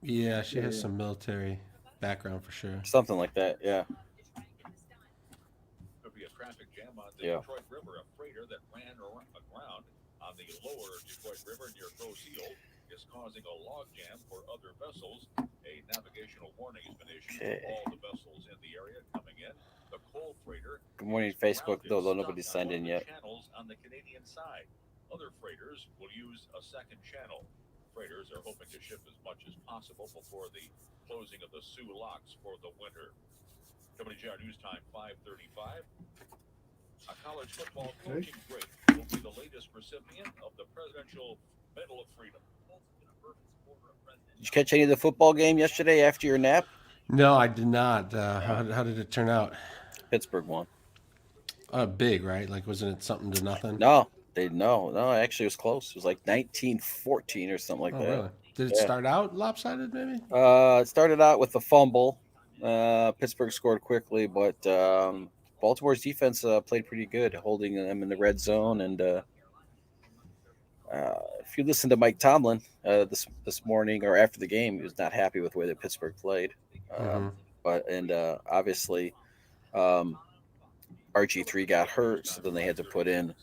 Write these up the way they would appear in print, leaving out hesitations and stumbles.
Yeah, she has some military background for sure. Something like that. Yeah. Could be a traffic jam on the Yeah. Detroit River. A freighter that ran aground on the lower Detroit River near Grosse Ile is causing a log jam for other vessels. A navigational warning has been issued to Okay. all the vessels in the area coming in. The coal freighter Good morning, is Facebook. grounded, Though stuck nobody's on signed one in of the yet. channels on the Canadian side. Other freighters will use a second channel. Freighters are hoping to ship as much as possible before the closing of the Soo locks for the winter. WJR News Time 5:35. A college football coaching great will be the latest recipient of the Presidential Medal of Freedom. Did you catch any of the football game yesterday after your nap? No, I did not. How did it turn out? Pittsburgh won. Big, right? Like, wasn't it something to nothing? No, no. Actually, it was close. It was like 19-14 or something like Oh, that. really? Did it Yeah. start out lopsided, maybe? It started out with a fumble. Pittsburgh scored quickly, but Baltimore's defense played pretty good, holding them in the red zone. And if you listen to Mike Tomlin this morning or after the game, he was not happy with the way that Pittsburgh played. Mm-hmm. But obviously, um, RG3 got hurt, so then they had to put in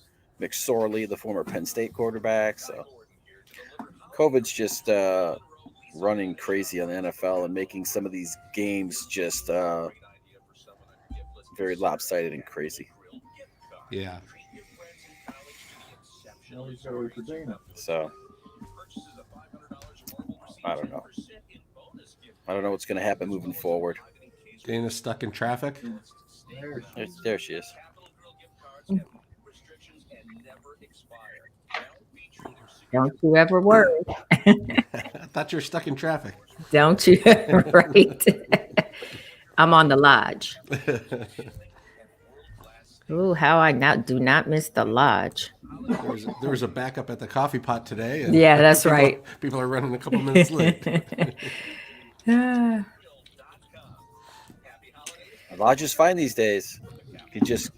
McSorley, the former Penn State quarterback. So COVID's just running crazy on the NFL and making some of these games just very lopsided and crazy. Yeah. So I don't know. I don't know what's going to happen moving forward. Dana's stuck in traffic. There she is. Don't you ever worry. I thought you were stuck in traffic. Don't you? Right. I'm on the lodge. Ooh, how I do not miss the lodge. There was a backup at the coffee pot today. And Yeah, that's right. People are running a couple minutes late. Lodge is fine these days. You just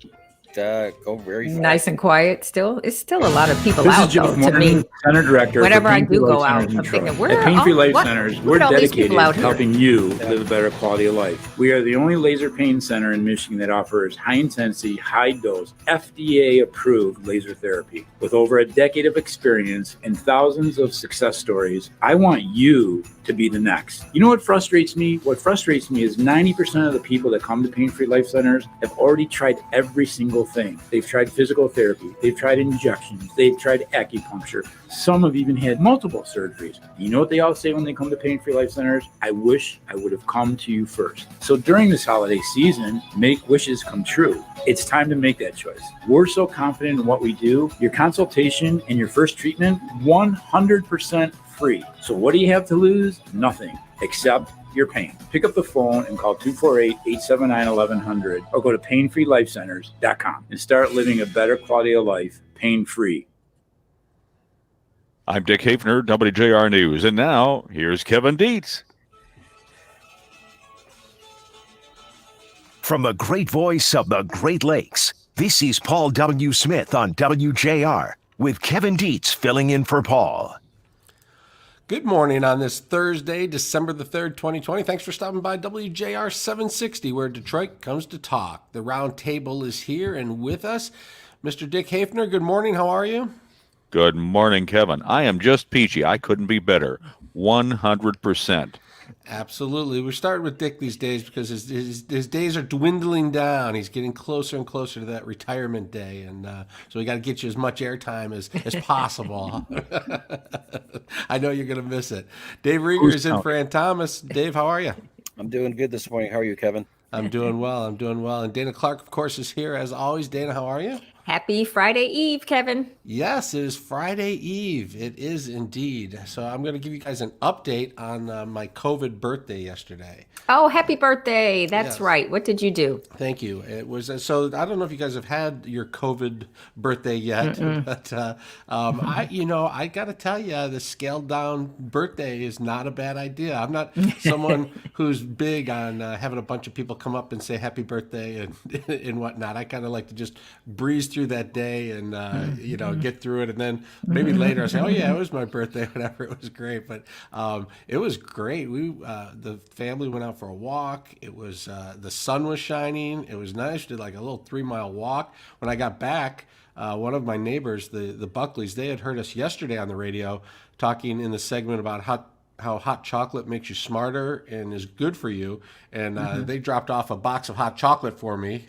go very fast. Nice and quiet still. It's still a lot of people This out, is Jeff though, to me. Morton, Center Director. Whenever for I Pain-Free do go Life out, Centers in I'm thinking, Detroit. where At Pain-Free Life what? Centers, Look we're at all these dedicated people out to here. helping you live a better quality of life. We are the only laser pain center in Michigan that offers high-intensity, high-dose, FDA-approved laser therapy. With over a decade of experience and thousands of success stories, I want you to be the next. You know what frustrates me? What frustrates me is 90% of the people that come to Pain-Free Life Centers have already tried every single thing. They've tried physical therapy. They've tried injections. They've tried acupuncture. Some have even had multiple surgeries. You know what they all say when they come to Pain-Free Life Centers? I wish I would have come to you first. So during this holiday season, make wishes come true. It's time to make that choice. We're so confident in what we do. Your consultation and your first treatment, 100% free. So what do you have to lose? Nothing, except your pain. Pick up the phone and call 248-879-1100 or go to painfreelifecenters.com and start living a better quality of life pain-free. I'm Dick Hafner, WJR News. And now, here's Kevin Dietz. From the great voice of the Great Lakes, this is Paul W. Smith on WJR with Kevin Dietz filling in for Paul. Good morning on this Thursday, December the 3rd, 2020. Thanks for stopping by WJR 760, where Detroit comes to talk. The round table is here and with us. Mr. Dick Hafner, good morning. How are you? Good morning, Kevin. I am just peachy. I couldn't be better. 100%. Absolutely. We're starting with Dick these days because his days are dwindling down. He's getting closer and closer to that retirement day, and so we got to get you as much airtime as possible. I know you're going to miss it. Dave Rieger is in for Ann Thomas. Dave, how are you? I'm doing good this morning. How are you, Kevin? I'm doing well. And Dana Clark, of course, is here as always. Dana, how are you? Happy Friday Eve, Kevin. Yes, it is Friday Eve. It is indeed. So I'm going to give you guys an update on my COVID birthday yesterday. Oh, happy birthday. That's Yes. right. What did you do? Thank you. It was so I don't know if you guys have had your COVID birthday yet, but I got to tell you, the scaled down birthday is not a bad idea. I'm not someone who's big on having a bunch of people come up and say happy birthday and whatnot. I kind of like to just breeze through that day and, get through it. And then maybe later I say, oh yeah, it was my birthday, whatever. It was great. But it was great. The family went out for a walk. It was, the sun was shining. It was nice. We did like a little 3-mile walk. When I got back, one of my neighbors, the Buckleys, they had heard us yesterday on the radio talking in the segment about how hot chocolate makes you smarter and is good for you. And they dropped off a box of hot chocolate for me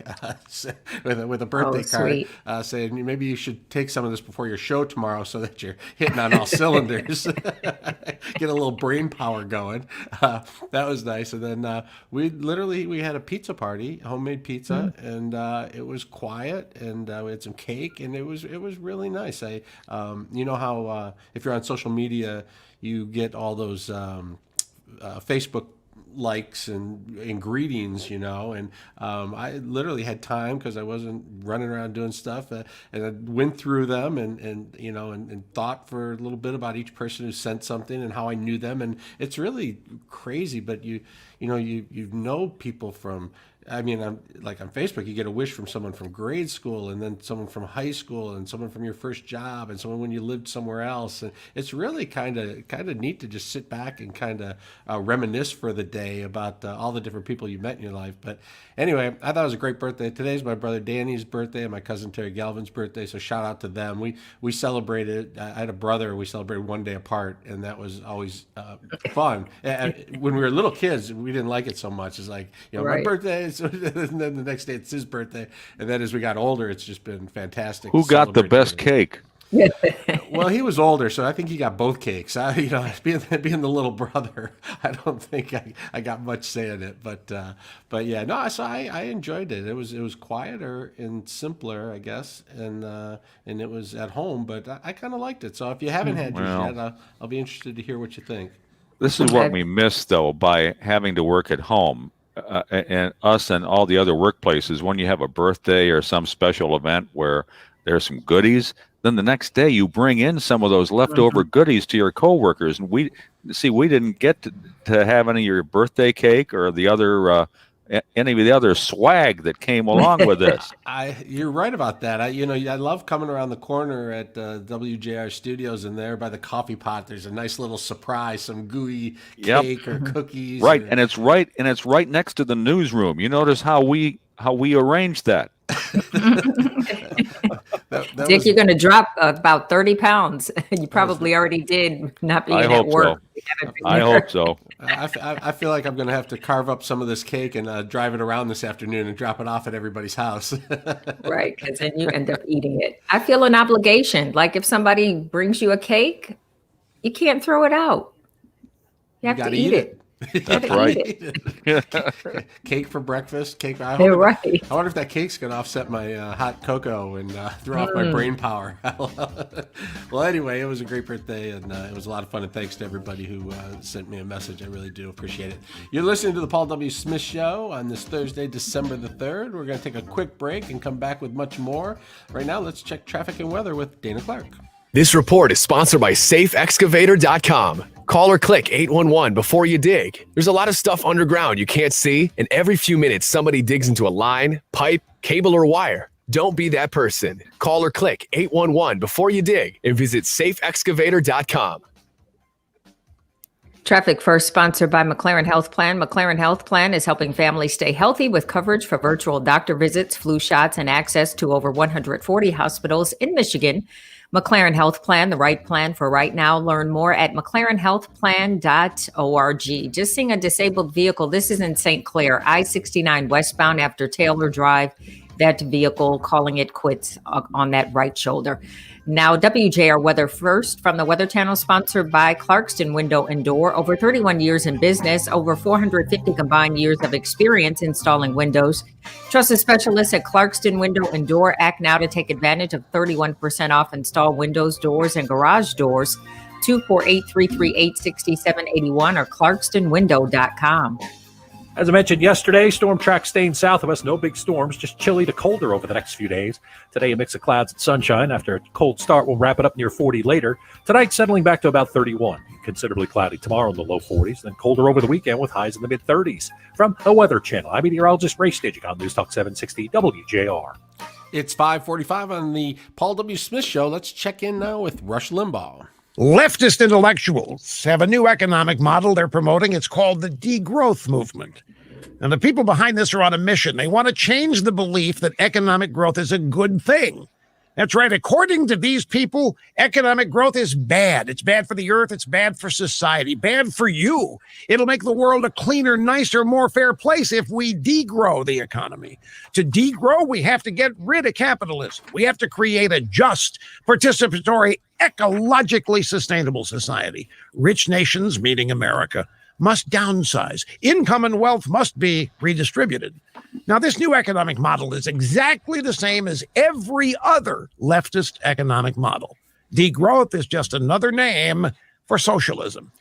with a birthday card saying maybe you should take some of this before your show tomorrow so that you're hitting on all cylinders. Get a little brain power going. That was nice. And then we had a pizza party, homemade pizza, and it was quiet, and we had some cake, and it was really nice. You know how if you're on social media, you get all those Facebook likes and greetings, and I literally had time because I wasn't running around doing stuff, and I went through them and thought for a little bit about each person who sent something and how I knew them, and it's really crazy. But you know people from. I mean, on Facebook, you get a wish from someone from grade school, and then someone from high school, and someone from your first job, and someone when you lived somewhere else. And it's really kind of neat to just sit back and kind of reminisce for the day about all the different people you met in your life. But anyway, I thought it was a great birthday. Today's my brother Danny's birthday and my cousin Terry Galvin's birthday, so shout out to them. We celebrated. I had a brother. We celebrated one day apart, and that was always fun. When we were little kids, we didn't like it so much. It's like, my birthday is. And then the next day it's his birthday, and then as we got older, it's just been fantastic. Who got the best cake? Well, he was older, so I think he got both cakes. Being the little brother, I don't think I got much say in it. But yeah, no. So I enjoyed it. It was quieter and simpler, I guess, and it was at home. But I kind of liked it. So if you haven't had yours yet, I'll be interested to hear what you think. This is what we miss, though, by having to work at home. And us and all the other workplaces, when you have a birthday or some special event where there's some goodies, then the next day you bring in some of those leftover goodies to your coworkers. And we didn't get to have any of your birthday cake or the other any of the other swag that came along with this. You're right about that. I love coming around the corner at WJR Studios, and there by the coffee pot, there's a nice little surprise, some gooey cake or cookies. Right, and it's right next to the newsroom. You notice how we arranged that. Dick, you're going to drop about 30 pounds. You probably already did, not being at work. I hope so. I feel like I'm going to have to carve up some of this cake and drive it around this afternoon and drop it off at everybody's house. Right, because then you end up eating it. I feel an obligation. Like if somebody brings you a cake, you can't throw it out. You have to eat it. That's right. Cake for breakfast. Cake. I wonder if that cake's going to offset my hot cocoa and throw off my brain power. Well, anyway, it was a great birthday, and it was a lot of fun. And thanks to everybody who sent me a message. I really do appreciate it. You're listening to the Paul W. Smith Show on this Thursday, December the 3rd. We're going to take a quick break and come back with much more. Right now, let's check traffic and weather with Dana Clark. This report is sponsored by SafeExcavator.com. Call or click 811 before you dig. There's a lot of stuff underground you can't see, and every few minutes somebody digs into a line, pipe, cable, or wire. Don't be that person. Call or click 811 before you dig and visit SafeExcavator.com. Traffic first, sponsored by McLaren Health Plan. McLaren Health Plan is helping families stay healthy with coverage for virtual doctor visits, flu shots, and access to over 140 hospitals in Michigan. McLaren Health Plan, the right plan for right now. Learn more at mclarenhealthplan.org. Just seeing a disabled vehicle. This is in St. Clair, I-69 westbound after Taylor Drive. That vehicle calling it quits on that right shoulder. Now, WJR Weather First from the Weather Channel, sponsored by Clarkston Window and Door. Over 31 years in business, over 450 combined years of experience installing windows. Trusted specialists at Clarkston Window and Door. Act now to take advantage of 31% off install windows, doors, and garage doors. 248-338-6781 or clarkstonwindow.com. As I mentioned yesterday, storm track staying south of us. No big storms, just chilly to colder over the next few days. Today, a mix of clouds and sunshine. After a cold start, we'll wrap it up near 40 later. Tonight, settling back to about 31. Considerably cloudy tomorrow in the low 40s, then colder over the weekend with highs in the mid-30s. From the Weather Channel, I'm meteorologist Ray Staging on News Talk 760 WJR. It's 5:45 on the Paul W. Smith Show. Let's check in now with Rush Limbaugh. Leftist intellectuals have a new economic model they're promoting. It's called the degrowth movement. And the people behind this are on a mission. They want to change the belief that economic growth is a good thing. That's right. According to these people, economic growth is bad. It's bad for the earth. It's bad for society, bad for you. It'll make the world a cleaner, nicer, more fair place if we degrow the economy. To degrow, we have to get rid of capitalism. We have to create a just, participatory, ecologically sustainable society. Rich nations, meaning America, must downsize. Income and wealth must be redistributed. Now, this new economic model is exactly the same as every other leftist economic model. Degrowth is just another name for socialism,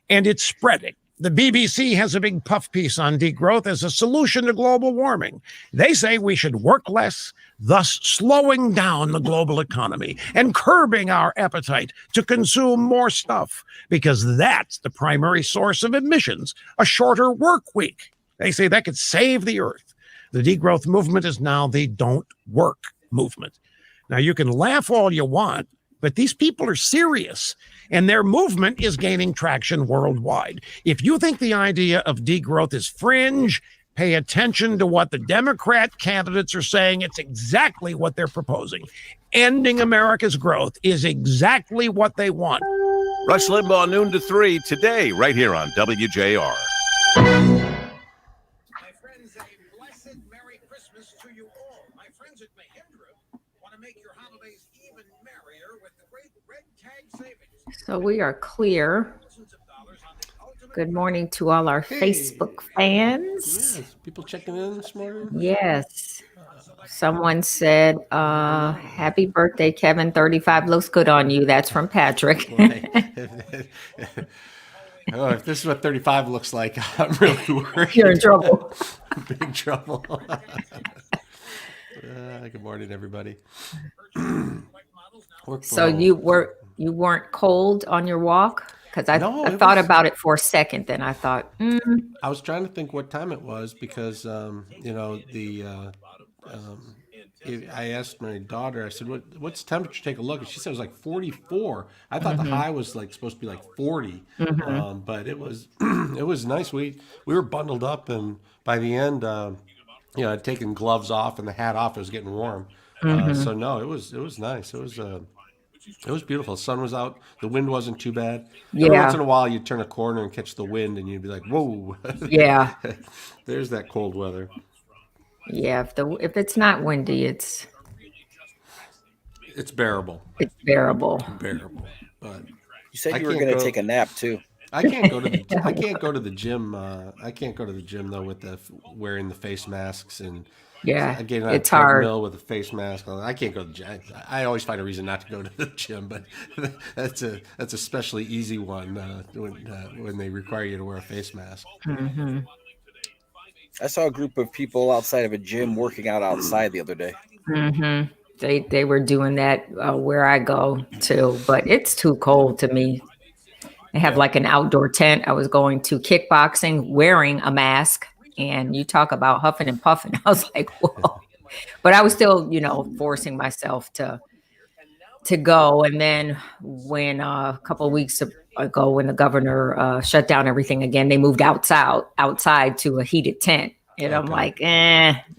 and it's spreading. The BBC has a big puff piece on degrowth as a solution to global warming. They say we should work less, thus slowing down the global economy and curbing our appetite to consume more stuff, because that's the primary source of emissions, a shorter work week. They say that could save the earth. The degrowth movement is now the don't work movement. Now, you can laugh all you want, but these people are serious, and their movement is gaining traction worldwide. If you think the idea of degrowth is fringe, pay attention to what the Democrat candidates are saying. It's exactly what they're proposing. Ending America's growth is exactly what they want. Rush Limbaugh, noon to 3, today, right here on WJR. My friends, a blessed Merry Christmas to you all. My friends at Mahindra want to make your holidays even merrier with the great red tag savings. So we are clear. Good morning to all our Facebook fans. Yes, people checking in this morning. Yes. Someone said, happy birthday, Kevin. 35 looks good on you. That's from Patrick. Oh, if this is what 35 looks like, I'm really worried. You're in trouble. Big trouble. Good morning, everybody. So you weren't cold on your walk? Because I thought about it for a second, then I thought, I was trying to think what time it was because, I asked my daughter, I said, what's the temperature? Take a look. And she said it was like 44. I thought the high was like supposed to be like 40. But it was it was nice. We were bundled up, and by the end, I'd taken gloves off and the hat off. It was getting warm. So no, it was nice. It was beautiful. The sun was out. The wind wasn't too bad. Every once in a while, you'd turn a corner and catch the wind, and you'd be like, whoa. Yeah. There's that cold weather. Yeah, if it's not windy, it's bearable. It's bearable. Bearable. But You said you were going to take a nap too. I can't go to the gym. I can't go to the gym though with wearing the face masks and getting on it's a hard. treadmill with a face mask on. I can't go to the gym. I always find a reason not to go to the gym, but that's a especially easy one when they require you to wear a face mask. Mm-hmm. I saw a group of people outside of a gym working out outside the other day. Mm-hmm. They were doing that where I go too, but it's too cold to me. I have like an outdoor tent. I was going to kickboxing wearing a mask, and you talk about huffing and puffing. I was like, whoa. But I was still, forcing myself to go. And then when a couple of weeks ago, when the governor shut down everything again, they moved outside to a heated tent. And I'm like,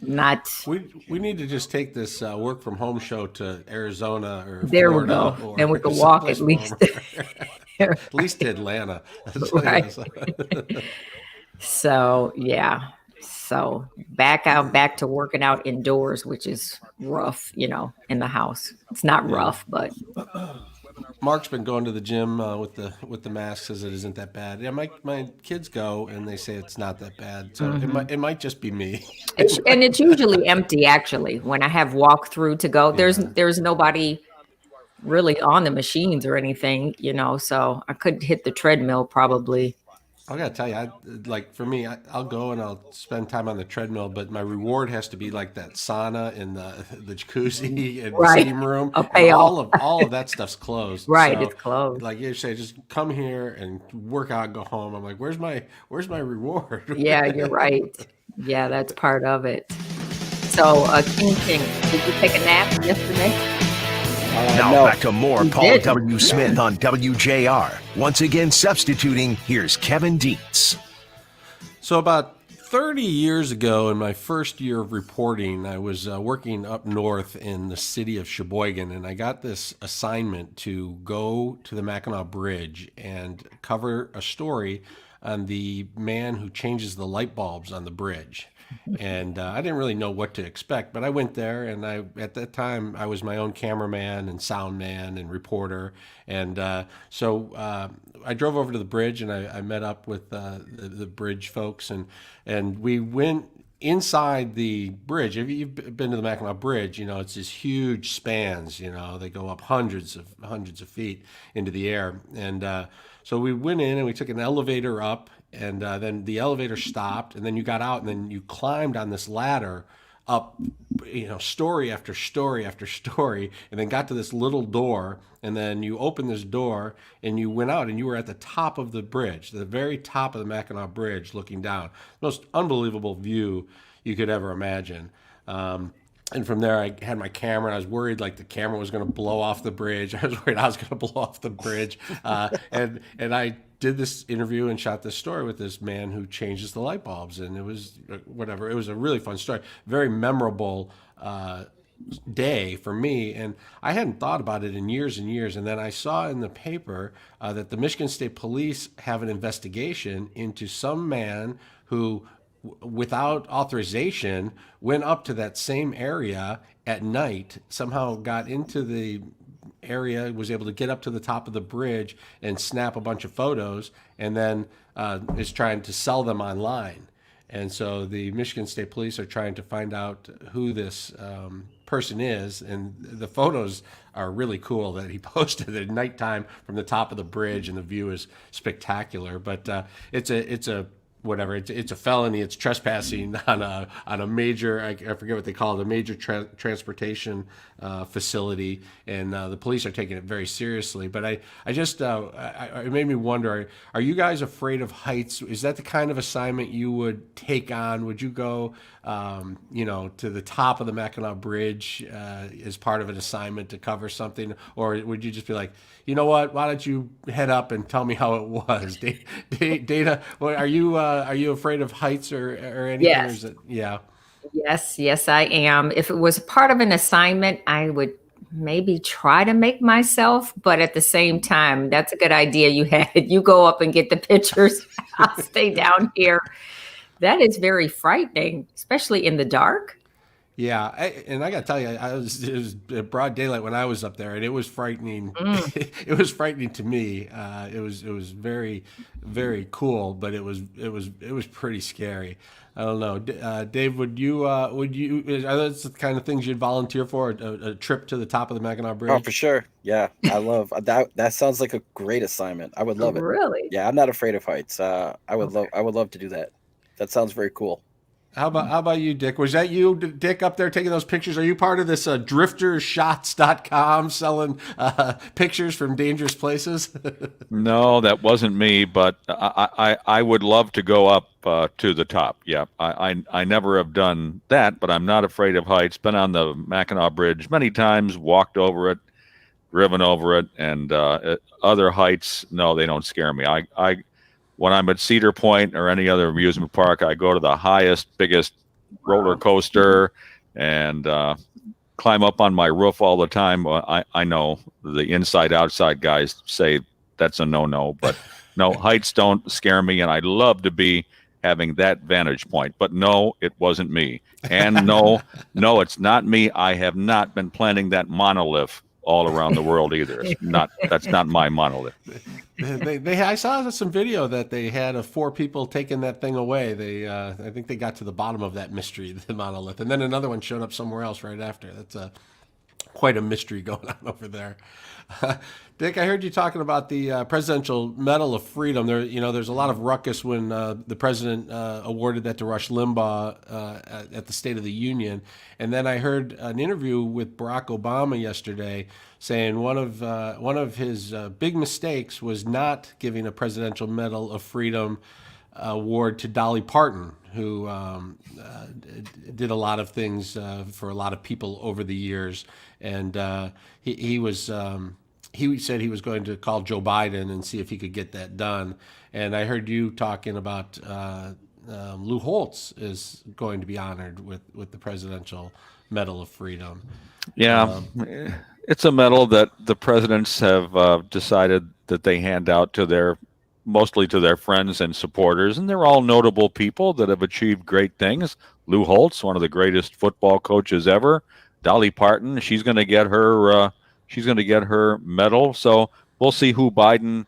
not. We need to just take this work from home show to Arizona or there Florida. We go. Then we can walk at least. At least to Atlanta. Right. So, yeah. So back to working out indoors, which is rough, in the house. It's not rough, but. Mark's been going to the gym with the mask, says it isn't that bad. Yeah, my kids go and they say it's not that bad. So it might just be me. And it's usually empty actually when I have walk through to go. There's nobody really on the machines or anything, so I could hit the treadmill probably. I gotta tell you, for me, I'll go and I'll spend time on the treadmill, but my reward has to be like that sauna in the jacuzzi and the steam room. All of that stuff's closed. Right, so, it's closed. Like you say, just come here and work out, go home. I'm like, where's my reward? Yeah, you're right. Yeah, that's part of it. So, King, did you take a nap yesterday? Now No. back to more You Paul did. W. Smith on WJR. Once again substituting, here's Kevin Dietz. So about 30 years ago, in my first year of reporting, I was working up north in the city of Sheboygan, and I got this assignment to go to the Mackinac Bridge and cover a story on the man who changes the light bulbs on the bridge. And I didn't really know what to expect, but I went there, and at that time I was my own cameraman and sound man and reporter, and so I drove over to the bridge, and I met up with the bridge folks, and we went inside the bridge. If you've been to the Mackinac Bridge, you know it's these huge spans. You know they go up hundreds of feet into the air, and so we went in and we took an elevator up, and then the elevator stopped, and then you got out, and then you climbed on this ladder up, story after story after story, and then got to this little door, and then you opened this door, and you went out, and you were at the top of the bridge, the very top of the Mackinac Bridge, looking down. Most unbelievable view you could ever imagine. And from there, I had my camera, and I was worried like the camera was going to blow off the bridge. I was worried I was going to blow off the bridge. And I did this interview and shot this story with this man who changes the light bulbs. And it was whatever. It was a really fun story, very memorable day for me. And I hadn't thought about it in years and years. And then I saw in the paper that the Michigan State Police have an investigation into some man who, without authorization, went up to that same area at night, somehow got into the area, was able to get up to the top of the bridge and snap a bunch of photos, and then is trying to sell them online. And so the Michigan State Police are trying to find out who this person is, and the photos are really cool that he posted at nighttime from the top of the bridge, and the view is spectacular. But it's a whatever. It's a felony. It's trespassing on a major, I forget what they call it, a major transportation facility, and the police are taking it very seriously. But I just it made me wonder: are you guys afraid of heights? Is that the kind of assignment you would take on? Would you go, to the top of the Mackinac Bridge as part of an assignment to cover something, or would you just be like, you know what? Why don't you head up and tell me how it was? Data, are you afraid of heights or anything? Yes. Or is it, yeah. Yes, I am. If it was part of an assignment, I would maybe try to make myself, but at the same time, that's a good idea you had. You go up and get the pictures. I'll stay down here. That is very frightening, especially in the dark. Yeah, and I got to tell you, it was broad daylight when I was up there, and it was frightening. It was frightening to me. It was very, very cool, but it was pretty scary. I don't know, Dave. Would you? Are those the kind of things you'd volunteer for? A trip to the top of the Mackinac Bridge? Oh, for sure. Yeah, I love that. That sounds like a great assignment. I would love it. Really? Yeah, I'm not afraid of heights. I would love to do that. That sounds very cool. How about you, Dick? Was that you, Dick, up there taking those pictures? Are you part of this driftershots.com selling pictures from dangerous places? No, that wasn't me, but I would love to go up to the top. Yeah, I never have done that, but I'm not afraid of heights. Been on the Mackinac Bridge many times, walked over it, driven over it, and other heights, no, they don't scare me. I when I'm at Cedar Point or any other amusement park, I go to the highest, biggest roller coaster and climb up on my roof all the time. I know the inside-outside guys say that's a no-no, but no, heights don't scare me, and I'd love to be having that vantage point. But no, it wasn't me. And no, it's not me. I have not been planning that monolith all around the world either. That's not my monolith. I saw some video that they had of 4 people taking that thing away. I think they got to the bottom of that mystery, the monolith, and then another one showed up somewhere else right after. That's quite a mystery going on over there. Dick, I heard you talking about the Presidential Medal of Freedom. There's a lot of ruckus when the president awarded that to Rush Limbaugh at the State of the Union, and then I heard an interview with Barack Obama yesterday saying one of his big mistakes was not giving a Presidential Medal of Freedom award to Dolly Parton, who did a lot of things for a lot of people over the years, and he said he was going to call Joe Biden and see if he could get that done. And I heard you talking about Lou Holtz is going to be honored with the Presidential Medal of Freedom. Yeah, it's a medal that the presidents have decided that they hand out to mostly to their friends and supporters, and they're all notable people that have achieved great things. Lou Holtz, one of the greatest football coaches ever. Dolly Parton, she's going to get her medal. So we'll see who Biden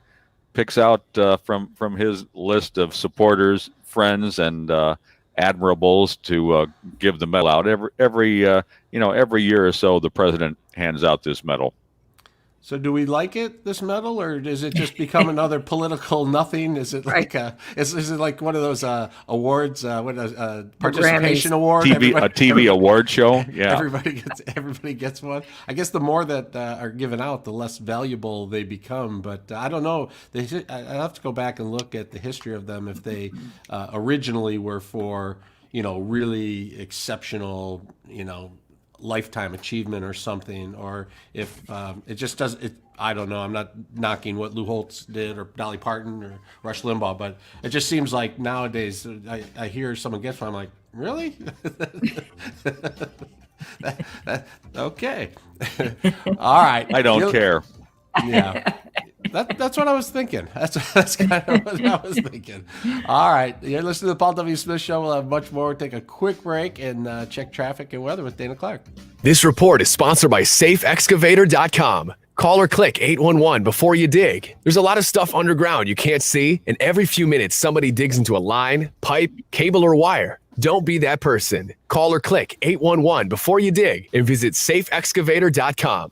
picks out from his list of supporters, friends, and admirables to give the medal out. Every year or so, the president hands out this medal. So do we like it, this medal, or does it just become another political nothing? Is it like is it like one of those awards, participation award? A TV award show? Yeah. Everybody gets one. I guess the more that are given out, the less valuable they become. But I don't know. I have to go back and look at the history of them if they originally were for really exceptional lifetime achievement or something, or if it just does it. I don't know. I'm not knocking what Lou Holtz did or Dolly Parton or Rush Limbaugh, but it just seems like nowadays I hear someone gets one, I'm like, really? Okay. All right. I don't care. Yeah. That's what I was thinking. That's kind of what I was thinking. All right. You're listening to the Paul W. Smith Show. We'll have much more. Take a quick break and check traffic and weather with Dana Clark. This report is sponsored by SafeExcavator.com. Call or click 811 before you dig. There's a lot of stuff underground you can't see, and every few minutes somebody digs into a line, pipe, cable, or wire. Don't be that person. Call or click 811 before you dig and visit SafeExcavator.com.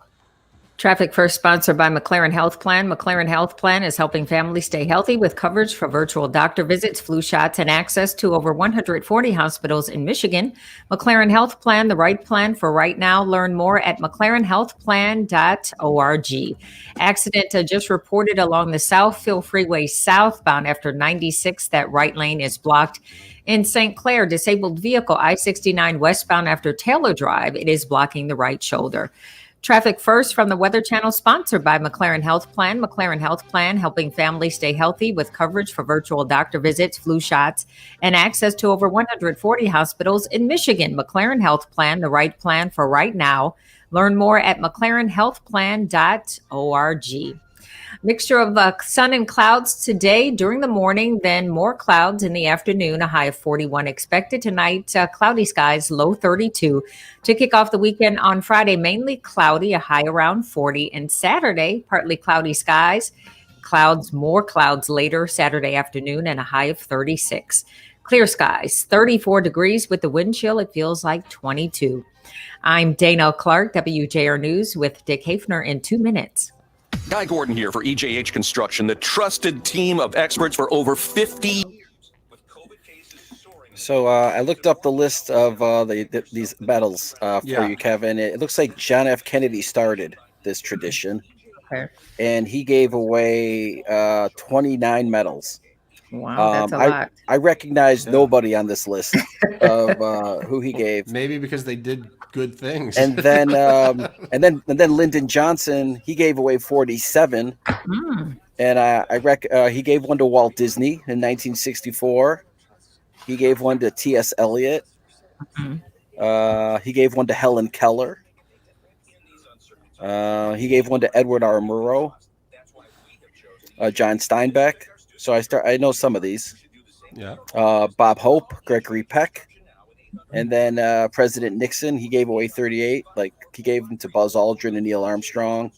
Traffic First, sponsored by McLaren Health Plan. McLaren Health Plan is helping families stay healthy with coverage for virtual doctor visits, flu shots, and access to over 140 hospitals in Michigan. McLaren Health Plan, the right plan for right now. Learn more at mclarenhealthplan.org. Accident just reported along the Southfield Freeway southbound after 96. That right lane is blocked. In St. Clair, disabled vehicle I-69 westbound after Taylor Drive. It is blocking the right shoulder. Traffic First from the Weather Channel, sponsored by McLaren Health Plan. McLaren Health Plan, helping families stay healthy with coverage for virtual doctor visits, flu shots, and access to over 140 hospitals in Michigan. McLaren Health Plan, the right plan for right now. Learn more at mclarenhealthplan.org. Mixture of sun and clouds today during the morning, then more clouds in the afternoon, a high of 41 expected. Tonight, cloudy skies, low 32. To kick off the weekend on Friday, mainly cloudy, a high around 40. And Saturday, partly cloudy skies, more clouds later Saturday afternoon, and a high of 36. Clear skies, 34 degrees with the wind chill. It feels like 22. I'm Dana Clark, WJR News with Dick Hafner in 2 minutes. Guy Gordon here for EJH Construction, the trusted team of experts for over 50 years. So I looked up the list of these medals for you, Kevin. It looks like John F. Kennedy started this tradition, and he gave away 29 medals. Wow, that's a lot. I recognize nobody on this list of who he gave. Maybe because they did good things. And then Lyndon Johnson, he gave away 47. And he gave one to Walt Disney in 1964. He gave one to T.S. Eliot. He gave one to Helen Keller. He gave one to Edward R. Murrow. John Steinbeck. So I know some of these. Yeah. Bob Hope, Gregory Peck. And then President Nixon, he gave away 38. Like, he gave them to Buzz Aldrin and Neil Armstrong.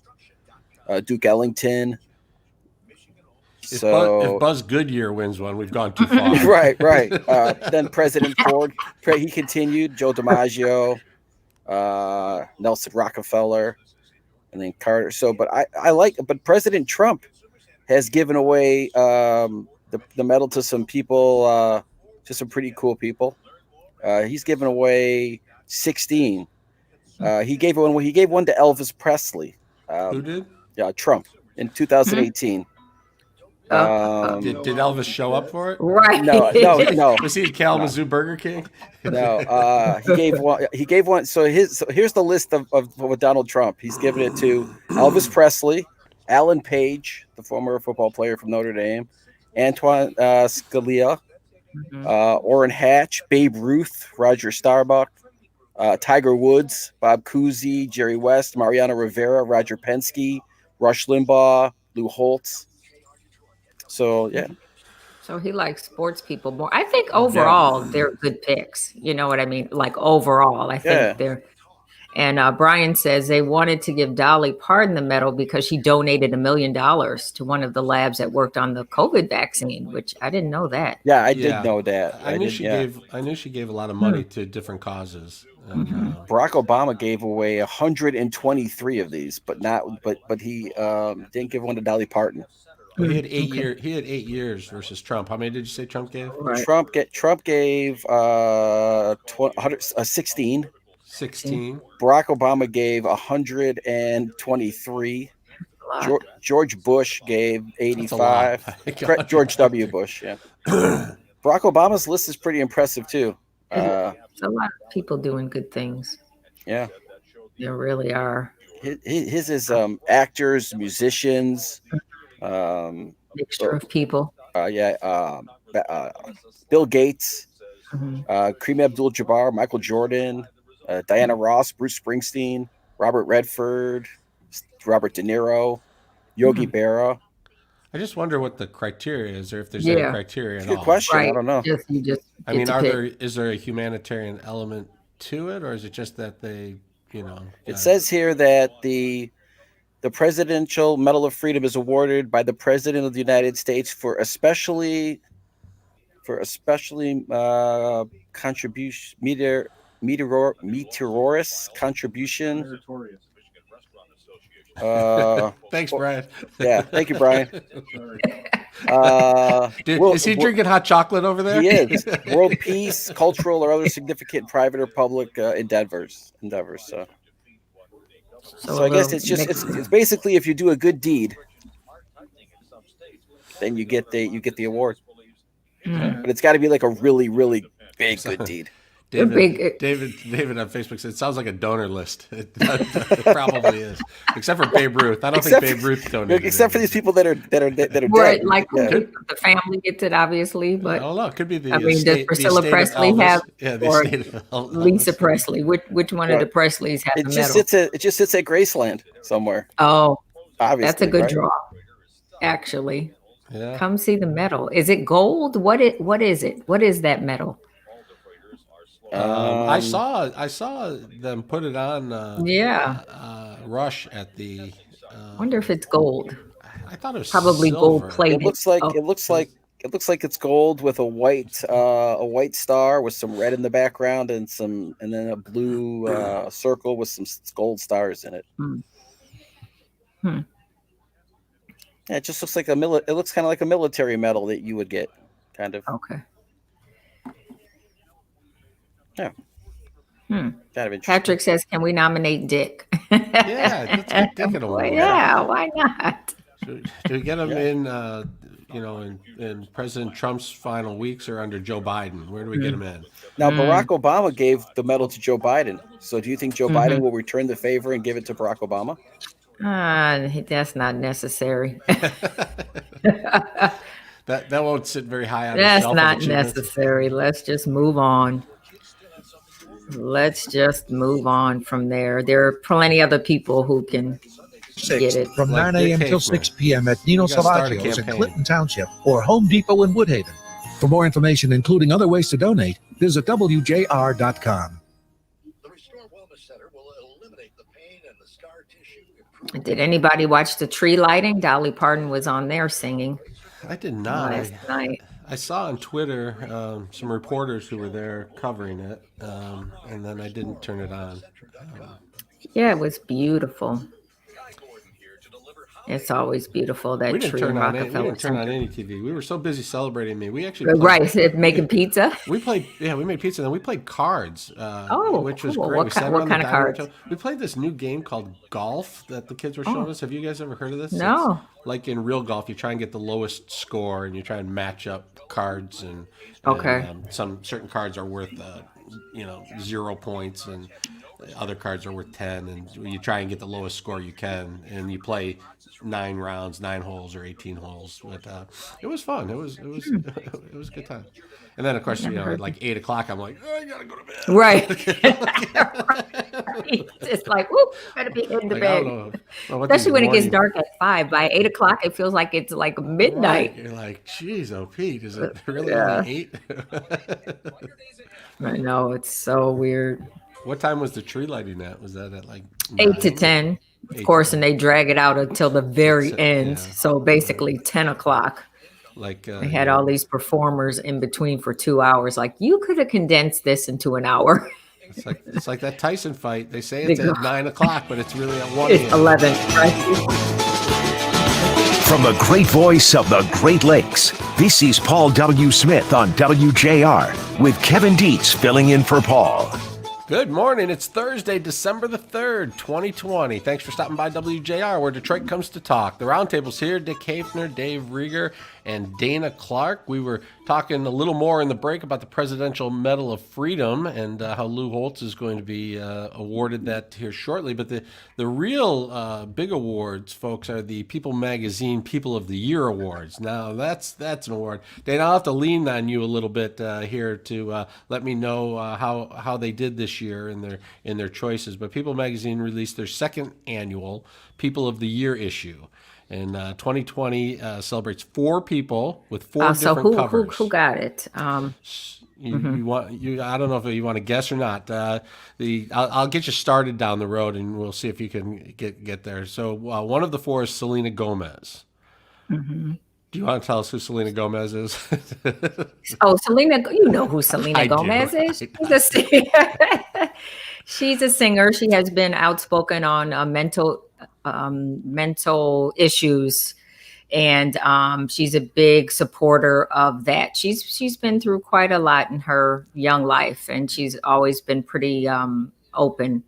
Duke Ellington. If Buzz Goodyear wins one, we've gone too far. Right. Then President Ford, he continued. Joe DiMaggio, Nelson Rockefeller, and then Carter. So, but but President Trump has given away the medal to some people, to some pretty cool people. He's given away 16. He gave one to Elvis Presley. Who did? Yeah, Trump in 2018. Did Elvis show up for it? Right. No. Was he at Kalamazoo Burger King? No, he gave one. He gave one. So here's the list of with Donald Trump. He's given it to Elvis Presley, Alan Page, the former football player from Notre Dame, Antoine Scalia, Orrin Hatch, Babe Ruth, Roger Staubach, Tiger Woods, Bob Cousy, Jerry West, Mariano Rivera, Roger Penske, Rush Limbaugh, Lou Holtz. So yeah. So he likes sports people more. I think overall they're good picks. You know what I mean? Like overall, I think they're. And Brian says they wanted to give Dolly Parton the medal because she donated $1 million to one of the labs that worked on the COVID vaccine, which I didn't know that. Yeah, I did know that. I knew she gave a lot of money to different causes. And, Barack Obama gave away 123 of these, but he didn't give one to Dolly Parton. Well, he had 8 years. He had 8 years versus Trump. How many did you say Trump gave? Right. Trump gave 16. 16. Barack Obama gave 123. George Bush gave 85. George W. Bush, yeah. Barack Obama's list is pretty impressive too. It's a lot of people doing good things. Yeah, there really are. His is actors, musicians, mixture of people. Bill Gates, Kareem Abdul-Jabbar, Michael Jordan, Diana Ross, Bruce Springsteen, Robert Redford, Robert De Niro, Yogi Berra. I just wonder what the criteria is, or if there's any criteria at all. Good question. Right. I don't know. I mean, is there a humanitarian element to it, or is it just that they, It says here that the Presidential Medal of Freedom is awarded by the President of the United States for especially contribution meteorous contribution. Thanks, Brian. Yeah, thank you, Brian. Is he drinking hot chocolate over there? He is. World peace, cultural, or other significant private or public endeavors. So I guess it's basically if you do a good deed, then you get the award. But it's got to be like a really, really big good deed. David on Facebook said it sounds like a donor list. It probably is, except for Babe Ruth. I don't think Babe Ruth donated. Except for these people that are right, dead. Like the family gets it, obviously. But I don't know. It could be the. I mean, does Priscilla Presley have? Or Lisa Presley? Which one of the Presleys have the medal? It just sits at Graceland somewhere. Oh, obviously, that's a good draw. Actually, come see the medal. Is it gold? What is it? What is that medal? I saw them put it on. Rush at the. Wonder if it's gold. I thought it was probably silver. gold plated. It looks like it's gold with a white star with some red in the background and then a blue circle with some gold stars in it. Yeah, it just looks like it looks kind of like a military medal that you would get, kind of. Okay. Yeah. Kind of interesting. Patrick says, "Can we nominate Dick?" Yeah, let's get Dick an award. Yeah, why not? Do we get him in President Trump's final weeks or under Joe Biden? Where do we get him in? Now, Barack Obama gave the medal to Joe Biden. So do you think Joe Biden will return the favor and give it to Barack Obama? That's not necessary. That won't sit very high on That's the shelf. That's not necessary. Let's just move on. Let's just move on from there. There are plenty other people who can get it. From 9 a.m. till 6 p.m. at Nino Salvaggio's in Clinton Township or Home Depot in Woodhaven. For more information, including other ways to donate, visit WJR.com. Did anybody watch the tree lighting? Dolly Parton was on there singing. I did not. Last night. I saw on Twitter some reporters who were there covering it, and then I didn't turn it on. Yeah, it was beautiful. It's always beautiful, that tree in Rockefeller. We didn't turn on any TV. We were so busy celebrating me. We actually making pizza. We made pizza, and then we played cards, which was cool. great. What kind of cards? We played this new game called Golf that the kids were showing us. Have you guys ever heard of this? No. like in real golf, you try and get the lowest score, and you try and match up cards, and Okay. some certain cards are worth 0 points, and other cards are worth 10, and you try and get the lowest score you can, and you play 9 rounds, 9 holes or 18 holes. But it was fun. It was it was a good time. And then of course, at like 8 o'clock, I'm like, oh, I gotta go to bed. Right. It's like, whoop, better be in the Like, I bed. don't know what Especially these when it gets morning- dark at 5. By 8 o'clock, it feels like it's like midnight. Right. You're like, geez, oh Pete, is it really Yeah. only 8? I know, it's so weird. What time was the tree lighting at? Was that at like 8 to 9? 10, 8 of course, to and they drag it out until the very end. yeah. So basically 10 o'clock. Like They had all these performers in between for 2 hours. Like, you could have condensed this into an hour. It's like that Tyson fight. They say it's at 9 o'clock, but it's really at 1 It's a.m. 11, right? From the great voice of the Great Lakes, this is Paul W. Smith on WJR with Kevin Dietz filling in for Paul. Good morning. It's Thursday, December the 3rd, 2020. Thanks for stopping by WJR, where Detroit comes to talk. The roundtable's here. Dick Hafner, Dave Rieger, and Dana Clark. We were talking a little more in the break about the Presidential Medal of Freedom and how Lou Holtz is going to be awarded that here shortly. But the real big awards, folks, are the People Magazine People of the Year Awards. Now, that's an award. Dana, I'll have to lean on you a little bit here to let me know how they did this year in their choices. But People Magazine released their second annual People of the Year issue. And 2020 celebrates 4 people with 4 different covers. Who got it? You want I don't know if you want to guess or not. I'll get you started down the road, and we'll see if you can get there. So one of the 4 is Selena Gomez. Mm-hmm. Do you want to tell us who Selena Gomez is? Oh, Selena, you know who Selena I do. Gomez is. She's a singer. She's a singer. She has been outspoken on mental issues, and she's a big supporter of that. She's been through quite a lot in her young life, and she's always been pretty open.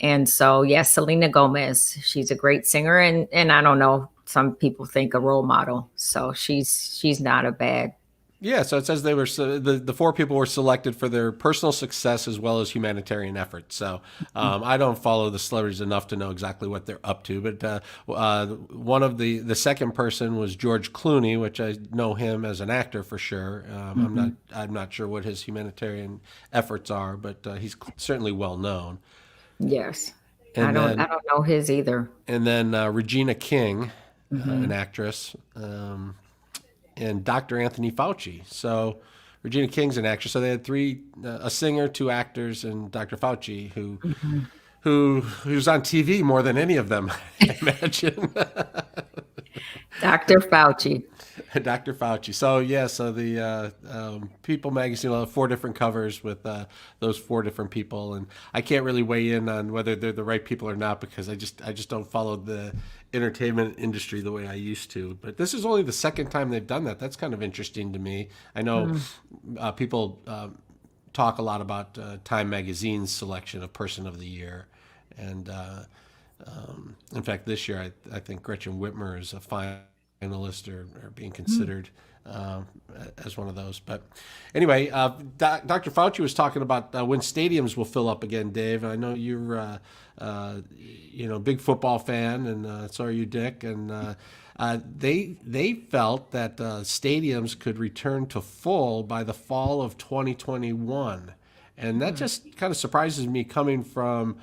And so, yes, Selena Gomez. She's a great singer, and I don't know, some people think a role model. So she's not a bad. Yeah, so it says they were the 4 people were selected for their personal success as well as humanitarian efforts. So I don't follow the celebrities enough to know exactly what they're up to. But one of the second person was George Clooney, which I know him as an actor for sure. I'm not sure what his humanitarian efforts are, but he's certainly well known. Yes, And I don't know his either. And then Regina King, an actress. And Dr. Anthony Fauci. So Regina King's an actress. So they had 3, a singer, 2 actors, and Dr. Fauci, who's on TV more than any of them, I imagine. Dr. Fauci. Dr. Fauci. So yeah, so the People Magazine will have 4 different covers with those 4 different people, and I can't really weigh in on whether they're the right people or not because I just don't follow the entertainment industry the way I used to. But this is only the second time they've done that. That's kind of interesting to me. I know people talk a lot about Time Magazine's selection of Person of the Year, and in fact, this year I think Gretchen Whitmer is a finalist or being considered as one of those. But anyway, Dr. Fauci was talking about when stadiums will fill up again, Dave. I know you're big football fan, and so are you, Dick. And they felt that stadiums could return to full by the fall of 2021. And that just kind of surprises me coming from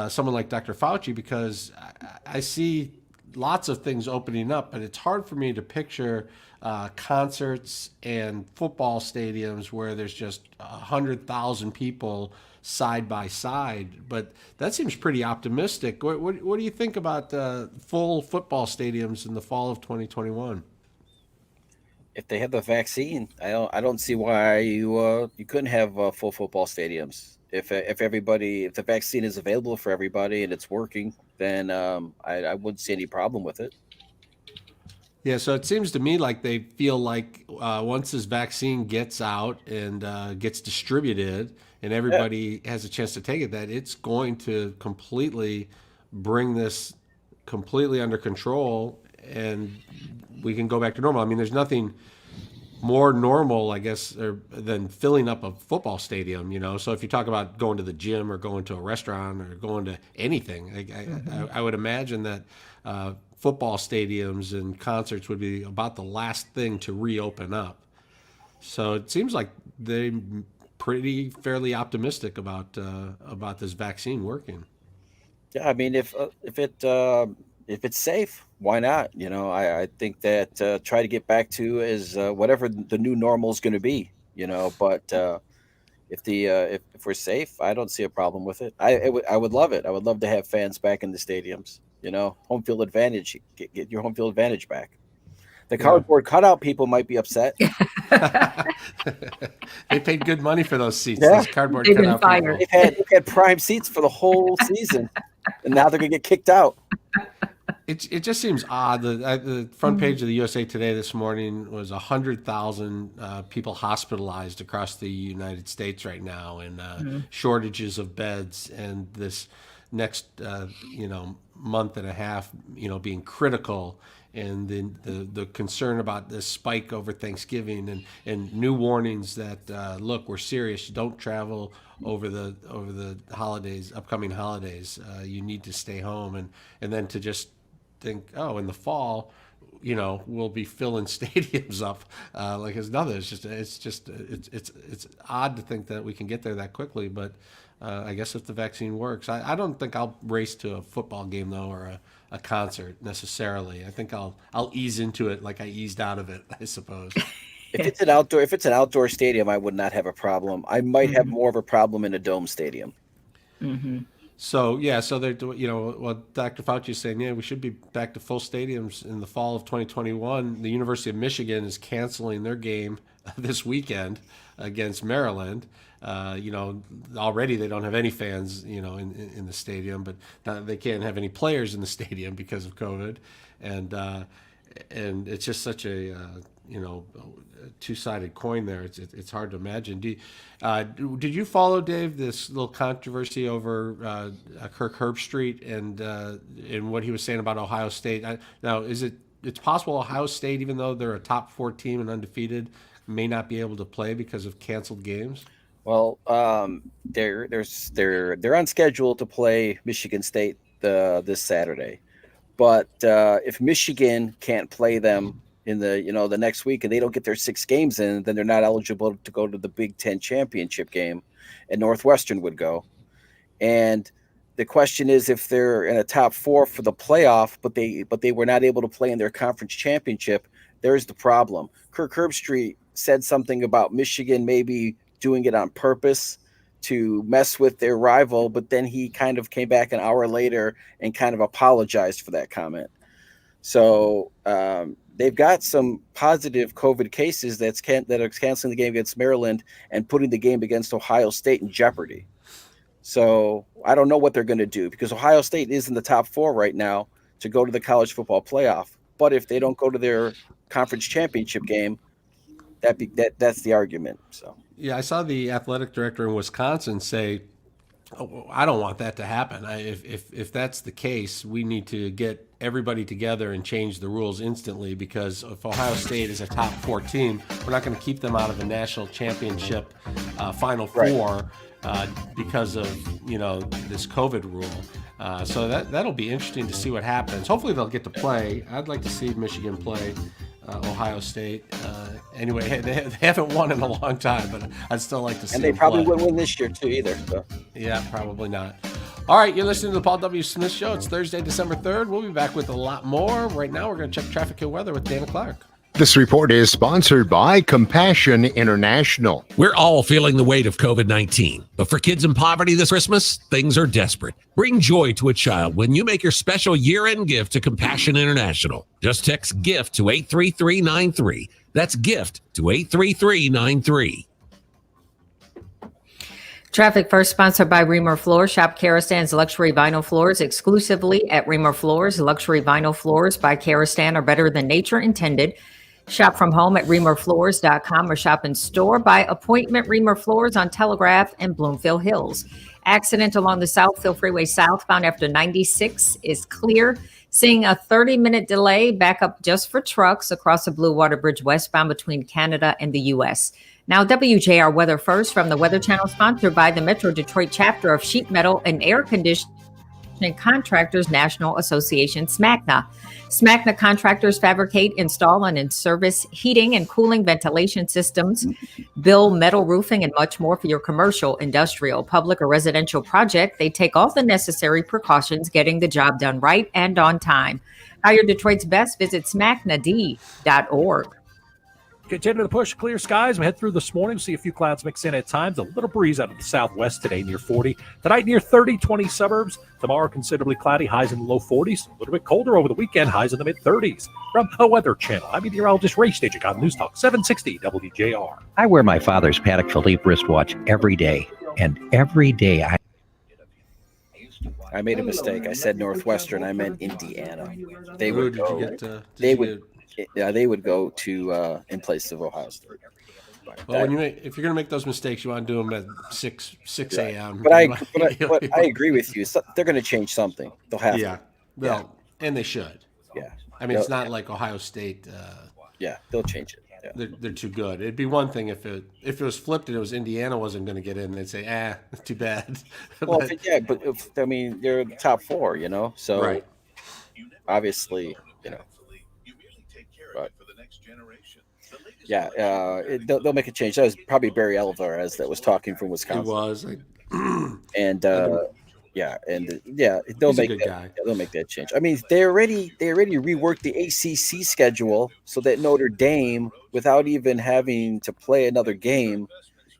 someone like Dr. Fauci, because I see lots of things opening up, but it's hard for me to picture concerts and football stadiums where there's just 100,000 people side by side. But that seems pretty optimistic. What do you think about full football stadiums in the fall of 2021? If they have the vaccine, I don't see why you couldn't have full football stadiums. If the vaccine is available for everybody and it's working, then I wouldn't see any problem with it. Yeah, so it seems to me like they feel like once this vaccine gets out and gets distributed and everybody has a chance to take it, that it's going to completely bring this completely under control and we can go back to normal. I mean, there's nothing more normal, I guess, than filling up a football stadium, So if you talk about going to the gym or going to a restaurant or going to anything, I would imagine that football stadiums and concerts would be about the last thing to reopen up. So it seems like they're fairly optimistic about this vaccine working. Yeah, I mean, if it's safe, why not? I think that try to get back to is whatever the new normal is going to be. But if we're safe, I don't see a problem with it. I would love it. I would love to have fans back in the stadiums. Home field advantage. Get your home field advantage back. The cardboard cutout people might be upset. They paid good money for those seats. Yeah. Those cardboard cutout people. They've had prime seats for the whole season, and now they're gonna get kicked out. It just seems odd. The front page of the USA Today this morning was 100,000 people hospitalized across the United States right now, and shortages of beds, and this next month and a half being critical, and the concern about this spike over Thanksgiving, and new warnings that look, we're serious. Don't travel over the holidays, upcoming holidays. You need to stay home, and then to just think, oh, in the fall, we'll be filling stadiums up like it's nothing. It's odd to think that we can get there that quickly, but I guess if the vaccine works, I don't think I'll race to a football game though, or a concert necessarily. I think I'll ease into it like I eased out of it, I suppose. If it's an outdoor stadium, I would not have a problem. I might have more of a problem in a dome stadium. Mm-hmm. So they're what Dr. Fauci is saying. Yeah, we should be back to full stadiums in the fall of 2021. The University of Michigan is canceling their game this weekend against Maryland. Already they don't have any fans, in the stadium, but they can't have any players in the stadium because of COVID, and it's just such a two-sided coin there. It's hard to imagine. Did you follow, Dave, this little controversy over Kirk Herbstreit and what he was saying about Ohio State? Now, it's possible Ohio State, even though they're a top 4 team and undefeated, may not be able to play because of canceled games? Well, they're on schedule to play Michigan State this Saturday, but if Michigan can't play them in the next week and they don't get their 6 games in, then they're not eligible to go to the Big Ten championship game, and Northwestern would go. And the question is, if they're in a top 4 for the playoff, but they were not able to play in their conference championship, there's the problem. Kirk Herbstreit said something about Michigan maybe doing it on purpose to mess with their rival, but then he kind of came back an hour later and kind of apologized for that comment. So they've got some positive COVID cases that are canceling the game against Maryland and putting the game against Ohio State in jeopardy. So I don't know what they're going to do, because Ohio State is in the top 4 right now to go to the college football playoff. But if they don't go to their conference championship game, that's the argument. So yeah, I saw the athletic director in Wisconsin say, "Oh, I don't want that to happen. If that's the case, we need to get everybody together and change the rules instantly, because if Ohio State is a top 4 team, we're not going to keep them out of the national championship Final Four because of this COVID rule. So that'll be interesting to see what happens. Hopefully they'll get to play. I'd like to see Michigan play Ohio State. Anyway, they haven't won in a long time, but I'd still like to see them play. And they probably wouldn't win this year too either. So. Yeah, probably not. All right, you're listening to the Paul W. Smith Show. It's Thursday, December 3rd. We'll be back with a lot more. Right now, we're going to check traffic and weather with Dana Clark. This report is sponsored by Compassion International. We're all feeling the weight of COVID-19, but for kids in poverty this Christmas, things are desperate. Bring joy to a child when you make your special year-end gift to Compassion International. Just text GIFT to 83393. That's GIFT to 83393. Traffic first sponsored by Reamer Floors. Shop Karastan's luxury vinyl floors exclusively at Reamer Floors. Luxury vinyl floors by Karastan are better than nature intended. Shop from home at reamerfloors.com or shop in store by appointment. Reamer Floors on Telegraph and Bloomfield Hills. Accident along the Southfield Freeway southbound after 96 is clear. Seeing a 30-minute delay back up just for trucks across the Blue Water Bridge westbound between Canada and the U.S. Now, WJR Weather First from the Weather Channel, sponsored by the Metro Detroit chapter of Sheet Metal and Air Conditioning Contractors National Association, SMACNA. SMACNA contractors fabricate, install, and service heating and cooling ventilation systems, build metal roofing, and much more for your commercial, industrial, public, or residential project. They take all the necessary precautions, getting the job done right and on time. Hire Detroit's best. Visit smacnad.org. Continue to push clear skies. We head through this morning, see a few clouds mix in at times. A little breeze out of the southwest today, near 40. Tonight, near 30, 20 suburbs. Tomorrow, considerably cloudy, highs in the low 40s. A little bit colder over the weekend, highs in the mid-30s. From the Weather Channel, I'm meteorologist Ray Stagik on News Talk 760 WJR. I wear my father's Patek Philippe wristwatch every day, and every day I made a mistake. I said Northwestern. I meant Indiana. They would Did you go. get, They would. Yeah, they would go to in place of Ohio State. Well, if you're going to make those mistakes, you want to do them at 6 a.m. But I agree with you. So they're going to change something. They'll have to. Well, and they should. Yeah. I mean, it's not like Ohio State. Yeah, they'll change it. Yeah. They're too good. It'd be one thing if it was flipped and it was Indiana wasn't going to get in. They'd say, too bad. Well, I mean, they're the top 4, So right. Obviously, But, yeah, they'll make a change. That was probably Barry Alvarez that was talking from Wisconsin. It was, and they'll make that change. I mean, they already reworked the ACC schedule so that Notre Dame, without even having to play another game,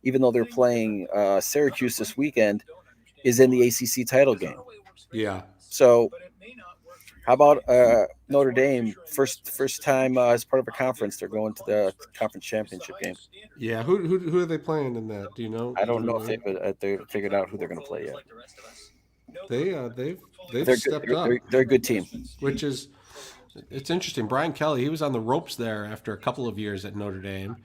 even though they're playing Syracuse this weekend, is in the ACC title game. Yeah. So, how about Notre Dame? First time as part of a conference, they're going to the conference championship game. Yeah. Who are they playing in that? Do you know? I don't know if they've figured out who they're going to play yet. They've stepped up. They're a good team. Which is, it's interesting. Brian Kelly, he was on the ropes there after a couple of years at Notre Dame,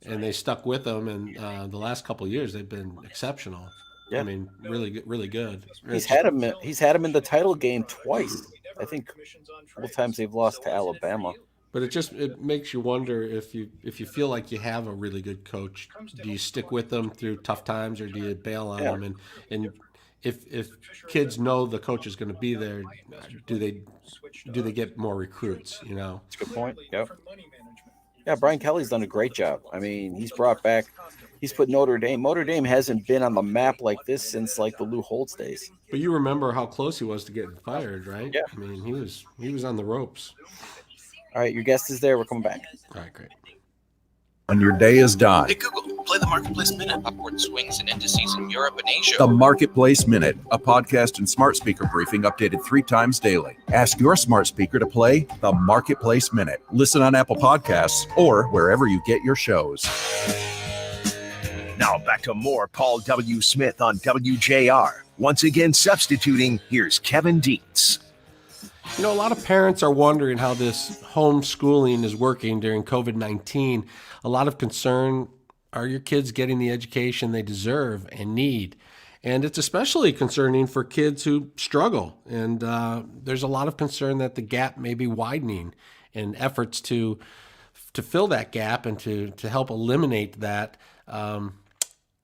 and they stuck with him. And the last couple of years, they've been exceptional. Yeah. I mean, really good. He's had him in the title game twice. I think both times they've lost to Alabama. But it makes you wonder if you feel like you have a really good coach, do you stick with them through tough times or do you bail on them? And if kids know the coach is going to be there, do they get more recruits? That's a good point. Yep. Yeah, Brian Kelly's done a great job. I mean, he's put Notre Dame hasn't been on the map like this since like the Lou Holtz days. But you remember how close he was to getting fired, right? Yeah. I mean, he was on the ropes. All right, your guest is there. We're coming back. All right, great. When your day is done. Hey Google, play the Marketplace Minute. Upward swings and indices in Europe and Asia. The Marketplace Minute, a podcast and smart speaker briefing updated 3 times daily. Ask your smart speaker to play the Marketplace Minute. Listen on Apple Podcasts or wherever you get your shows. Now back to more Paul W. Smith on WJR. Once again substituting, here's Kevin Dietz. A lot of parents are wondering how this homeschooling is working during COVID-19. A lot of concern, are your kids getting the education they deserve and need? And it's especially concerning for kids who struggle. And there's a lot of concern that the gap may be widening, and efforts to fill that gap and to help eliminate that.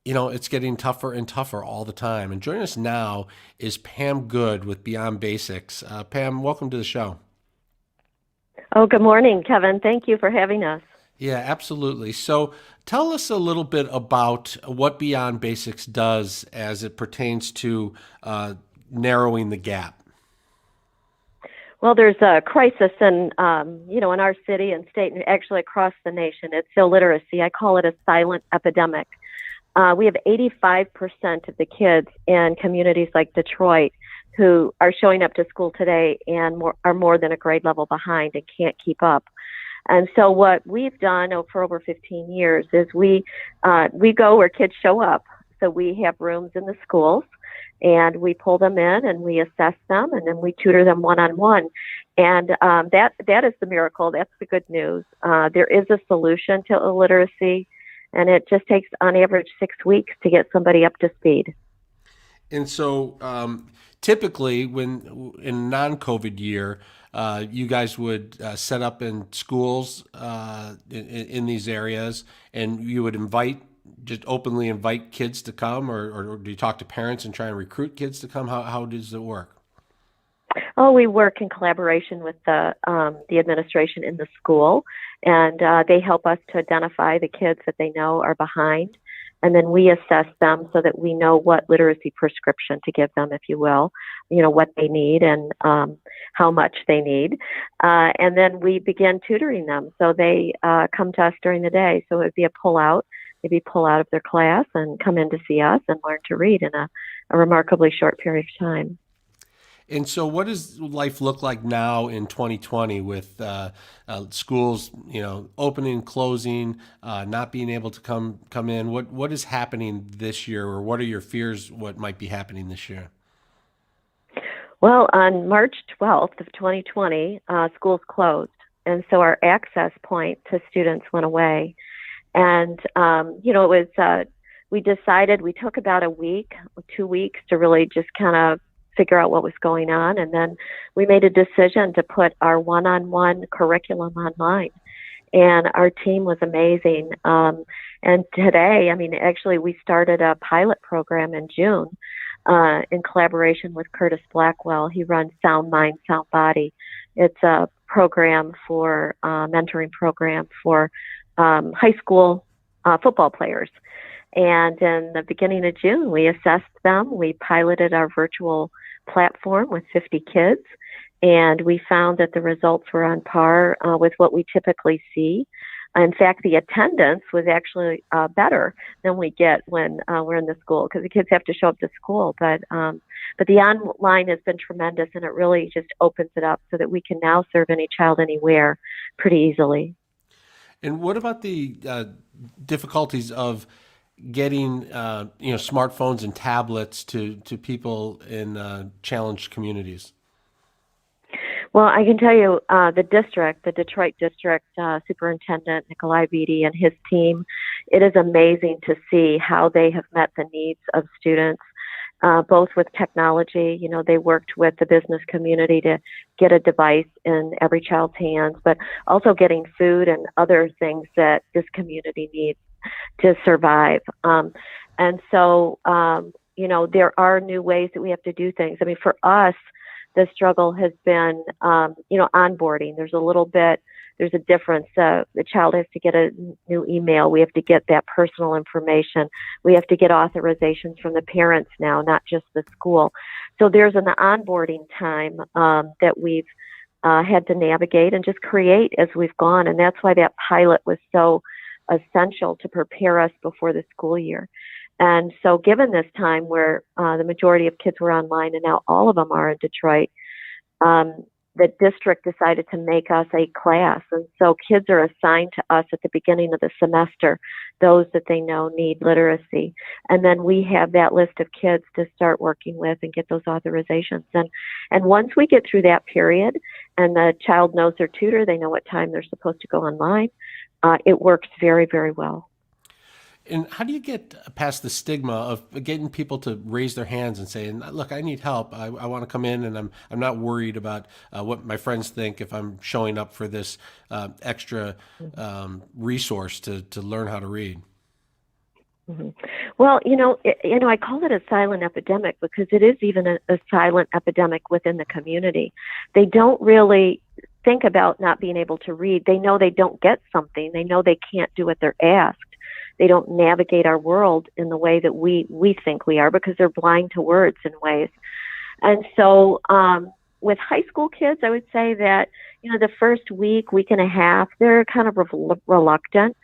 It's getting tougher and tougher all the time. And joining us now is Pam Good with Beyond Basics. Pam, welcome to the show. Oh, good morning, Kevin. Thank you for having us. Yeah, absolutely. So tell us a little bit about what Beyond Basics does as it pertains to narrowing the gap. Well, there's a crisis in our city and state and actually across the nation. It's illiteracy. I call it a silent epidemic. We have 85% of the kids in communities like Detroit who are showing up to school today and are more than a grade level behind and can't keep up. And so what we've done for over 15 years is we go where kids show up. So we have rooms in the schools and we pull them in and we assess them and then we tutor them one-on-one. And that is the miracle. That's the good news. There is a solution to illiteracy, and it just takes on average 6 weeks to get somebody up to speed. And so typically when in a non-COVID year, you guys would set up in schools in these areas, and you would just openly invite kids to come, or do you talk to parents and try and recruit kids to come? How does it work? Oh, we work in collaboration with the administration in the school, and they help us to identify the kids that they know are behind, and then we assess them so that we know what literacy prescription to give them, if you will, what they need and how much they need, and then we begin tutoring them. So they come to us during the day. So it would be a maybe pull out of their class and come in to see us and learn to read in a remarkably short period of time. And so, what does life look like now in 2020 with schools, opening, closing, not being able to come in? What is happening this year, or what are your fears? What might be happening this year? Well, on March 12th of 2020, schools closed, and so our access point to students went away. And it was we took about a week, 2 weeks to really just kind of figure out what was going on. And then we made a decision to put our one-on-one curriculum online. And our team was amazing. And today, actually, we started a pilot program in June in collaboration with Curtis Blackwell. He runs Sound Mind, Sound Body. It's a program for mentoring program for high school football players. And in the beginning of June, we assessed them. We piloted our virtual platform with 50 kids, and we found that the results were on par with what we typically see. In fact, the attendance was actually better than we get when we're in the school, because the kids have to show up to school. But the online has been tremendous, and it really just opens it up so that we can now serve any child anywhere pretty easily. And what about the difficulties of getting smartphones and tablets to people in challenged communities? Well, I can tell you, the Detroit District Superintendent Nikolai Beatty and his team, it is amazing to see how they have met the needs of students, both with technology. They worked with the business community to get a device in every child's hands, but also getting food and other things that this community needs to survive. And so, there are new ways that we have to do things. For us, the struggle has been, onboarding. There's a difference. The child has to get a new email. We have to get that personal information. We have to get authorizations from the parents now, not just the school. So there's an onboarding time that we've had to navigate and just create as we've gone. And that's why that pilot was so essential to prepare us before the school year. And so given this time where the majority of kids were online and now all of them are in Detroit, the district decided to make us a class. And so kids are assigned to us at the beginning of the semester, those that they know need literacy. And then we have that list of kids to start working with and get those authorizations. And once we get through that period and the child knows their tutor, they know what time they're supposed to go online, it works very, very well. And how do you get past the stigma of getting people to raise their hands and say, "Look, I need help. I want to come in, and I'm not worried about what my friends think if I'm showing up for this extra resource to learn how to read." Mm-hmm. Well, I call it a silent epidemic because it is even a silent epidemic within the community. They don't really think about not being able to read. They know they don't get something. They know they can't do what they're asked. They don't navigate our world in the way that we think we are because they're blind to words in ways. And so with high school kids, I would say that, the first week and a half, they're kind of reluctant,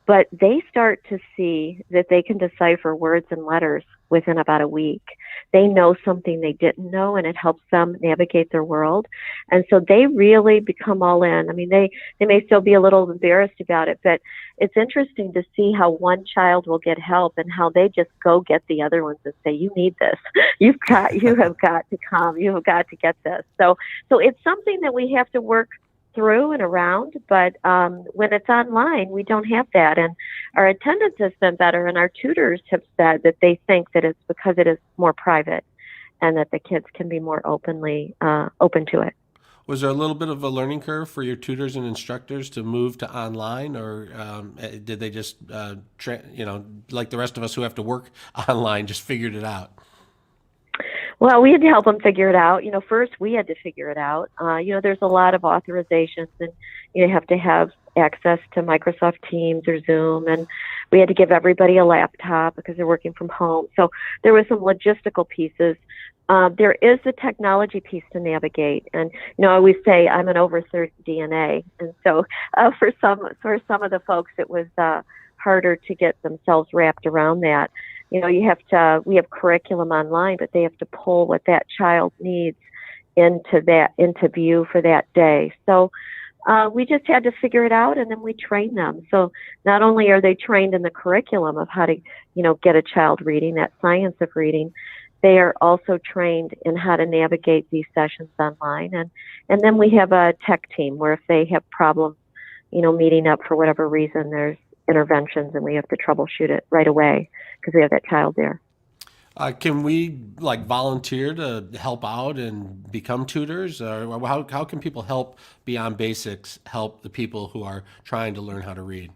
but they start to see that they can decipher words and letters within about a week. They know something they didn't know, and it helps them navigate their world. And so they really become all in. They may still be a little embarrassed about it, but it's interesting to see how one child will get help and how they just go get the other ones and say, "You need this. You have got to come. You have got to get this." So it's something that we have to work through and around, but when it's online, we don't have that. And our attendance has been better, and our tutors have said that they think that it's because it is more private and that the kids can be more open to it. Was there a little bit of a learning curve for your tutors and instructors to move to online, or did they just, like the rest of us who have to work online, just figured it out? Well, we had to help them figure it out. First we had to figure it out. There's a lot of authorizations, and you have to have access to Microsoft Teams or Zoom, and we had to give everybody a laptop because they're working from home. So there was some logistical pieces. There is the technology piece to navigate, and I always say I'm an over 30 DNA, and so for some of the folks it was harder to get themselves wrapped around that. We have curriculum online, but they have to pull what that child needs into view for that day. So we just had to figure it out, and then we train them. So not only are they trained in the curriculum of how to, get a child reading, that science of reading, they are also trained in how to navigate these sessions online. And then we have a tech team where if they have problems, meeting up for whatever reason, there's interventions and we have to troubleshoot it right away because we have that child there. Can we volunteer to help out and become tutors? Or how can people help Beyond Basics help the people who are trying to learn how to read?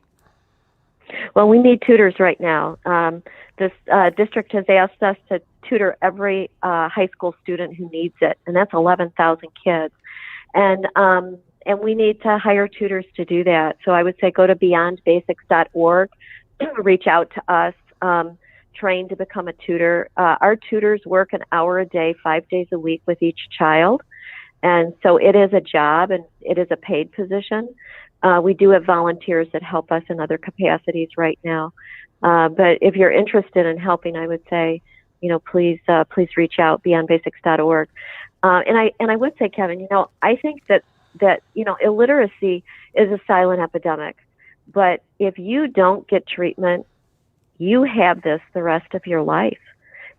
Well, we need tutors right now. This district has asked us to tutor every high school student who needs it, and that's 11,000 kids. And we need to hire tutors to do that. So I would say go to beyondbasics.org, reach out to us, train to become a tutor. Our tutors work an hour a day, 5 days a week with each child. And so it is a job and it is a paid position. We do have volunteers that help us in other capacities right now. But if you're interested in helping, I would say, please reach out, beyondbasics.org. And I would say, Kevin, I think that illiteracy is a silent epidemic. But if you don't get treatment, you have this the rest of your life.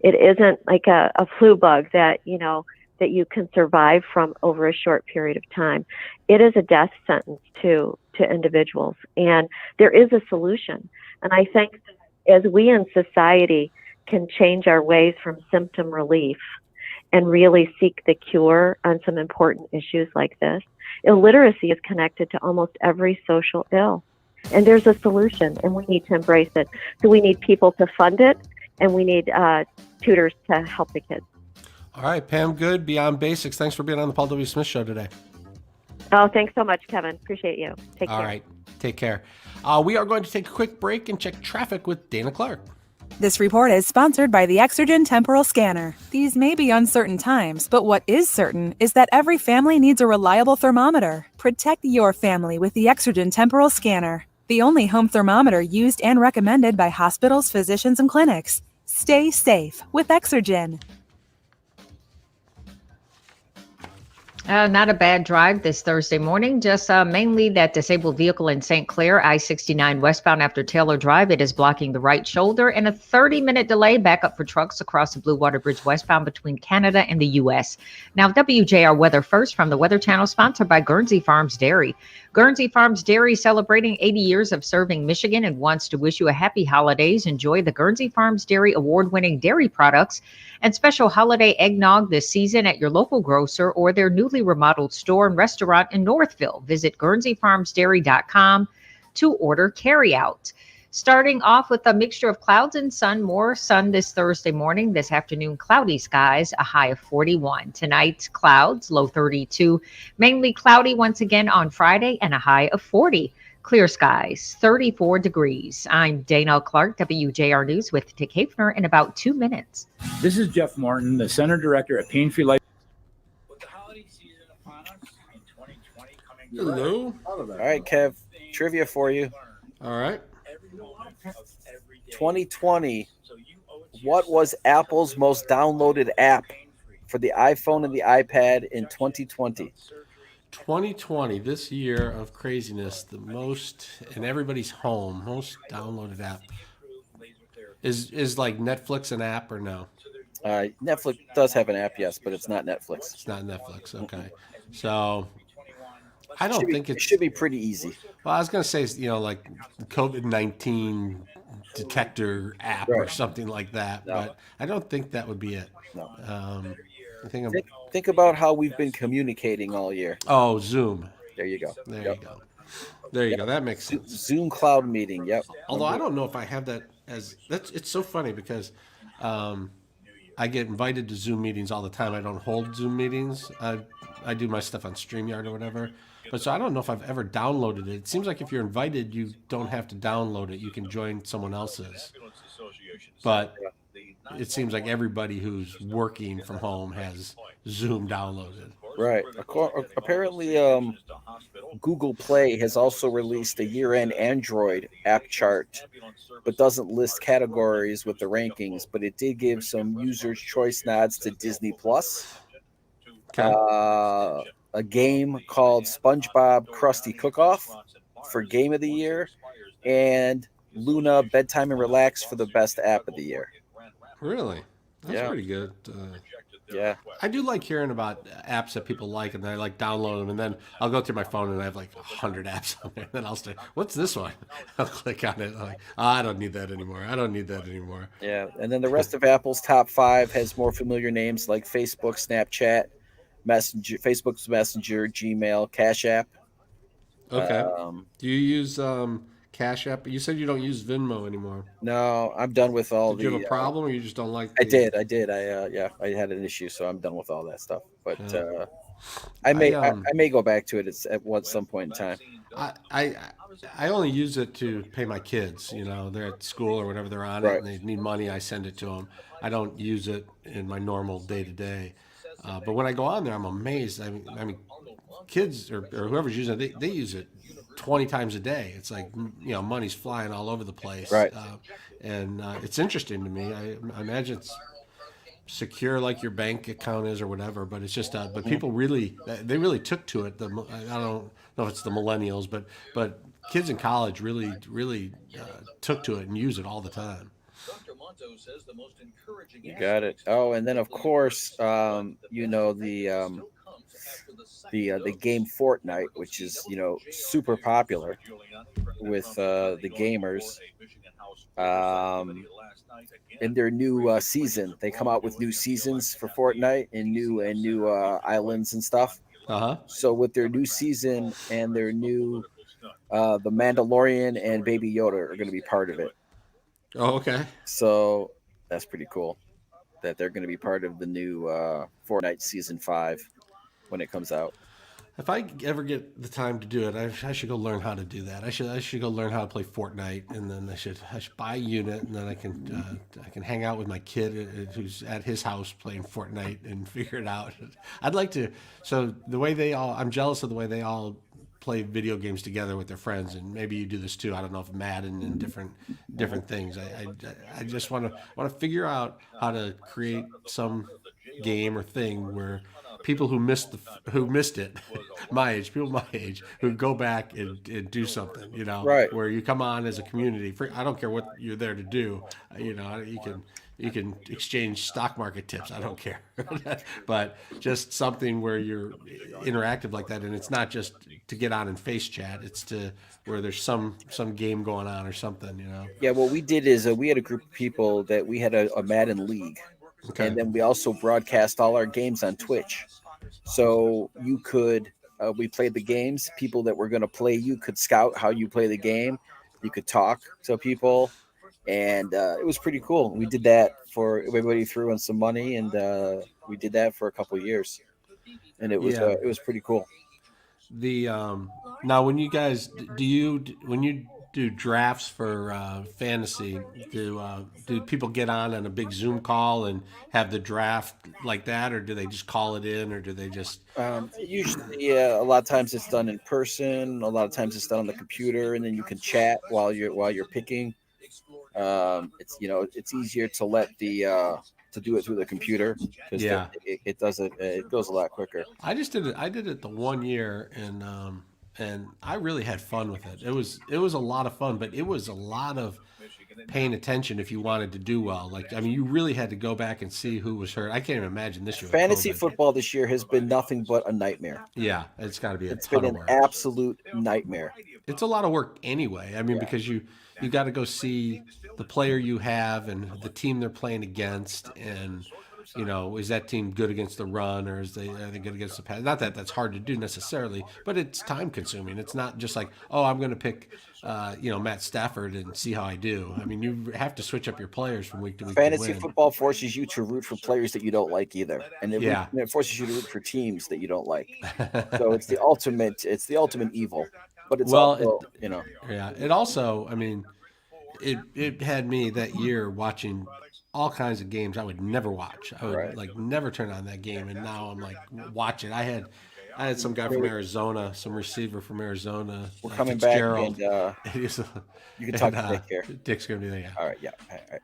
It isn't like a flu bug that you can survive from over a short period of time. It is a death sentence to individuals, and there is a solution. And I think as we in society can change our ways from symptom relief and really seek the cure on some important issues like this, illiteracy is connected to almost every social ill. And there's a solution, and we need to embrace it. So we need people to fund it, and we need tutors to help the kids. All right, Pam Good, Beyond Basics. Thanks for being on the Paul W. Smith Show today. Oh, thanks so much, Kevin. Appreciate you. Take care. All right, take care. We are going to take a quick break and check traffic with Dana Clark. This report is sponsored by the Exergen Temporal Scanner. These may be uncertain times, but what is certain is that every family needs a reliable thermometer. Protect your family with the Exergen Temporal Scanner, the only home thermometer used and recommended by hospitals, physicians, and clinics. Stay safe with Exergen. Not a bad drive this Thursday morning, just mainly that disabled vehicle in St. Clair, I-69 westbound after Taylor Drive. It is blocking the right shoulder, and a 30-minute delay backup for trucks across the Blue Water Bridge westbound between Canada and the U.S. Now, WJR Weather First from the Weather Channel, sponsored by Guernsey Farms Dairy. Guernsey Farms Dairy celebrating 80 years of serving Michigan and wants to wish you a happy holidays. Enjoy the Guernsey Farms Dairy award-winning dairy products and special holiday eggnog this season at your local grocer or their newly remodeled store and restaurant in Northville. Visit GuernseyFarmsDairy.com to order carryout. Starting off with a mixture of clouds and sun, more sun this Thursday morning. This afternoon, cloudy skies, a high of 41. Tonight, clouds, low 32. Mainly cloudy once again on Friday and a high of 40. Clear skies, 34 degrees. I'm Dana Clark, WJR News with Dick Hafner in about 2 minutes. This is Jeff Martin, the Center Director at Pain Free Life. With the holiday season upon us in 2020 coming. Hello. All right, Kev, trivia for you. All right. 2020, what was Apple's most downloaded app for the iPhone and the iPad in 2020? 2020, this year of craziness, the most in everybody's home, most downloaded app. Is like Netflix an app or no? Netflix does have an app, yes, but it's not Netflix. It's not Netflix, okay. So I don't think it should be pretty easy. Well, I was going to say, like the COVID-19 detector app or Right. something like that, No. but I don't think that would be it. No. I think Think about how we've been communicating all year. Oh, Zoom. There you go. There Yep. you go. There you go. That makes sense. Zoom cloud meeting. Yep. Although I don't know if I have that it's so funny because I get invited to Zoom meetings all the time. I don't hold Zoom meetings. I do my stuff on StreamYard or whatever. But so I don't know if I've ever downloaded it. It seems like if you're invited, you don't have to download it. You can join someone else's. But it seems like everybody who's working from home has Zoom downloaded. Right. Apparently, Google Play has also released a year-end Android app chart, but doesn't list categories with the rankings. But it did give some users' choice nods to Disney Plus, a game called SpongeBob Krusty Cook-Off for Game of the Year, and Luna Bedtime and Relax for the best app of the year. Really? That's pretty good. Yeah. I do like hearing about apps that people like, and I like download them, and then I'll go through my phone and I have like 100 apps on there. And then I'll say, "What's this one?" I'll click on it. I'm like, I don't need that anymore. I don't need that anymore. Yeah, and then the rest of Apple's top 5 has more familiar names like Facebook, Snapchat, Messenger, Facebook's Messenger, Gmail, Cash App. Okay. Do you use Cash App? You said you don't use Venmo anymore. No, I'm done with all Did you have a problem, or you just don't like? I did. I had an issue, so I'm done with all that stuff. But I may go back to it at some point in time. I only use it to pay my kids. They're at school or whatever, they're on it, and they need money. I send it to them. I don't use it in my normal day to day. But when I go on there, I'm amazed. I mean, kids or whoever's using it, they use it 20 times a day. It's like, money's flying all over the place. Right. And it's interesting to me. I imagine it's secure like your bank account is or whatever, but it's just, but people really took to it. I don't know if it's the millennials, but kids in college really took to it and use it all the time. You got it. Oh, and then of course, the game Fortnite, which is super popular with the gamers. In their new season, they come out with new seasons for Fortnite and new islands and stuff. So with their new season and their new the Mandalorian and Baby Yoda are going to be part of it. Oh, okay. So that's pretty cool that they're going to be part of the new Fortnite Season 5 when it comes out. If I ever get the time to do it, I should go learn how to do that. I should go learn how to play Fortnite, and then I should buy a unit, and then I can hang out with my kid who's at his house playing Fortnite and figure it out. I'd like to. So the way I'm jealous of the way they all play video games together with their friends, and maybe you do this too. I don't know if Madden and different things. I just want to figure out how to create some game or thing where people who missed it, people my age, who go back and do something, right? Where you come on as a community. I don't care what you're there to do. You can exchange stock market tips. I don't care, but just something where you're interactive like that, and it's not just to get on and face chat. It's to where there's some game going on or something, Yeah, what we did is we had a group of people that we had a Madden league. Okay. And then we also broadcast all our games on Twitch. So you could, we played the games. People that were going to play, you could scout how you play the game. You could talk to people. And it was pretty cool. We did that for everybody, threw in some money, and we did that for a couple of years. And it was pretty cool. Now when you guys when you do drafts for fantasy, do people get on a big Zoom call and have the draft like that, or do they just call it in, or do they just usually a lot of times it's done in person, a lot of times it's done on the computer, and then you can chat while you're picking. It's easier to let to do it through the computer because it goes a lot quicker. I did it the 1 year, and I really had fun with it. It was a lot of fun, but it was a lot of paying attention if you wanted to do well. Like, I mean, you really had to go back and see who was hurt. I can't even imagine this year. Fantasy football this year has been nothing but a nightmare. Yeah, it's got to be It's been an absolute nightmare. It's a lot of work anyway. I mean, because you got to go see the player you have and the team they're playing against, and is that team good against the run, or are they good against the pass? Not that that's hard to do necessarily, but it's time consuming. It's not just like, oh, I'm going to pick Matt Stafford and see how I do. I mean, you have to switch up your players from week to week. Fantasy football forces you to root for players that you don't like either, and it forces you to root for teams that you don't like. So it's the ultimate evil. But it's It also, I mean, it had me that year watching all kinds of games I would never watch. I would never turn on that game, and now I'm like, watch it. I had some guy from Arizona, some receiver from Arizona. We're coming back, and you can talk to Dick here. Dick's gonna be there. All right, yeah. All right.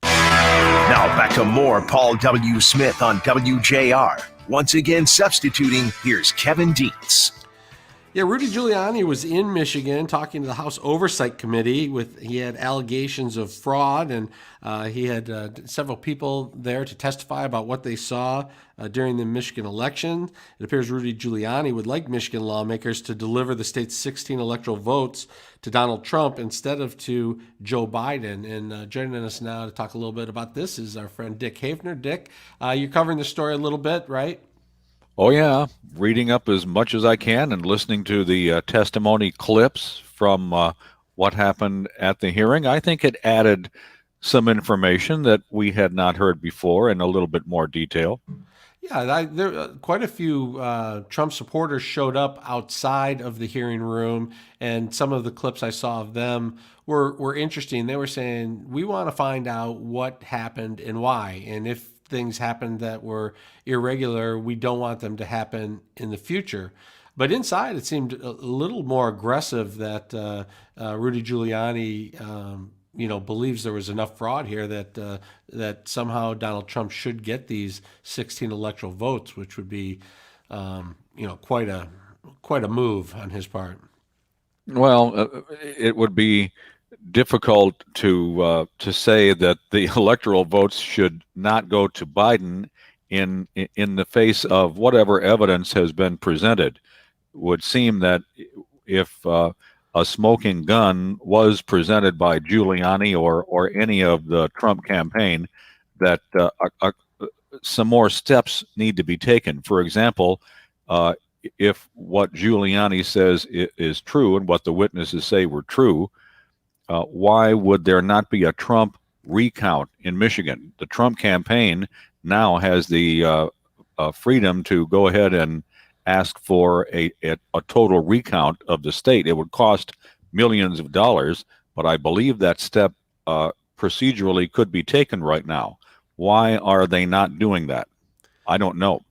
Now back to more Paul W. Smith on WJR. Once again substituting, here's Kevin Dietz. Yeah, Rudy Giuliani was in Michigan talking to the House Oversight Committee. He had allegations of fraud, and he had several people there to testify about what they saw during the Michigan election. It appears Rudy Giuliani would like Michigan lawmakers to deliver the state's 16 electoral votes to Donald Trump instead of to Joe Biden. And joining us now to talk a little bit about this is our friend Dick Havener. Dick, you're covering the story a little bit, right? Oh, yeah. Reading up as much as I can and listening to the testimony clips from what happened at the hearing. I think it added some information that we had not heard before in a little bit more detail. Yeah, there quite a few Trump supporters showed up outside of the hearing room, and some of the clips I saw of them were interesting. They were saying, we want to find out what happened and why, and if things happened that were irregular, we don't want them to happen in the future. But inside, it seemed a little more aggressive that Rudy Giuliani, believes there was enough fraud here that somehow Donald Trump should get these 16 electoral votes, which would be, quite a move on his part. Well, it would be difficult to say that the electoral votes should not go to Biden in the face of whatever evidence has been presented. Would seem that if a smoking gun was presented by Giuliani or any of the Trump campaign, that some more steps need to be taken. For example, if what Giuliani says is true and what the witnesses say were true, why would there not be a Trump recount in Michigan? The Trump campaign now has the freedom to go ahead and ask for a total recount of the state. It would cost millions of dollars, but I believe that step procedurally could be taken right now. Why are they not doing that? I don't know.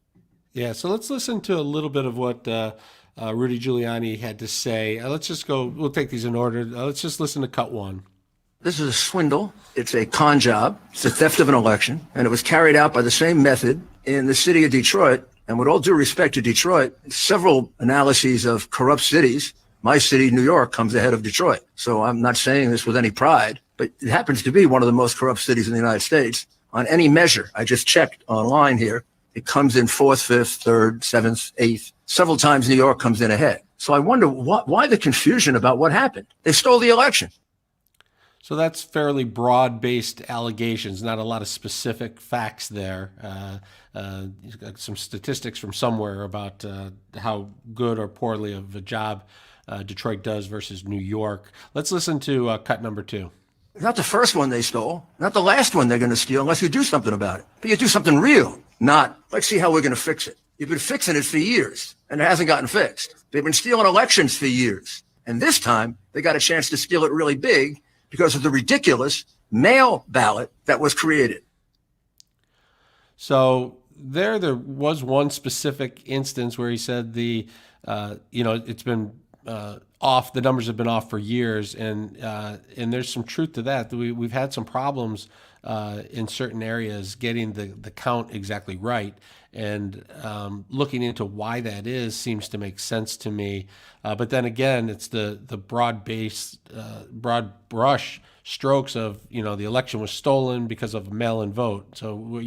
Yeah, so let's listen to a little bit of what Rudy Giuliani had to say. Let's just go, we'll take these in order. Let's just listen to cut one. This is a swindle. It's a con job. It's a theft of an election. And it was carried out by the same method in the city of Detroit. And with all due respect to Detroit, several analyses of corrupt cities, my city, New York, comes ahead of Detroit. So I'm not saying this with any pride, but it happens to be one of the most corrupt cities in the United States. On any measure, I just checked online here, it comes in 4th, 5th, 3rd, 7th, 8th. Several times New York comes in ahead. So I wonder why the confusion about what happened. They stole the election. So that's fairly broad-based allegations, not a lot of specific facts there. You've got some statistics from somewhere about how good or poorly of a job Detroit does versus New York. Let's listen to cut number 2. Not the first one they stole, not the last one they're going to steal unless you do something about it. But you do something real, not, let's see how we're going to fix it. You've been fixing it for years, and it hasn't gotten fixed. They've been stealing elections for years. And this time, they got a chance to steal it really big because of the ridiculous mail ballot that was created. So there was one specific instance where he said it's been off. The numbers have been off for years, and there's some truth to that. We've had some problems in certain areas getting the count exactly right, and looking into why that is seems to make sense to me. But then again, it's the broad brush strokes of, the election was stolen because of a mail-in vote. So,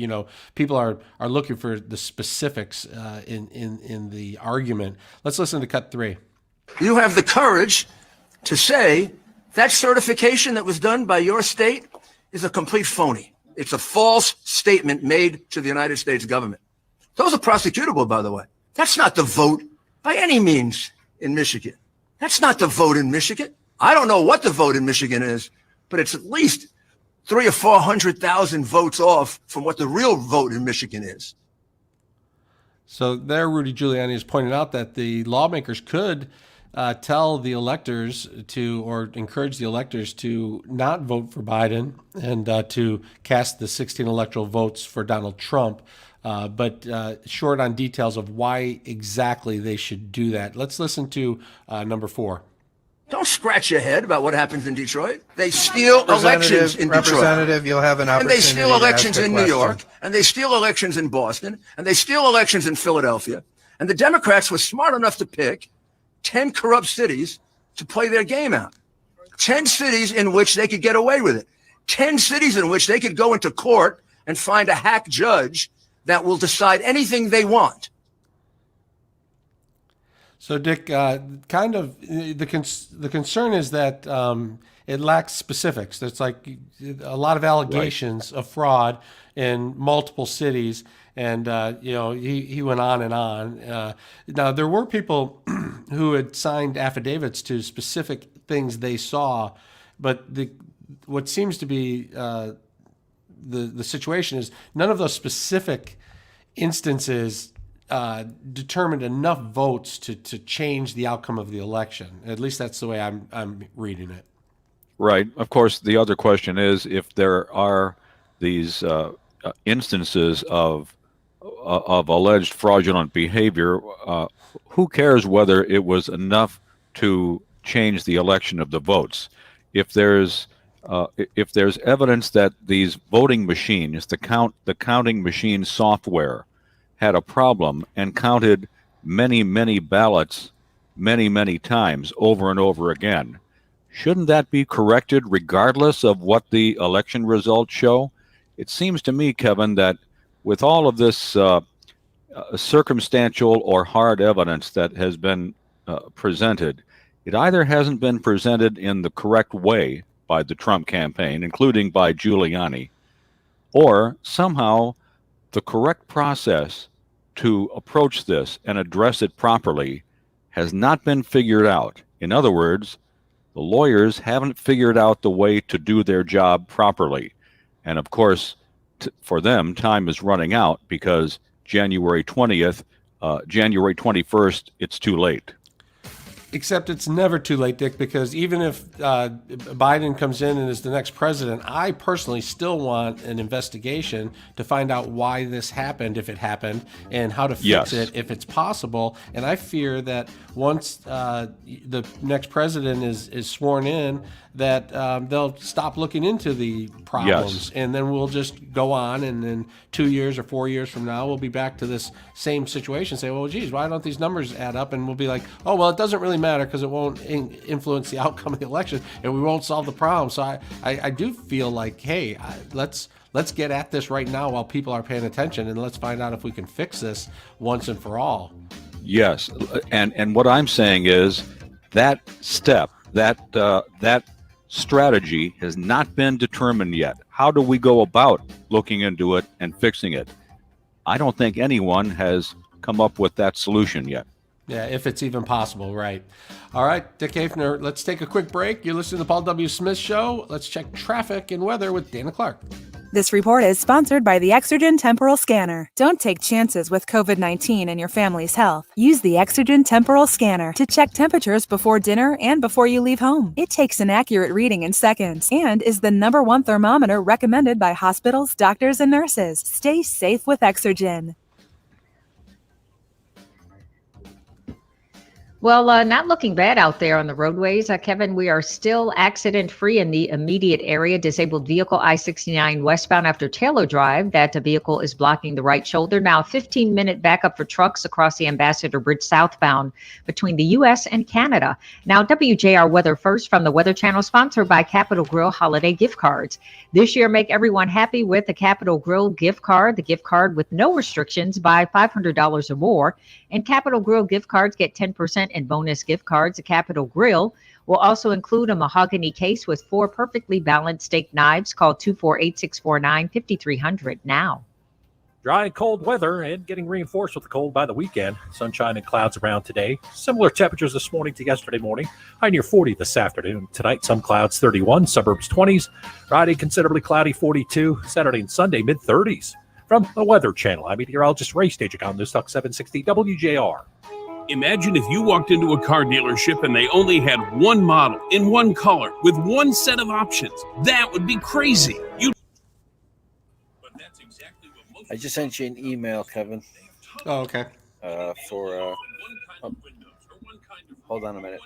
people are looking for the specifics in the argument. Let's listen to cut 3. You have the courage to say that certification that was done by your state is a complete phony. It's a false statement made to the United States government. Those are prosecutable, by the way. That's not the vote by any means in Michigan. That's not the vote in Michigan. I don't know what the vote in Michigan is, but it's at least 300,000 or 400,000 votes off from what the real vote in Michigan is. So there, Rudy Giuliani has pointed out that the lawmakers could tell the electors or encourage the electors to not vote for Biden and to cast the 16 electoral votes for Donald Trump, but short on details of why exactly they should do that. Let's listen to number 4. Don't scratch your head about what happens in Detroit. They steal elections in Detroit. Representative, you'll have an opportunity. And they steal elections to ask a in New question. York, and they steal elections in Boston, and they steal elections in Philadelphia. And the Democrats were smart enough to pick 10 corrupt cities to play their game out. 10 cities in which they could get away with it. 10 cities in which they could go into court and find a hack judge that will decide anything they want. So, Dick, kind of the concern is that it lacks specifics. There's like a lot of allegations of fraud in multiple cities, and he went on and on. Now, there were people who had signed affidavits to specific things they saw, but what seems to be the situation is none of those specific instances determined enough votes to change the outcome of the election. At least that's the way I'm reading it. Right. Of course, the other question is if there are these instances of alleged fraudulent behavior, who cares whether it was enough to change the election of the votes? If there's evidence that these voting machines, the counting machine software, had a problem and counted many, many ballots many, many times over and over again, shouldn't that be corrected regardless of what the election results show? It seems to me, Kevin, that with all of this circumstantial or hard evidence that has been presented, it either hasn't been presented in the correct way by the Trump campaign, including by Giuliani, or somehow the correct process to approach this and address it properly has not been figured out. In other words, the lawyers haven't figured out the way to do their job properly. And of course, for them, time is running out because January 20th, January 21st, it's too late. Except it's never too late, Dick, because even if Biden comes in and is the next president, I personally still want an investigation to find out why this happened, if it happened, and how to fix it if it's possible. And I fear that once the next president is sworn in, that they'll stop looking into the problems, and then we'll just go on, and then 2 years or 4 years from now, we'll be back to this same situation, say, well, geez, why don't these numbers add up? And we'll be like, oh, well, it doesn't really matter because it won't influence the outcome of the election, and we won't solve the problem. So I do feel like, hey, let's get at this right now while people are paying attention, and let's find out if we can fix this once and for all. Yes, and what I'm saying is that step, that strategy has not been determined yet. How do we go about looking into it and fixing it? I don't think anyone has come up with that solution yet. Yeah, if it's even possible, right. All right, Dick Hafner, let's take a quick break. You're listening to the Paul W. Smith Show. Let's check traffic and weather with Dana Clark. This report is sponsored by the Exergen Temporal Scanner. Don't take chances with COVID-19 and your family's health. Use the Exergen Temporal Scanner to check temperatures before dinner and before you leave home. It takes an accurate reading in seconds and is the #1 thermometer recommended by hospitals, doctors, and nurses. Stay safe with Exergen. Well, not looking bad out there on the roadways. Kevin, we are still accident free in the immediate area. Disabled vehicle I-69 westbound after Taylor Drive. That vehicle is blocking the right shoulder. Now, 15-minute backup for trucks across the Ambassador Bridge southbound between the U.S. and Canada. Now, WJR Weather First from the Weather Channel, sponsored by Capital Grill Holiday Gift Cards. This year, make everyone happy with the Capital Grill gift card. The gift card with no restrictions, buy $500 or more. And Capital Grill gift cards get 10% in bonus gift cards. The Capital Grill will also include a mahogany case with 4 perfectly balanced steak knives. Call 248-649-5300 now. Dry and cold weather and getting reinforced with the cold by the weekend. Sunshine and clouds around today. Similar temperatures this morning to yesterday morning. High near 40 this afternoon. Tonight, some clouds, 31. Suburbs, 20s. Friday, considerably cloudy, 42. Saturday and Sunday, mid-30s. From the Weather Channel, I'm meteorologist Ray Stajik on News Talk 760 WJR. Imagine if you walked into a car dealership and they only had one model in one color with one set of options. That would be crazy. I just sent you an email, Kevin. Oh, okay. Hold on a minute.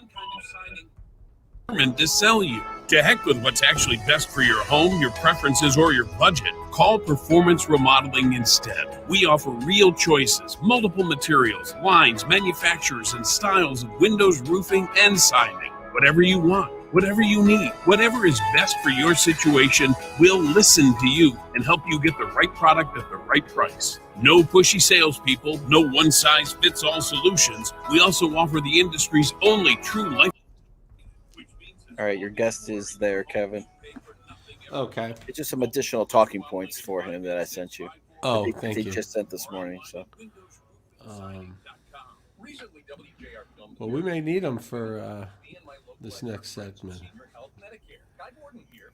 To sell you. To heck with what's actually best for your home, your preferences, or your budget. Call Performance Remodeling instead. We offer real choices, multiple materials, lines, manufacturers, and styles of windows, roofing, and siding. Whatever you want, whatever you need, whatever is best for your situation, we'll listen to you and help you get the right product at the right price. No pushy salespeople, no one-size-fits-all solutions. We also offer the industry's only true life. All right, your guest is there, Kevin. Okay. It's just some additional talking points for him that I sent you. Oh, thank you. He just sent this morning, so. Well, we may need them for this next segment.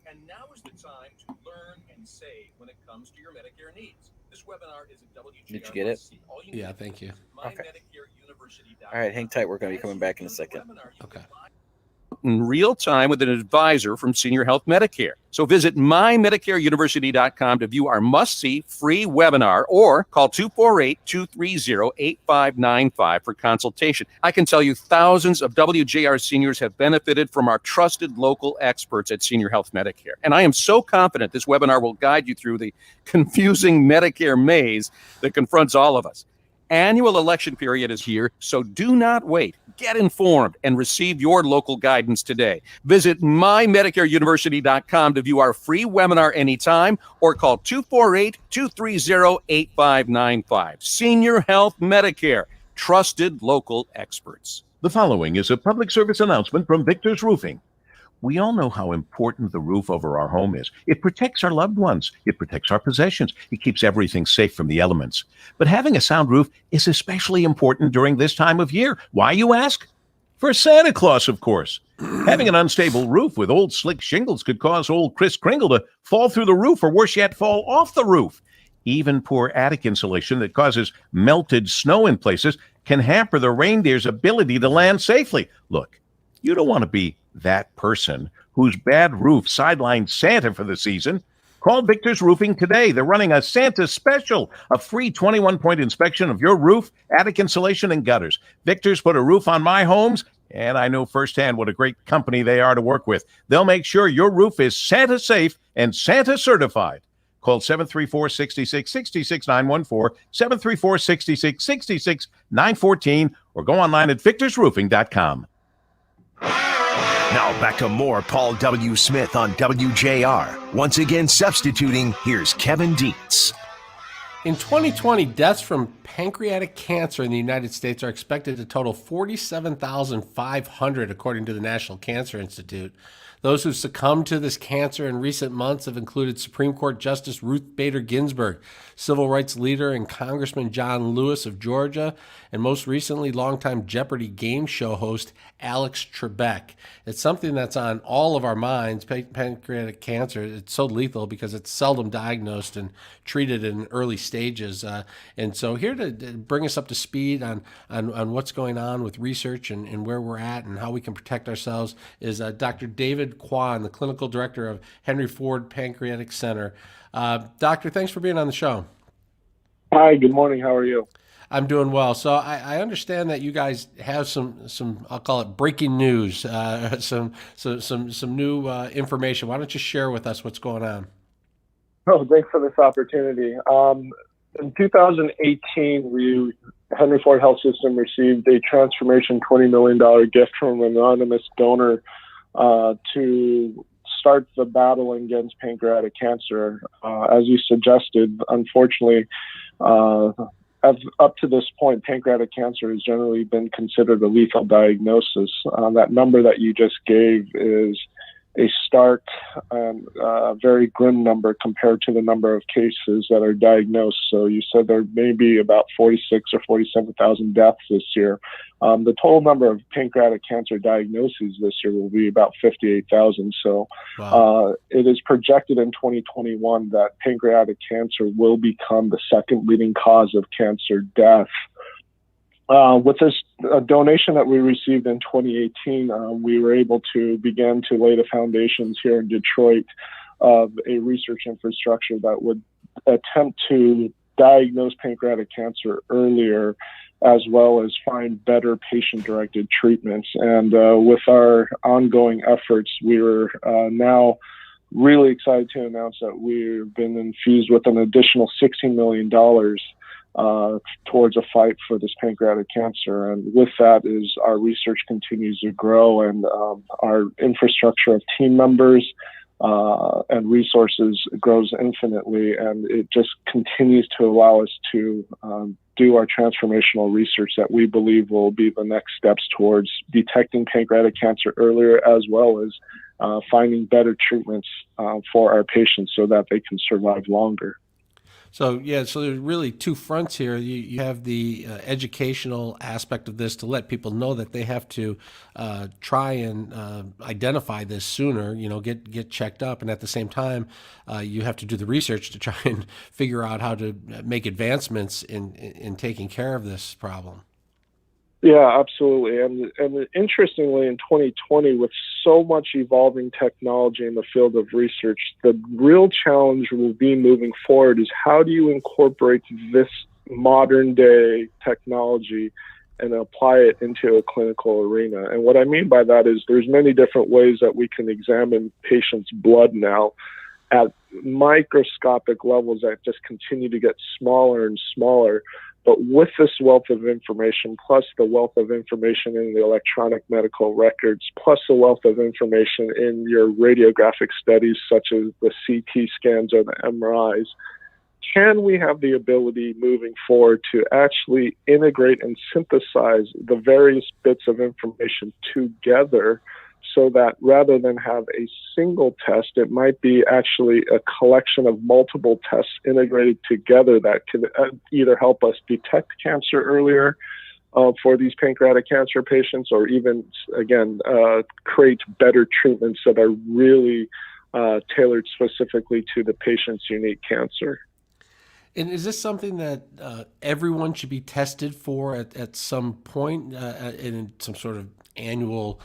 And now is the time to learn and save when it comes to your Medicare needs. This webinar is at WJR. Did you get it? Yeah, thank you. Okay. All right, hang tight. We're going to be coming back in a second. Okay. In real time with an advisor from Senior Health Medicare. So visit mymedicareuniversity.com to view our must-see free webinar or call 248-230-8595 for consultation. I can tell you thousands of WJR seniors have benefited from our trusted local experts at Senior Health Medicare. And I am so confident this webinar will guide you through the confusing Medicare maze that confronts all of us. Annual election period is here, so do not wait. Get informed and receive your local guidance today. Visit mymedicareuniversity.com to view our free webinar anytime or call 248-230-8595. Senior Health Medicare, trusted local experts. The following is a public service announcement from Victor's Roofing. We all know how important the roof over our home is. It protects our loved ones. It protects our possessions. It keeps everything safe from the elements. But having a sound roof is especially important during this time of year. Why, you ask? For Santa Claus, of course. Having an unstable roof with old slick shingles could cause old Kris Kringle to fall through the roof, or worse yet, fall off the roof. Even poor attic insulation that causes melted snow in places can hamper the reindeer's ability to land safely. Look, you don't want to be that person whose bad roof sidelines Santa for the season. Call Victor's Roofing today. They're running a Santa special, a free 21-point inspection of your roof, attic insulation, and gutters. Victor's put a roof on my homes, and I know firsthand what a great company they are to work with. They'll make sure your roof is Santa safe and Santa certified. Call 734-66-66-914, 734-66-66-914, or go online at victorsroofing.com. Now back to more Paul W. Smith on WJR. Once again substituting, here's Kevin Dietz. In 2020, deaths from pancreatic cancer in the United States are expected to total 47,500, according to the National Cancer Institute. Those who've succumbed to this cancer in recent months have included Supreme Court Justice Ruth Bader Ginsburg, civil rights leader and Congressman John Lewis of Georgia, and most recently, longtime Jeopardy game show host Alex Trebek. It's something that's on all of our minds, pancreatic cancer. It's so lethal because it's seldom diagnosed and treated in early stages. And so here to bring us up to speed on what's going on with research and where we're at and how we can protect ourselves is Dr. David Kwan, the clinical director of Henry Ford Pancreatic Center. Doctor, thanks for being on the show. Hi, good morning. How are you? I'm doing well. So I understand that you guys have some I'll call it breaking news, some new information. Why don't you share with us what's going on? Oh, thanks for this opportunity. In 2018, Henry Ford Health System received a transformation $20 million gift from an anonymous donor to start the battle against pancreatic cancer. As you suggested, unfortunately, up to this point, pancreatic cancer has generally been considered a lethal diagnosis. That number that you just gave is a stark and very grim number compared to the number of cases that are diagnosed. So you said there may be about 46 or 47,000 deaths this year. The total number of pancreatic cancer diagnoses this year will be about 58,000. So it is projected in 2021 that pancreatic cancer will become the second leading cause of cancer death. With this donation that we received in 2018, we were able to begin to lay the foundations here in Detroit of a research infrastructure that would attempt to diagnose pancreatic cancer earlier, as well as find better patient-directed treatments. And with our ongoing efforts, we were now really excited to announce that we've been infused with an additional $16 million towards a fight for this pancreatic cancer. And with that is our research continues to grow, and our infrastructure of team members and resources grows infinitely, and it just continues to allow us to do our transformational research that we believe will be the next steps towards detecting pancreatic cancer earlier, as well as finding better treatments for our patients so that they can survive longer. So so there's really two fronts here. You have the educational aspect of this to let people know that they have to try and identify this sooner. Get checked up, and at the same time, you have to do the research to try and figure out how to make advancements in taking care of this problem. Yeah, absolutely. And interestingly, in 2020, with so much evolving technology in the field of research, the real challenge will be moving forward is how do you incorporate this modern day technology and apply it into a clinical arena? And what I mean by that is there's many different ways that we can examine patients' blood now at microscopic levels that just continue to get smaller and smaller. But with this wealth of information, plus the wealth of information in the electronic medical records, plus the wealth of information in your radiographic studies, such as the CT scans or the MRIs, can we have the ability moving forward to actually integrate and synthesize the various bits of information together, so that rather than have a single test, it might be actually a collection of multiple tests integrated together that can either help us detect cancer earlier for these pancreatic cancer patients, or even, again, create better treatments that are really tailored specifically to the patient's unique cancer. And is this something that everyone should be tested for at some point in some sort of annual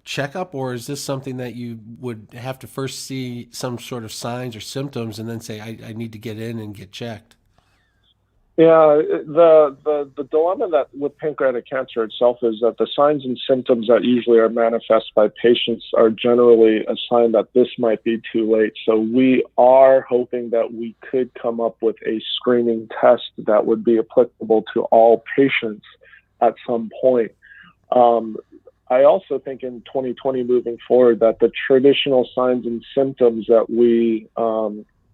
checkup, or is this something that you would have to first see some sort of signs or symptoms and then say, I need to get in and get checked? Yeah, the dilemma that with pancreatic cancer itself is that the signs and symptoms that usually are manifest by patients are generally a sign that this might be too late. So we are hoping that we could come up with a screening test that would be applicable to all patients at some point. I also think in 2020 moving forward that the traditional signs and symptoms that we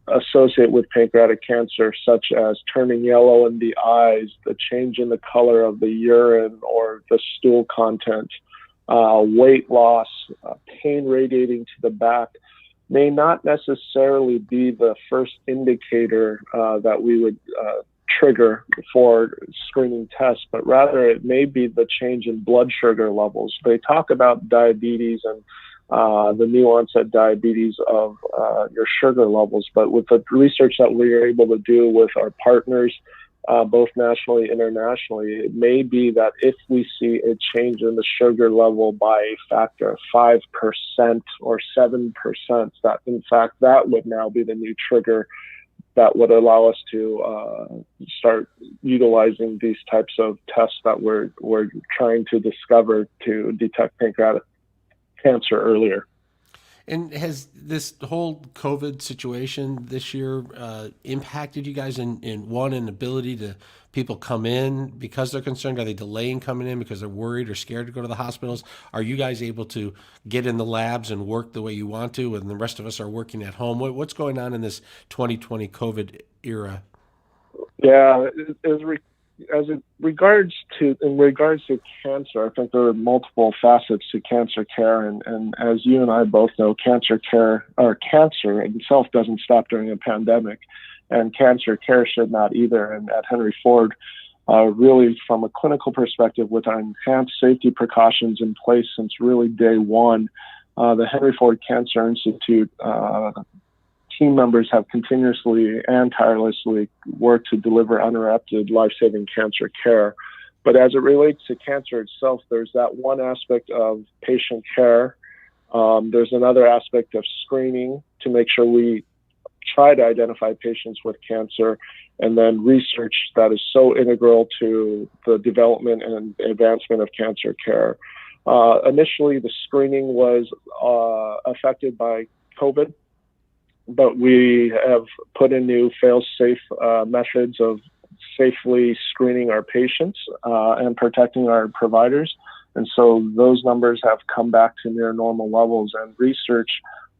associate with pancreatic cancer, such as turning yellow in the eyes, the change in the color of the urine or the stool content, weight loss, pain radiating to the back, may not necessarily be the first indicator that we would trigger for screening tests, but rather it may be the change in blood sugar levels. They talk about diabetes and the new onset diabetes of your sugar levels, but with the research that we are able to do with our partners, both nationally and internationally, it may be that if we see a change in the sugar level by a factor of 5% or 7%, that in fact that would now be the new trigger that would allow us to start utilizing these types of tests that we're trying to discover to detect pancreatic cancer earlier. And has this whole COVID situation this year impacted you guys in an ability to people come in because they're concerned? Are they delaying coming in because they're worried or scared to go to the hospitals? Are you guys able to get in the labs and work the way you want to, and the rest of us are working at home? What's going on in this 2020 COVID era? Yeah, in regards to cancer, I think there are multiple facets to cancer care, and as you and I both know, cancer itself doesn't stop during a pandemic, and cancer care should not either. And at Henry Ford, really from a clinical perspective, with our enhanced safety precautions in place since really day one, the Henry Ford Cancer Institute team members have continuously and tirelessly worked to deliver uninterrupted life-saving cancer care. But as it relates to cancer itself, there's that one aspect of patient care. There's another aspect of screening to make sure we try to identify patients with cancer, and then research that is so integral to the development and advancement of cancer care. Initially, the screening was affected by COVID, but we have put in new fail-safe methods of safely screening our patients and protecting our providers. And so those numbers have come back to near normal levels, and research,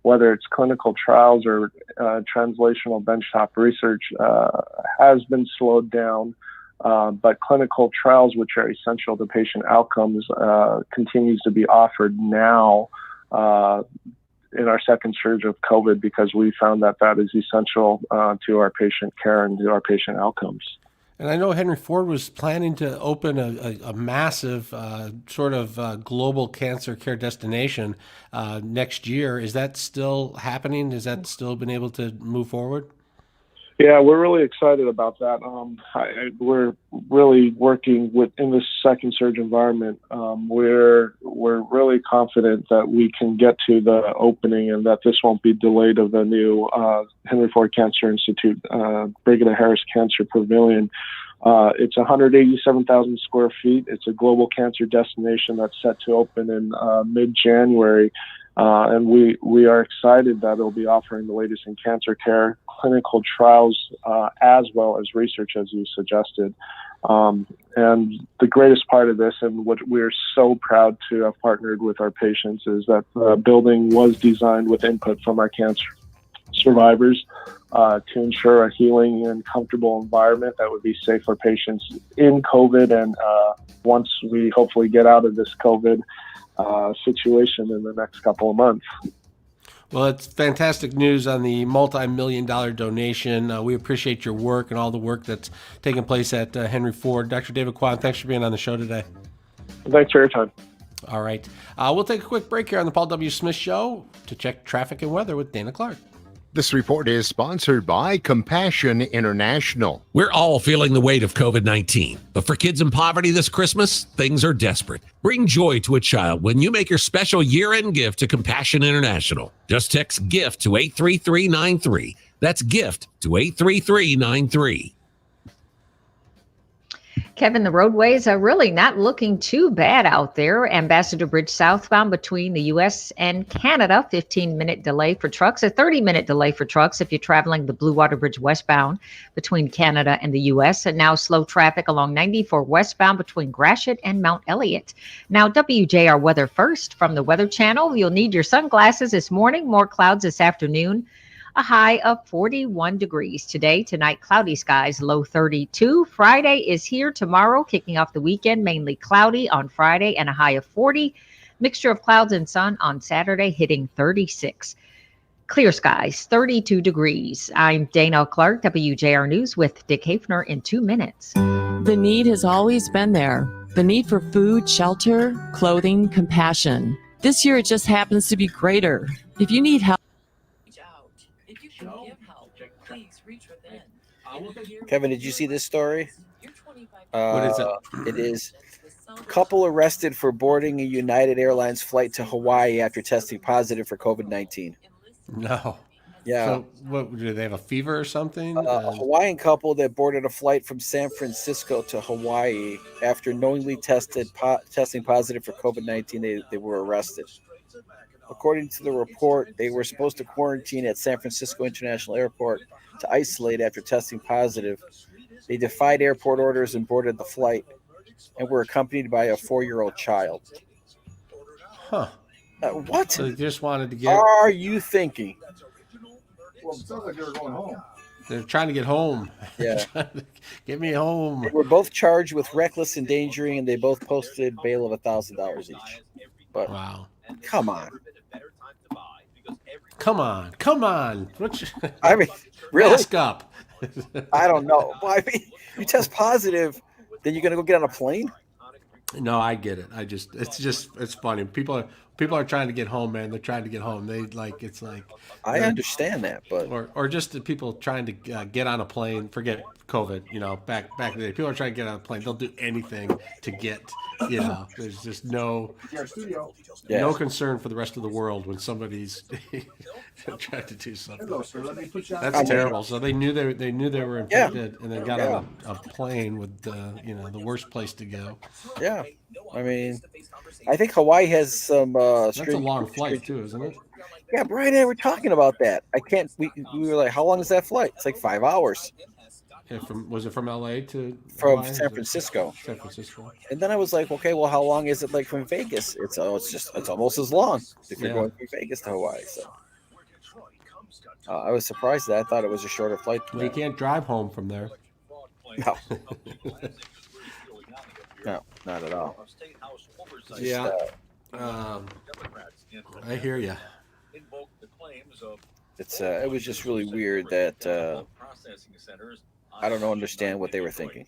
whether it's clinical trials or translational benchtop research, has been slowed down. But clinical trials, which are essential to patient outcomes, continues to be offered now in our second surge of COVID, because we found that is essential to our patient care and to our patient outcomes. And I know Henry Ford was planning to open a massive global cancer care destination next year. Is that still happening? Has that still been able to move forward? Yeah, we're really excited about that. We're really working in this second surge environment. We're really confident that we can get to the opening and that this won't be delayed of the new Henry Ford Cancer Institute Brigadier Harris Cancer Pavilion. It's 187,000 square feet. It's a global cancer destination that's set to open in mid-January. And we are excited that it'll be offering the latest in cancer care, clinical trials, as well as research, as you suggested. And the greatest part of this, and what we're so proud to have partnered with our patients, is that the building was designed with input from our cancer survivors to ensure a healing and comfortable environment that would be safe for patients in COVID. And once we hopefully get out of this COVID situation in the next couple of months. Well, it's fantastic news on the multi-million-dollar donation. We appreciate your work and all the work that's taking place at Henry Ford. Dr. David Kwan, thanks for being on the show today. Thanks for your time. All right. We'll take a quick break here on the Paul W. Smith Show to check traffic and weather with Dana Clark. This report is sponsored by Compassion International. We're all feeling the weight of COVID-19, but for kids in poverty this Christmas, things are desperate. Bring joy to a child when you make your special year-end gift to Compassion International. Just text GIFT to 83393. That's GIFT to 83393. Kevin, the roadways are really not looking too bad out there. Ambassador Bridge southbound between the U.S. and Canada, 15-minute delay for trucks, a 30-minute delay for trucks if you're traveling the Blue Water Bridge westbound between Canada and the U.S. And now slow traffic along 94 westbound between Gratiot and Mount Elliott. Now, WJR weather first from the Weather Channel. You'll need your sunglasses this morning, more clouds this afternoon. A high of 41 degrees today. Tonight, cloudy skies, low 32. Friday is here tomorrow, kicking off the weekend, mainly cloudy on Friday and a high of 40. Mixture of clouds and sun on Saturday, hitting 36. Clear skies, 32 degrees. I'm Dana Clark, WJR News with Dick Hafner in 2 minutes. The need has always been there. The need for food, shelter, clothing, compassion. This year, it just happens to be greater. If you need help, Kevin, did you see this story? What is it? It is couple arrested for boarding a United Airlines flight to Hawaii after testing positive for COVID-19. No. Yeah. So what do they have, a fever or something? A Hawaiian couple that boarded a flight from San Francisco to Hawaii after knowingly testing positive for COVID-19, they were arrested. According to the report, they were supposed to quarantine at San Francisco International Airport to isolate after testing positive. They defied airport orders and boarded the flight and were accompanied by a 4-year-old child. Huh. What So they just wanted to get. are you thinking? Well, it sounds like they were going home. They're trying to get home. Yeah. Get me home. They were both charged with reckless endangering, and they both posted bail of $1,000 each. But wow, come on, come on! I mean, really? Mask up. I don't know. Well, I mean, you test positive, then you're gonna go get on a plane? No, I get it. It's funny. People are trying to get home, man. They're trying to get home. I understand that, but or just the people trying to get on a plane. Forget COVID. Back in the day, people are trying to get on a plane. They'll do anything to get. There's just no concern for the rest of the world when somebody's trying to do something. Hello, sir. Let me put you on That's terrible. So they knew they were infected, and then got Yeah. on a plane with the worst place to go. yeah. I mean, I think Hawaii has some. That's a long flight too, isn't it? Yeah, Brian and I were talking about that. I can't. We were like, how long is that flight? It's like 5 hours Yeah, was it from LA to from Hawaii? San Francisco. San Francisco. And then I was like, okay, well, how long is it like from Vegas? It's almost as long if you're Yeah. going from Vegas to Hawaii. So I was surprised that I thought it was a shorter flight. Than Well, you that. can't drive home from there. No. No, not at all. Yeah. I hear you. It was just really weird that I don't understand what they were thinking.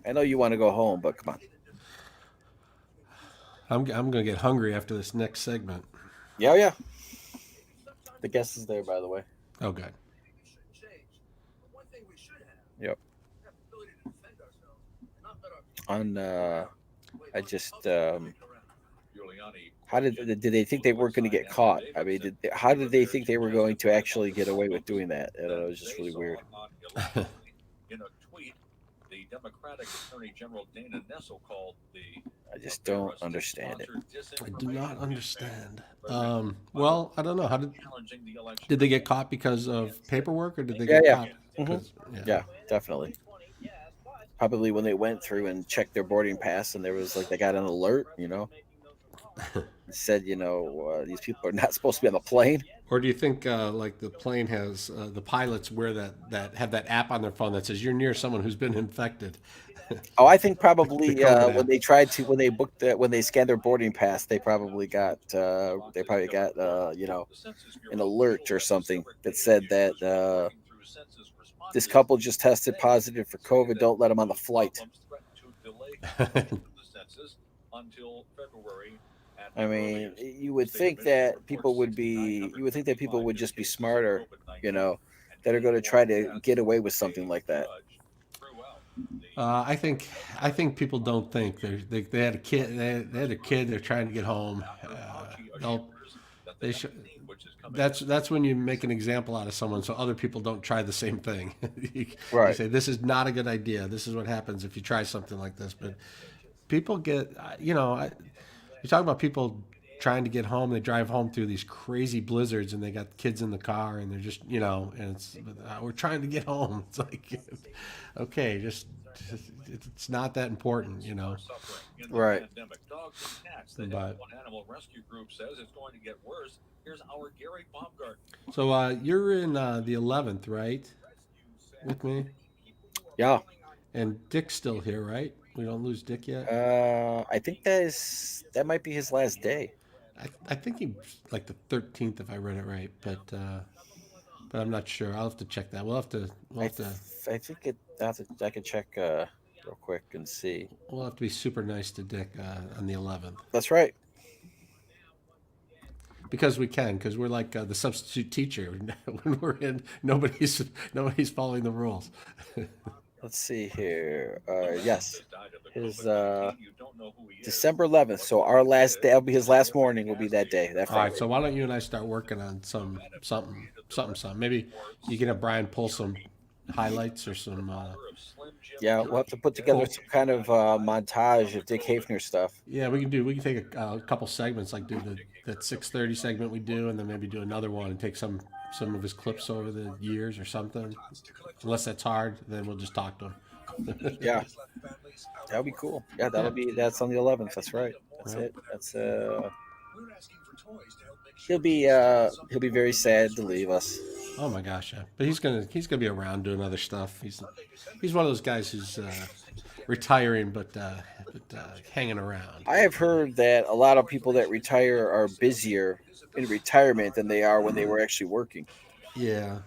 I know you want to go home, but come on. I'm gonna get hungry after this next segment. Yeah. The guest is there, by the way. Oh, good. Yep. I just how did they think they weren't going to get caught? I mean, how did they think they were going to actually get away with doing that? It was just really weird. In a tweet, the Democratic Attorney General Dana Nessel called the. I just don't understand it. I do not understand. Well, I don't know. How did they get caught because of paperwork, or did they get caught? Yeah, definitely. Probably when they went through and checked their boarding pass, and there was like they got an alert, it said, these people are not supposed to be on the plane. Or do you think like the plane has the pilots wear that have that app on their phone that says you're near someone who's been infected? Oh, I think probably The COVID when they when they scanned their boarding pass, they probably got an alert or something that said that this couple just tested positive for COVID. Don't let them on the flight. I mean, you would think that people would just be smarter, that are going to try to get away with something like that. I think people don't think they had a kid. They had a kid. They're trying to get home. That's when you make an example out of someone, so other people don't try the same thing. You say this is not a good idea. This is what happens if you try something like this. But people get, you talk about people trying to get home. They drive home through these crazy blizzards, and they got kids in the car, and they're just, and it's we're trying to get home. It's like, okay, it's not that important, Right. But One animal rescue group says it's going to get worse. Here's our Gary Baumgartner. so you're in the 11th, right? With me. Yeah. And Dick's still here, right? We don't lose Dick yet. I think that might be his last day. I think he like the 13th, if I read it right, but I'm not sure. I'll have to check that. We'll have to. I think it. I can check real quick and see. We'll have to be super nice to Dick on the 11th. That's right. Because we're like the substitute teacher. When we're in, nobody's following the rules. let's see here. Yes, his December 11th. So our last day, that'll be his last morning. Will be that day. That All right, Friday. so why don't you and I start working on something. Maybe you can have Brian pull some highlights or some. Yeah, we'll have to put together some kind of montage of Dick Hafner stuff. Yeah, we can take a couple segments, like do that 6:30 segment we do, and then maybe do another one and take some of his clips over the years or something. Unless that's hard, then we'll just talk to him. Yeah, that'll be cool. Yeah, that's on the 11th. That's right. That's it. That's he'll be very sad to leave us. Oh my gosh, yeah. But he's gonna be around doing other stuff. He's one of those guys who's retiring, but hanging around. I have heard that a lot of people that retire are busier in retirement than they are when they were actually working. Yeah.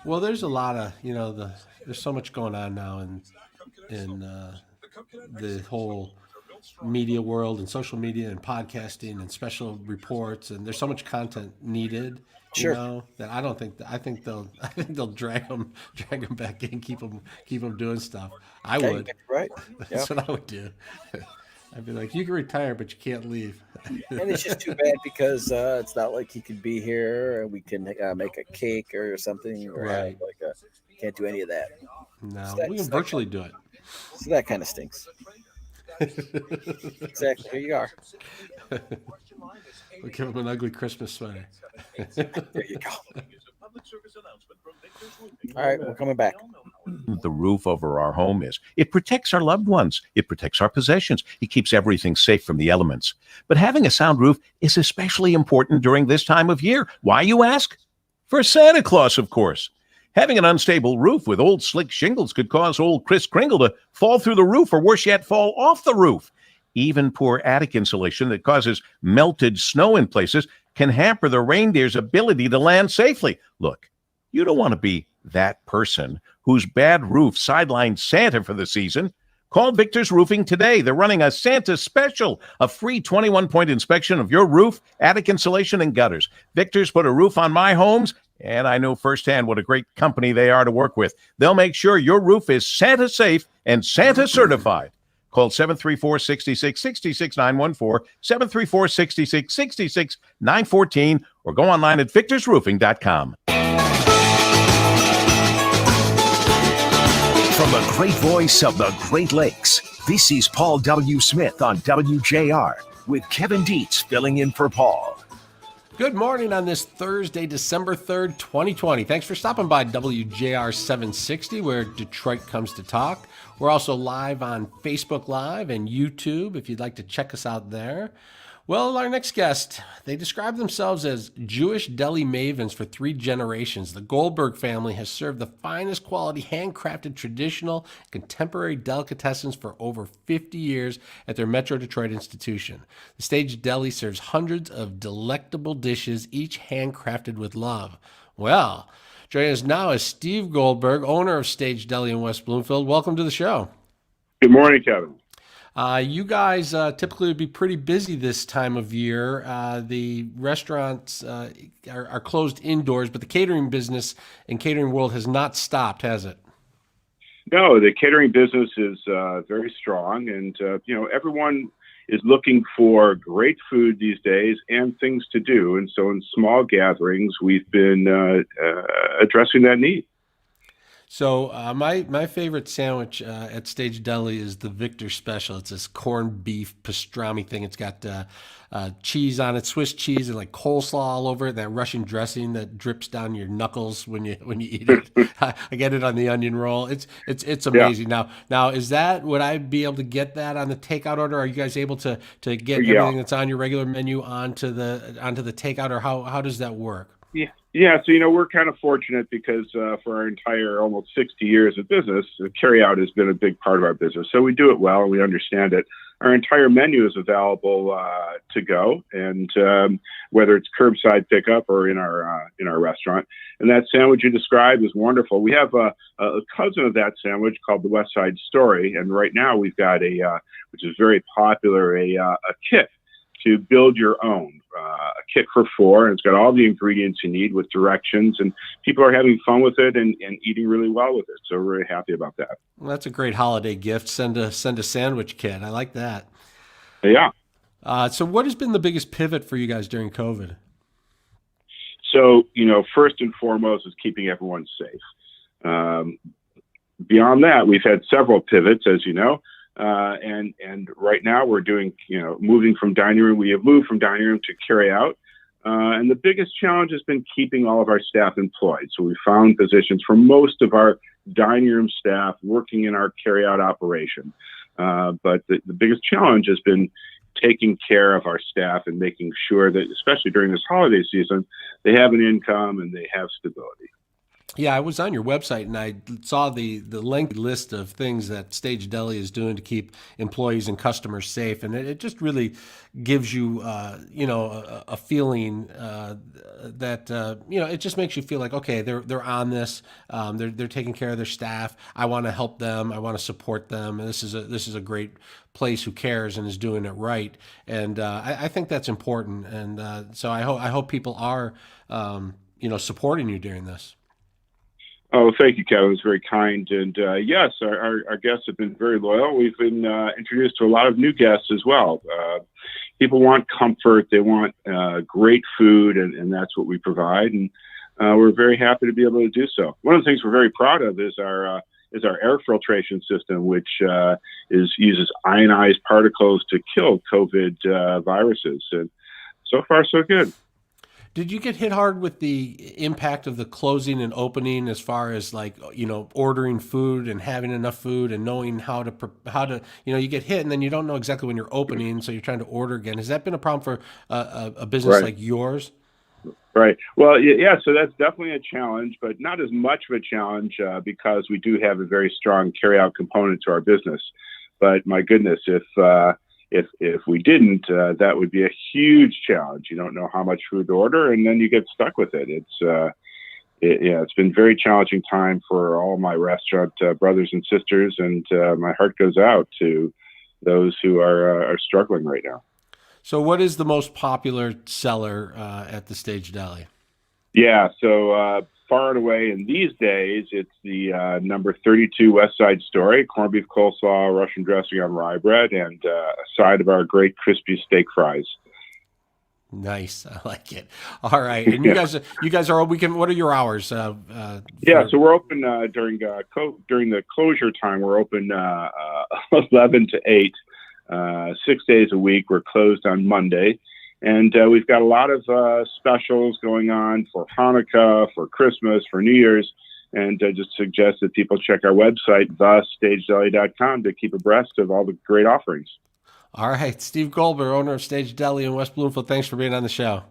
Well, there's a lot of there's so much going on now in the whole media world and social media and podcasting and special reports, and there's so much content needed. Sure. That I think they'll drag them back in, keep them doing stuff. I Okay, would. right. That's Yeah. what I would do. I'd be like, you can retire, but you can't leave. And it's just too bad because it's not like he could be here and we can make a cake or something. Or have, Right. can't do any of that. No, So we can virtually do it. So that kind of stinks. Exactly. Here you are. We'll give him an ugly Christmas sweater. There you go. All right, we're coming back. The roof over our home is. It protects our loved ones. It protects our possessions. It keeps everything safe from the elements. But having a sound roof is especially important during this time of year. Why, you ask? For Santa Claus, of course. Having an unstable roof with old slick shingles could cause old Kris Kringle to fall through the roof, or worse yet, fall off the roof. Even poor attic insulation that causes melted snow in places can hamper the reindeer's ability to land safely. Look, you don't want to be that person whose bad roof sidelines Santa for the season. Call Victor's Roofing today. They're running a Santa special, a free 21-point inspection of your roof, attic insulation, and gutters. Victor's put a roof on my homes, and I know firsthand what a great company they are to work with. They'll make sure your roof is Santa safe and Santa certified. Call 734-66-66-914, 734-66-66-914, or go online at victorsroofing.com. From the great voice of the Great Lakes, this is Paul W. Smith on WJR, with Kevin Dietz filling in for Paul. Good morning on this Thursday, December 3rd, 2020. Thanks for stopping by WJR 760, where Detroit comes to talk. We're also live on Facebook Live and YouTube, if you'd like to check us out there. Well, our next guest, they describe themselves as Jewish deli mavens for 3 generations. The Goldberg family has served the finest quality, handcrafted, traditional, contemporary delicatessens for over 50 years at their Metro Detroit institution. The Stage Deli serves hundreds of delectable dishes, each handcrafted with love. Well, joining us now is Steve Goldberg, owner of Stage Deli in West Bloomfield. Welcome to the show. Good morning, Kevin. You guys typically would be pretty busy this time of year. The restaurants are closed indoors, but the catering business and catering world has not stopped, has it? No, the catering business is very strong, and everyone is looking for great food these days and things to do. And so in small gatherings, we've been addressing that need. So my favorite sandwich at Stage Deli is the Victor Special. It's this corned beef pastrami thing. It's got cheese on it, Swiss cheese, and like coleslaw all over it. That Russian dressing that drips down your knuckles when you eat it. I get it on the onion roll. It's amazing. Yeah. Now would I be able to get that on the takeout order? Are you guys able to get Yeah. everything that's on your regular menu onto the takeout, or how does that work? Yeah, so we're kind of fortunate because for our entire almost 60 years of business, carryout has been a big part of our business. So we do it well and we understand it. Our entire menu is available to go, and whether it's curbside pickup or in our restaurant. And that sandwich you described is wonderful. We have a cousin of that sandwich called the West Side Story, and right now we've got which is very popular, a kit to build your own, a kit for 4, and it's got all the ingredients you need with directions, and people are having fun with it and eating really well with it. So we're really happy about that. Well, that's a great holiday gift. Send a sandwich kit. I like that. Yeah. So what has been the biggest pivot for you guys during COVID? So, first and foremost is keeping everyone safe. Beyond that, we've had several pivots, as you know, and right now we're doing, moving from dining room. We have moved from dining room to carry out. And the biggest challenge has been keeping all of our staff employed. So we found positions for most of our dining room staff working in our carry out operation. But the biggest challenge has been taking care of our staff and making sure that, especially during this holiday season, they have an income and they have stability. Yeah, I was on your website and I saw the lengthy list of things that Stage Deli is doing to keep employees and customers safe, and it just really gives you, a feeling that it just makes you feel like, okay, they're on this, they're taking care of their staff. I want to help them, I want to support them, and this is a great place who cares and is doing it right, and I think that's important, and so I hope people are supporting you during this. Oh, thank you, Kevin. It's very kind. And yes, our guests have been very loyal. We've been introduced to a lot of new guests as well. People want comfort. They want great food, and that's what we provide. And we're very happy to be able to do so. One of the things we're very proud of is our air filtration system, which uses ionized particles to kill COVID viruses. And so far, so good. Did you get hit hard with the impact of the closing and opening as far as ordering food and having enough food and knowing how to you get hit and then you don't know exactly when you're opening, so you're trying to order again. Has that been a problem for a business like yours? Right. Well, yeah, so that's definitely a challenge, but not as much of a challenge because we do have a very strong carry-out component to our business. But my goodness, if we didn't, that would be a huge challenge. You don't know how much food to order, and then you get stuck with it. It's been a very challenging time for all my restaurant brothers and sisters, and my heart goes out to those who are struggling right now. So what is the most popular seller at the Stage Deli? Yeah, so far and away in these days, it's the number 32 West Side Story, corned beef coleslaw, Russian dressing on rye bread, and a side of our great crispy steak fries. Nice, I like it. All right, and you guys are open. What are your hours? Yeah, so we're open during the closure time. We're open 11 to 8, 6 days a week. We're closed on Monday. And we've got a lot of specials going on for Hanukkah, for Christmas, for New Year's. And I just suggest that people check our website, thestagedeli.com, to keep abreast of all the great offerings. All right. Steve Goldberg, owner of Stage Deli in West Bloomfield. Thanks for being on the show.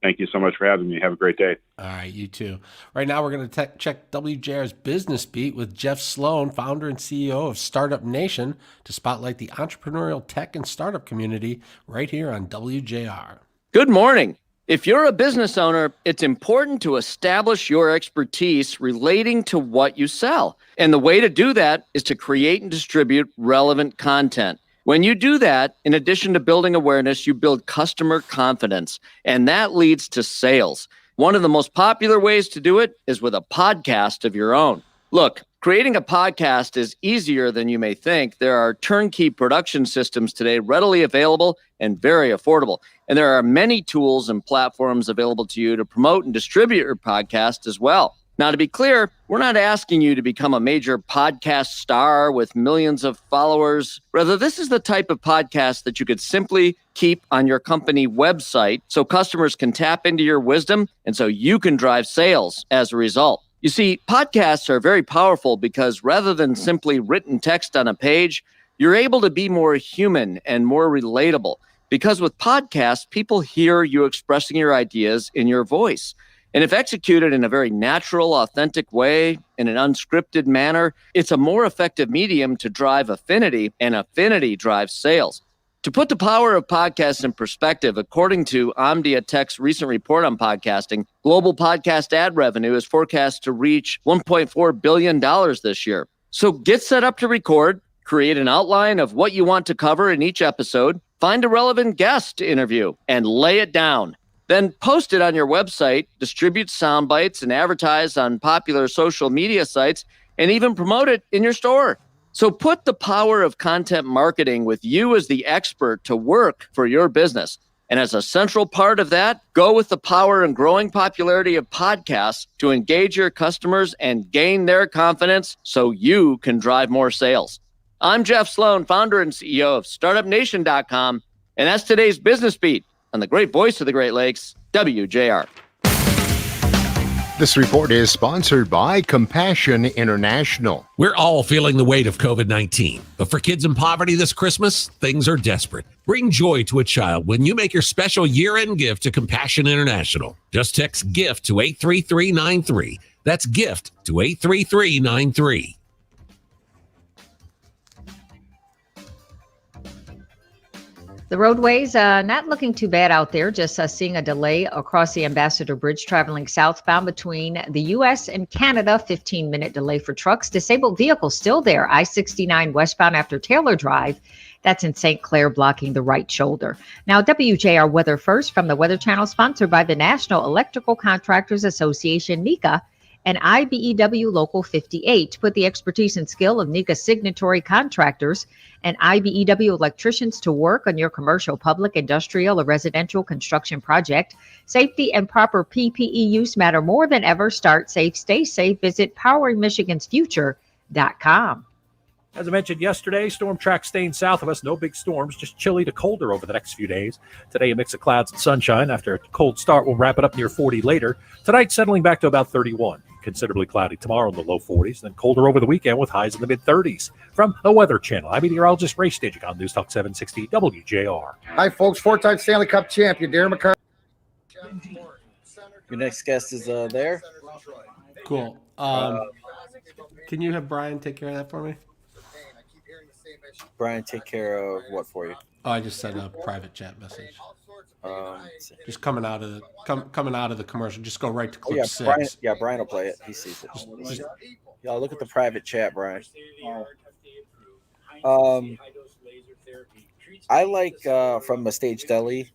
Thank you so much for having me. Have a great day. All right, you too. Right now, we're going to check WJR's Business Beat with Jeff Sloan, founder and CEO of Startup Nation, to spotlight the entrepreneurial tech and startup community right here on WJR. Good morning. If you're a business owner, it's important to establish your expertise relating to what you sell. And the way to do that is to create and distribute relevant content. When you do that, in addition to building awareness, you build customer confidence, and that leads to sales. One of the most popular ways to do it is with a podcast of your own. Look, creating a podcast is easier than you may think. There are turnkey production systems today readily available and very affordable. And there are many tools and platforms available to you to promote and distribute your podcast as well. Now, to be clear, we're not asking you to become a major podcast star with millions of followers. Rather, this is the type of podcast that you could simply keep on your company website so customers can tap into your wisdom and so you can drive sales as a result. You see, podcasts are very powerful because rather than simply written text on a page, you're able to be more human and more relatable. Because with podcasts, people hear you expressing your ideas in your voice. And if executed in a very natural, authentic way, in an unscripted manner, it's a more effective medium to drive affinity, and affinity drives sales. To put the power of podcasts in perspective, according to Omdia Tech's recent report on podcasting, global podcast ad revenue is forecast to reach $1.4 billion this year. So get set up to record, Create an outline of what you want to cover in each episode, find a relevant guest to interview, and lay it down. Then post it on your website, distribute sound bites, and advertise on popular social media sites, and even promote it in your store. So put the power of content marketing with you as the expert to work for your business. And as a central part of that, go with the power and growing popularity of podcasts to engage your customers and gain their confidence so you can drive more sales. I'm Jeff Sloan, founder and CEO of StartupNation.com, and that's today's Business Beat on the great voice of the Great Lakes, WJR. This report is sponsored by Compassion International. We're all feeling the weight of COVID-19, but for kids in poverty this Christmas, things are desperate. Bring joy to a child when you make your special year-end gift to Compassion International. Just text GIFT to 83393. That's GIFT to 83393. The roadways not looking too bad out there, just seeing a delay across the Ambassador Bridge traveling southbound between the U.S. and Canada, 15-minute delay for trucks. Disabled vehicles still there, I-69 westbound after Taylor Drive. That's in St. Clair, blocking the right shoulder. Now, WJR Weather First from the Weather Channel, sponsored by the National Electrical Contractors Association, NECA, and IBEW Local 58. Put the expertise and skill of NECA signatory contractors and IBEW electricians to work on your commercial, public, industrial, or residential construction project. Safety and proper PPE use matter more than ever. Start safe, stay safe. Visit poweringmichigansfuture.com. As I mentioned yesterday, storm track staying south of us. No big storms, just chilly to colder over the next few days. Today, a mix of clouds and sunshine. After a cold start, we'll wrap it up near 40 later. Tonight, settling back to about 31. Considerably cloudy tomorrow in the low 40s, then colder over the weekend with highs in the mid-30s. From the Weather Channel, I'm meteorologist Ray Staging on News Talk 760 WJR. Hi, folks. Four-time Stanley Cup champion, Darren McCarthy. Your next guest is there. Cool. Can you have Brian take care of that for me? Brian, take care of what for you? Oh, I just sent a private chat message. Just coming out of the commercial. Just go right to clip 6. Brian will play it. He sees it. Y'all look at the private chat, Brian. I like from the Stage Deli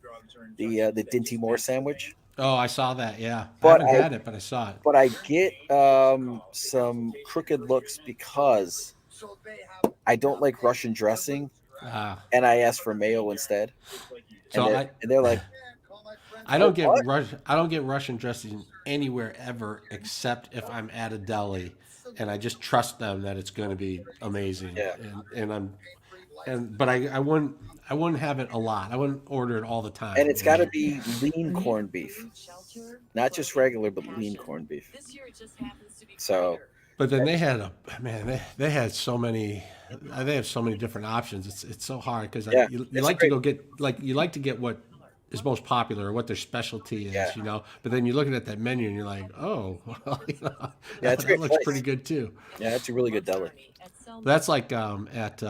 the Dinty Moore sandwich. Oh, I saw that. Yeah, But I haven't had it, but I saw it. But I get some crooked looks because I don't like Russian dressing, and I ask for mayo instead. And they're like, I don't get Russian dressing anywhere ever except if I'm at a deli, and I just trust them that it's going to be amazing. Yeah. But I wouldn't have it a lot. I wouldn't order it all the time. And it's got to be lean corned beef, not just regular, but lean corned beef. So. But then they had they had so many. They have so many different options. It's so hard because you like to go get you like to get what is most popular or what their specialty is, you know. But then you're looking at that menu and you're like, oh, well, that looks pretty good too. Yeah, that's a really good deli. That's like at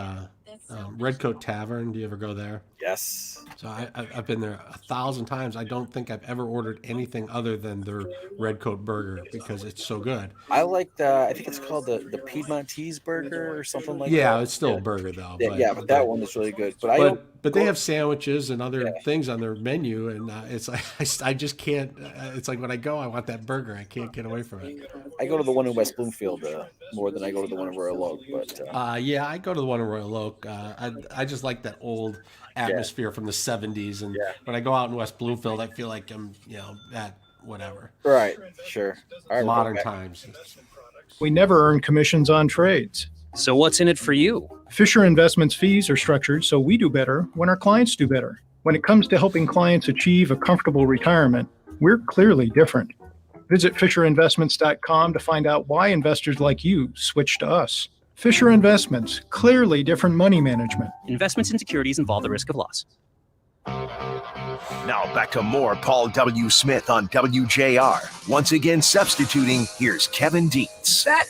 Redcoat Tavern. Do you ever go there? Yes. So I've been there 1,000 times. I don't think I've ever ordered anything other than their Redcoat burger because it's so good. I like I think it's called the Piedmontese burger or something like that. Yeah, it's still a burger though. But that one is really good. But they have sandwiches and other things on their menu, and it's like I just can't. It's like when I go, I want that burger. I can't get away from it. I go to the one in West Bloomfield more than I go to the one in Royal Oak. But yeah, I go to the one in Royal Oak. I just like that old atmosphere from the 70s, and when I go out in West Bloomfield, I feel like I'm at whatever. Right, sure. Modern times. We never earn commissions on trades. So what's in it for you? Fisher Investments fees are structured so we do better when our clients do better. When it comes to helping clients achieve a comfortable retirement, we're clearly different. Visit FisherInvestments.com to find out why investors like you switch to us. Fisher Investments, clearly different money management. Investments in securities involve the risk of loss. Now back to more Paul W. Smith on WJR. Once again substituting, here's Kevin Dietz. That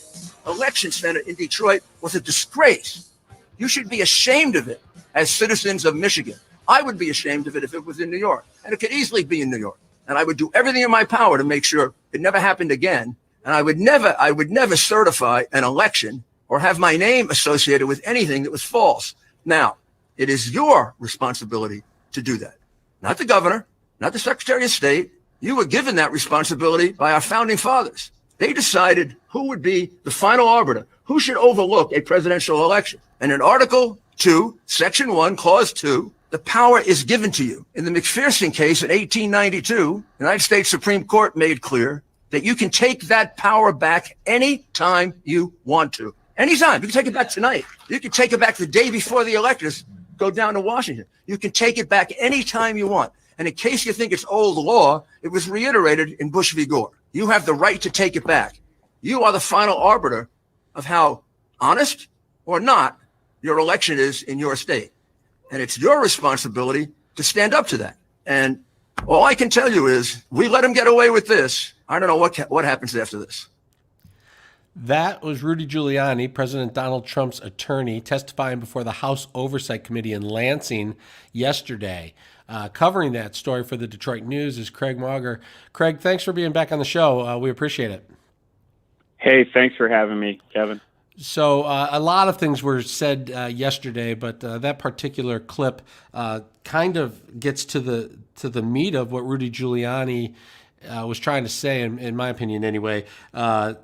election center in Detroit was a disgrace. You should be ashamed of it as citizens of Michigan. I would be ashamed of it if it was in New York, and it could easily be in New York. And I would do everything in my power to make sure it never happened again. And I would never certify an election or have my name associated with anything that was false. Now, it is your responsibility to do that. Not the governor, not the Secretary of State. You were given that responsibility by our founding fathers. They decided who would be the final arbiter, who should overlook a presidential election. And in Article 2, Section 1, Clause 2, the power is given to you. In the McPherson case in 1892, the United States Supreme Court made clear that you can take that power back any time you want to. Anytime. You can take it back tonight. You can take it back the day before the electors go down to Washington. You can take it back anytime you want. And in case you think it's old law, it was reiterated in Bush v. Gore. You have the right to take it back. You are the final arbiter of how honest or not your election is in your state. And it's your responsibility to stand up to that. And all I can tell you is we let him get away with this. I don't know what happens after this. That was Rudy Giuliani, President Donald Trump's attorney, testifying before the House Oversight Committee in Lansing yesterday. Covering that story for the Detroit News is Craig Mauger. Craig, thanks for being back on the show. We appreciate it. Hey, thanks for having me, Kevin. So a lot of things were said yesterday, but that particular clip kind of gets to the meat of what Rudy Giuliani was trying to say, in my opinion, anyway. That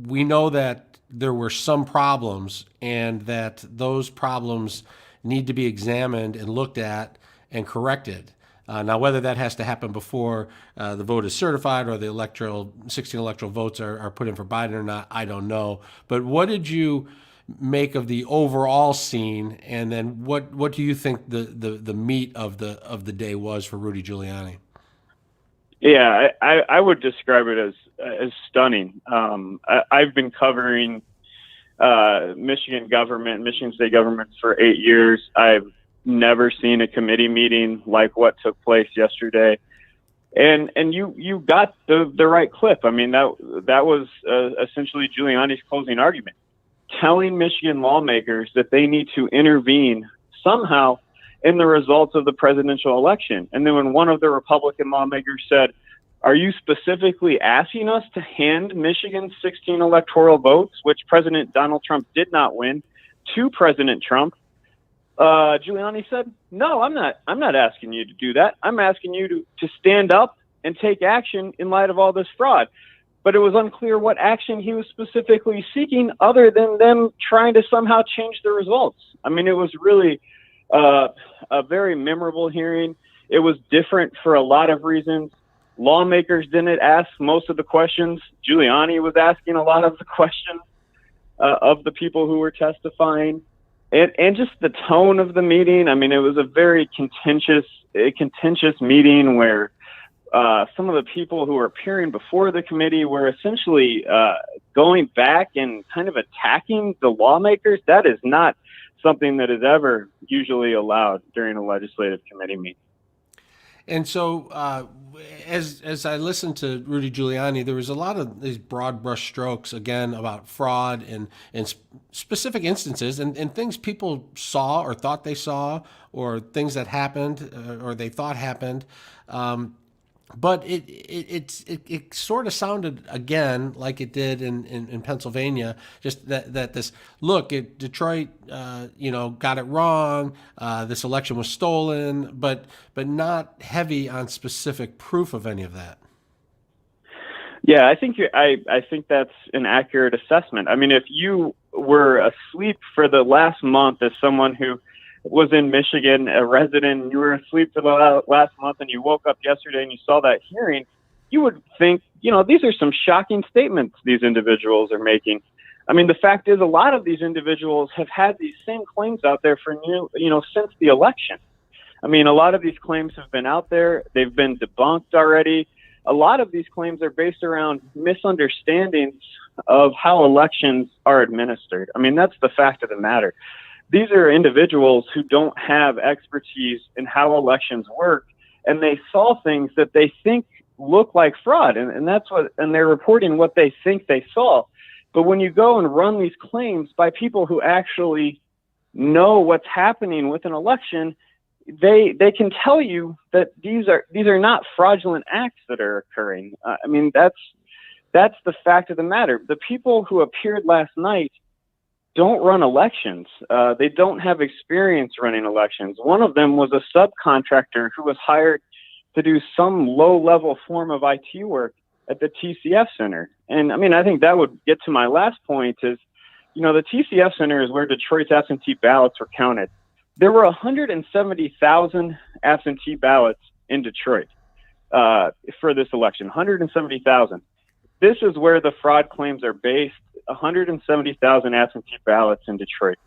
we know that there were some problems, and that those problems need to be examined and looked at and corrected. Now, whether that has to happen before the vote is certified or the 16 electoral votes are put in for Biden or not, I don't know. But what did you make of the overall scene, and then what do you think the meat of the day was for Rudy Giuliani? Yeah, I would describe it as stunning. I've been covering Michigan state government for 8 years. I've never seen a committee meeting like what took place yesterday. And you got the right clip. I mean, that was essentially Giuliani's closing argument, telling Michigan lawmakers that they need to intervene somehow in the results of the presidential election. And then when one of the Republican lawmakers said, "Are you specifically asking us to hand Michigan's 16 electoral votes, which President Donald Trump did not win, to President Trump?" Giuliani said, "No, I'm not asking you to do that. I'm asking you to stand up and take action in light of all this fraud." But it was unclear what action he was specifically seeking, other than them trying to somehow change the results. I mean, it was really a very memorable hearing. It was different for a lot of reasons. Lawmakers didn't ask most of the questions. Giuliani was asking a lot of the questions of the people who were testifying. And just the tone of the meeting. I mean, it was a very contentious meeting where some of the people who were appearing before the committee were essentially going back and kind of attacking the lawmakers. That is not something that is ever usually allowed during a legislative committee meeting. And so, as I listened to Rudy Giuliani, there was a lot of these broad brush strokes, again, about fraud and specific instances and things people saw or thought they saw, or things that happened or they thought happened. But it sort of sounded again like it did in Pennsylvania, just that this look at Detroit, got it wrong. This election was stolen, but not heavy on specific proof of any of that. Yeah, I think that's an accurate assessment. I mean, if you were asleep for the last month as someone who was in Michigan, a resident, you were asleep for the last month and you woke up yesterday and you saw that hearing, you would think, these are some shocking statements these individuals are making. I mean, the fact is a lot of these individuals have had these same claims out there for since the election. I mean, a lot of these claims have been out there. They've been debunked already. A lot of these claims are based around misunderstandings of how elections are administered. I mean, that's the fact of the matter. These are individuals who don't have expertise in how elections work, and they saw things that they think look like fraud, and they're reporting what they think they saw. But when you go and run these claims by people who actually know what's happening with an election, they can tell you that these are not fraudulent acts that are occurring. I mean, that's the fact of the matter. The people who appeared last night don't run elections. They don't have experience running elections. One of them was a subcontractor who was hired to do some low-level form of IT work at the TCF Center. And I mean, I think that would get to my last point is, you know, the TCF Center is where Detroit's absentee ballots were counted. There were 170,000 absentee ballots in Detroit for this election, 170,000. This is where the fraud claims are based, 170,000 absentee ballots in Detroit.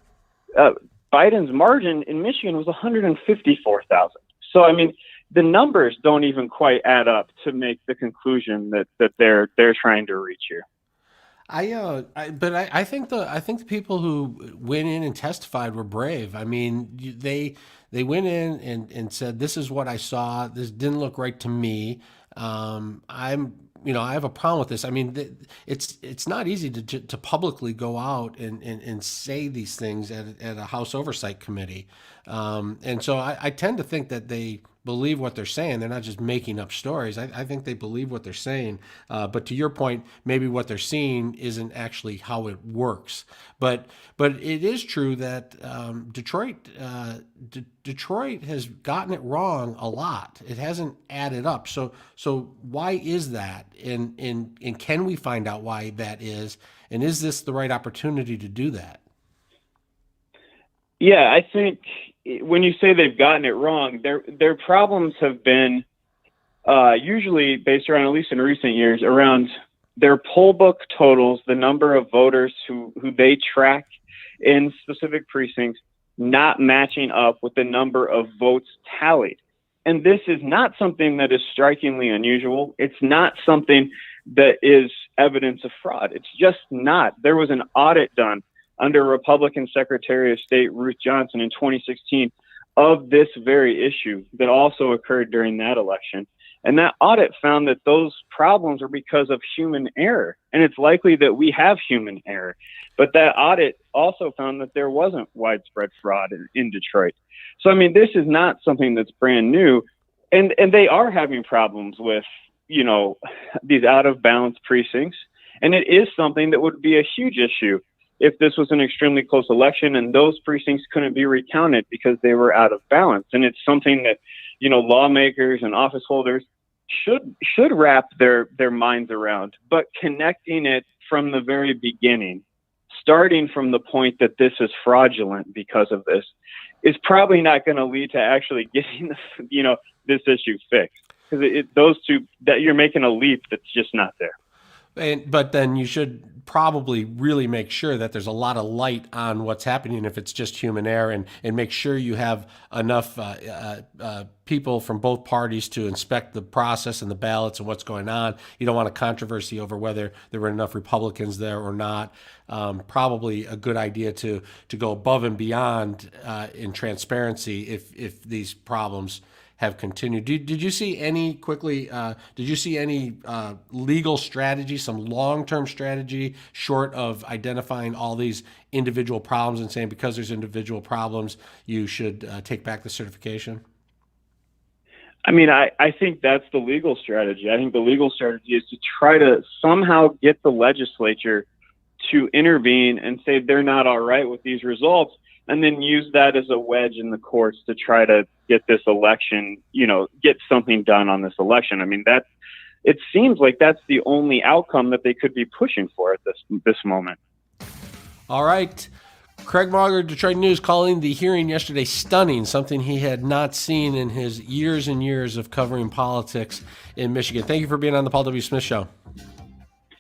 Biden's margin in Michigan was 154,000. So, I mean, the numbers don't even quite add up to make the conclusion that they're trying to reach here. I think the people who went in and testified were brave. I mean, they went in and said, "This is what I saw. This didn't look right to me. I have a problem with this." I mean, it's not easy to publicly go out and say these things at a House Oversight Committee. And so I tend to think that they believe what they're saying. They're not just making up stories. I think they believe what they're saying. But to your point, maybe what they're seeing isn't actually how it works. But it is true that Detroit has gotten it wrong a lot. It hasn't added up. So why is that? And can we find out why that is? And is this the right opportunity to do that? Yeah, I think when you say they've gotten it wrong, their problems have been usually based around, at least in recent years, around their poll book totals, the number of voters who they track in specific precincts, not matching up with the number of votes tallied. And this is not something that is strikingly unusual. It's not something that is evidence of fraud. It's just not. There was an audit done under Republican Secretary of State Ruth Johnson in 2016 of this very issue that also occurred during that election. And that audit found that those problems are because of human error. And it's likely that we have human error. But that audit also found that there wasn't widespread fraud in Detroit. So, I mean, this is not something that's brand new. And they are having problems with, you know, these out of balance precincts. And it is something that would be a huge issue if this was an extremely close election and those precincts couldn't be recounted because they were out of balance. And it's something that, you know, lawmakers and office holders should wrap their minds around, but connecting it from the very beginning, starting from the point that this is fraudulent because of this, is probably not going to lead to actually getting this issue fixed. Because those two, that you're making a leap that's just not there. But then you should probably really make sure that there's a lot of light on what's happening if it's just human error, and make sure you have enough people from both parties to inspect the process and the ballots and what's going on. You don't want a controversy over whether there were enough Republicans there or not. Probably a good idea to go above and beyond in transparency if these problems have continued. Did you see any legal strategy, some long-term strategy, short of identifying all these individual problems and saying because there's individual problems, you should take back the certification? I mean, I think that's the legal strategy. I think the legal strategy is to try to somehow get the legislature to intervene and say they're not all right with these results, and then use that as a wedge in the courts to try to get this election, get something done on this election. I mean, it seems like that's the only outcome that they could be pushing for at this moment. All right. Craig Mauger, Detroit News, calling the hearing yesterday stunning, something he had not seen in his years and years of covering politics in Michigan. Thank you for being on the Paul W. Smith Show.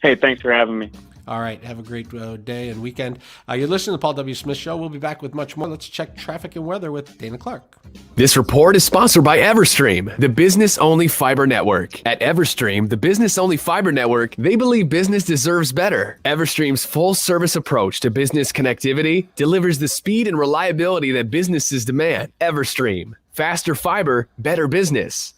Hey, thanks for having me. All right. Have a great day and weekend. You're listening to the Paul W. Smith Show. We'll be back with much more. Let's check traffic and weather with Dana Clark. This report is sponsored by Everstream, the business-only fiber network. At Everstream, the business-only fiber network, they believe business deserves better. Everstream's full-service approach to business connectivity delivers the speed and reliability that businesses demand. Everstream, faster fiber, better business.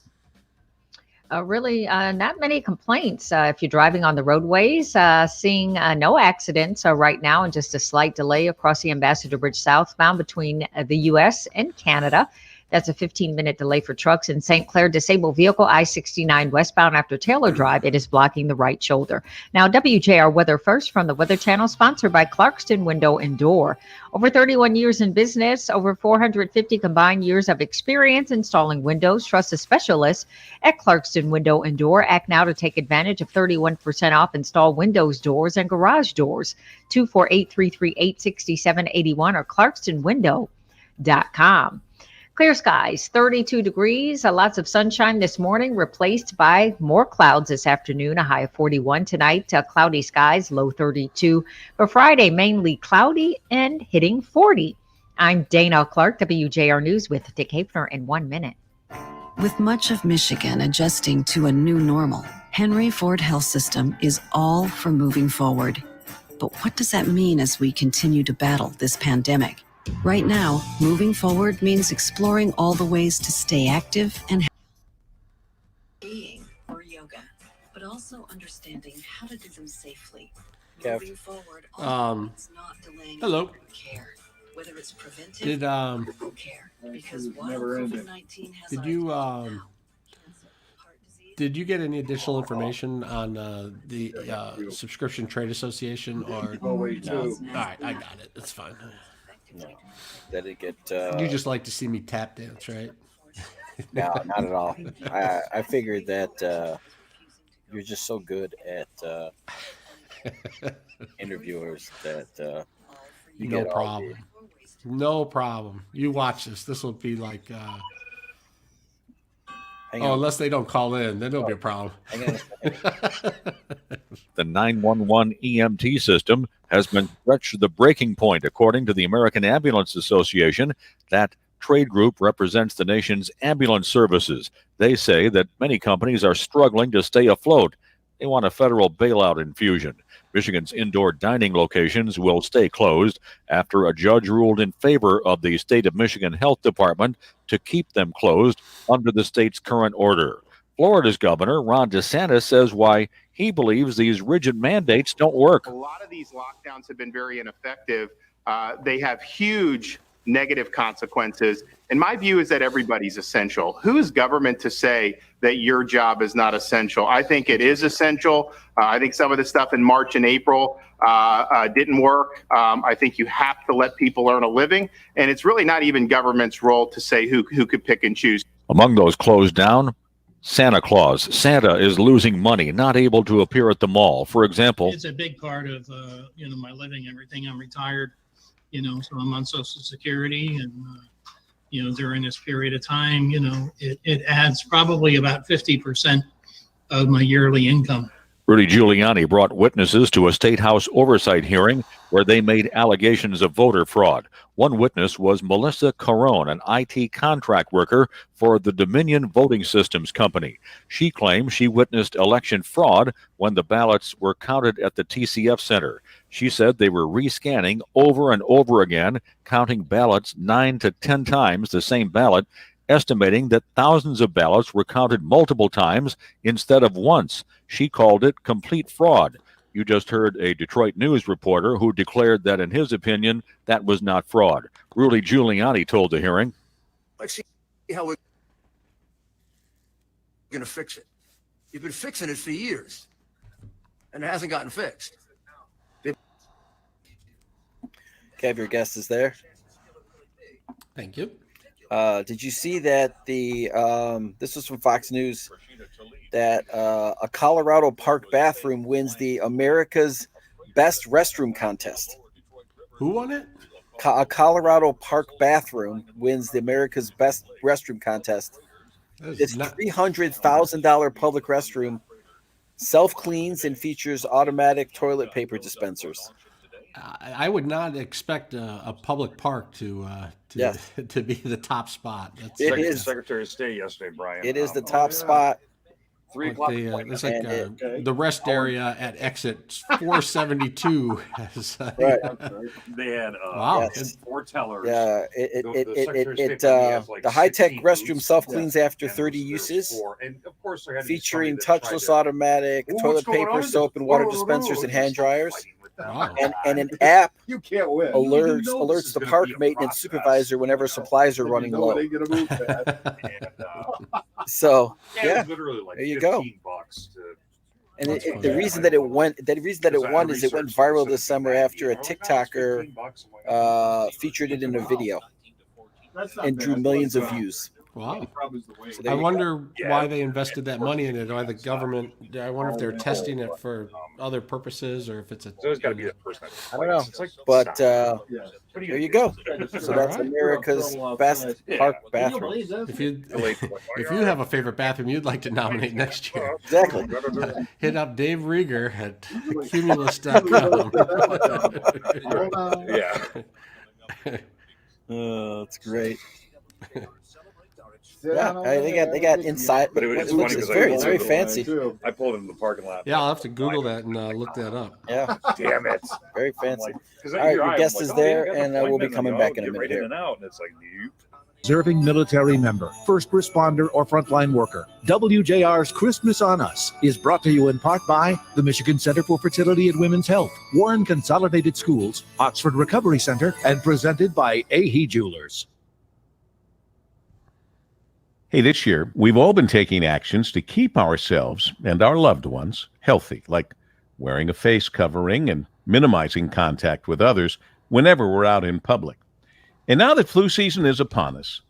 Really not many complaints. If you're driving on the roadways, seeing no accidents right now, and just a slight delay across the Ambassador Bridge southbound between the U.S. and Canada. That's a 15-minute delay for trucks. In St. Clair, disabled vehicle I-69 westbound after Taylor Drive. It is blocking the right shoulder. Now, WJR Weather First from the Weather Channel, sponsored by Clarkston Window and Door. Over 31 years in business, over 450 combined years of experience installing windows. Trust a specialist at Clarkston Window and Door. Act now to take advantage of 31% off install windows, doors, and garage doors. 248-338-6781 or clarkstonwindow.com. Clear skies, 32 degrees, lots of sunshine this morning, replaced by more clouds this afternoon, a high of 41 tonight, cloudy skies, low 32. For Friday, mainly cloudy and hitting 40. I'm Dana Clark, WJR News with Dick Hafner in 1 minute. With much of Michigan adjusting to a new normal, Henry Ford Health System is all for moving forward. But what does that mean as we continue to battle this pandemic? Right now, moving forward means exploring all the ways to stay active and being or yoga, but also understanding how to do them safely. Moving forward, means not delaying Hello. care, whether it's preventive Did or critical care. Because while COVID-19 has did you get any additional information on the Subscription Trade Association or? No. All right, I got it. It's fine. No. Did it get? You just like to see me tap dance, right? No, not at all. I figured that you're just so good at interviewers that you no get problem. No problem. You watch this. This will be like. Unless they don't call in, then it'll be a problem. The 911 EMT system has been stretched to the breaking point, according to the American Ambulance Association. That trade group represents the nation's ambulance services. They say that many companies are struggling to stay afloat. They want a federal bailout infusion. Michigan's indoor dining locations will stay closed after a judge ruled in favor of the state of Michigan Health Department to keep them closed under the state's current order. Florida's governor, Ron DeSantis, says why he believes these rigid mandates don't work. A lot of these lockdowns have been very ineffective. They have huge negative consequences. And my view is that everybody's essential. Who is government to say that your job is not essential? I think it is essential. I think some of the stuff in March and April didn't work. I think you have to let people earn a living. And it's really not even government's role to say who could pick and choose. Among those closed down, Santa Claus. Santa is losing money, not able to appear at the mall. For example, it's a big part of my living, everything. I'm retired, so I'm on Social Security, and during this period of time, it adds probably about 50% of my yearly income. Rudy Giuliani brought witnesses to a state house oversight hearing where they made allegations of voter fraud. One witness was Melissa Caron, an IT contract worker for the Dominion Voting Systems Company. She claimed she witnessed election fraud when the ballots were counted at the TCF Center. She said they were rescanning over and over again, counting ballots 9 to 10 times the same ballot, estimating that thousands of ballots were counted multiple times instead of once. She called it complete fraud. You just heard a Detroit News reporter who declared that, in his opinion, that was not fraud. Rudy Giuliani told the hearing, Let's see how we're going to fix it. You've been fixing it for years, and it hasn't gotten fixed. Kev, your guest is there. Thank you. Did you see that this was from Fox News, that a Colorado Park bathroom wins the America's Best Restroom Contest? Who won it? A Colorado Park bathroom wins the America's Best Restroom Contest. It's $300,000 public restroom, self-cleans, and features automatic toilet paper dispensers. I would not expect a public park to be the top spot. It is Secretary of State yesterday, Brian. It is the top spot. 3 o'clock. It's like the rest area at exit 472 has. Right. They had wow. 4 tellers. Yeah, the high-tech restroom self-cleans after 30 uses, and of course, featuring touchless automatic toilet paper, soap, and water dispensers and hand dryers. and an app You can't win. alerts the park maintenance supervisor whenever supplies are running low. So yeah, there you go. And the reason that it won is it went viral this summer after a TikToker featured it in a video and drew millions of views. Wow. So I wonder why they invested that money in it. Why the government? I wonder if they're testing it for other purposes, or if it's a. There's got to be a person. I don't know, but there you go. So that's America's best park bathroom. If you have a favorite bathroom you'd like to nominate next year, exactly. Hit up Dave Rieger at Cumulus.com. Yeah. Oh, that's great. Yeah, they got inside, but it's very fancy. I pulled in the parking lot. Yeah, I'll have to Google that and look that up. Yeah, damn it, very fancy. All right, your guest is there, and we'll be coming back in a minute here. Serving military member, first responder, or frontline worker. WJR's Christmas on Us is brought to you in part by the Michigan Center for Fertility and Women's Health, Warren Consolidated Schools, Oxford Recovery Center, and presented by Ahee Jewelers. Hey, this year, we've all been taking actions to keep ourselves and our loved ones healthy, like wearing a face covering and minimizing contact with others whenever we're out in public. And now that flu season is upon us,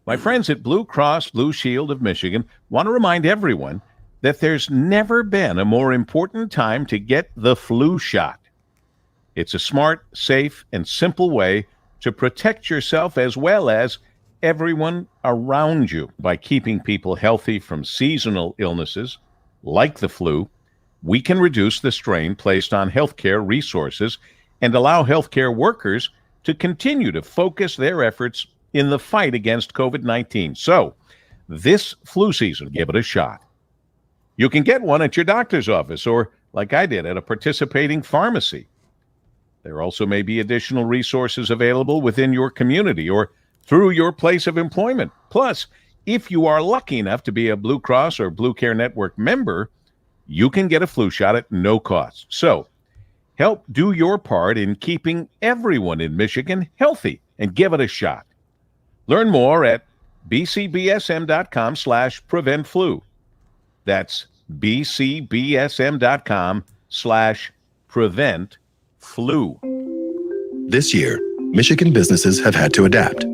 my friends at Blue Cross Blue Shield of Michigan want to remind everyone that there's never been a more important time to get the flu shot. It's a smart, safe, and simple way to protect yourself as well as everyone around you. By keeping people healthy from seasonal illnesses like the flu, we can reduce the strain placed on healthcare resources and allow healthcare workers to continue to focus their efforts in the fight against COVID-19. So, this flu season, give it a shot. You can get one at your doctor's office or, like I did, at a participating pharmacy. There also may be additional resources available within your community or through your place of employment. Plus, if you are lucky enough to be a Blue Cross or Blue Care Network member, you can get a flu shot at no cost. So, help do your part in keeping everyone in Michigan healthy and give it a shot. Learn more at bcbsm.com/preventflu. That's bcbsm.com/preventflu. This year, Michigan businesses have had to adapt.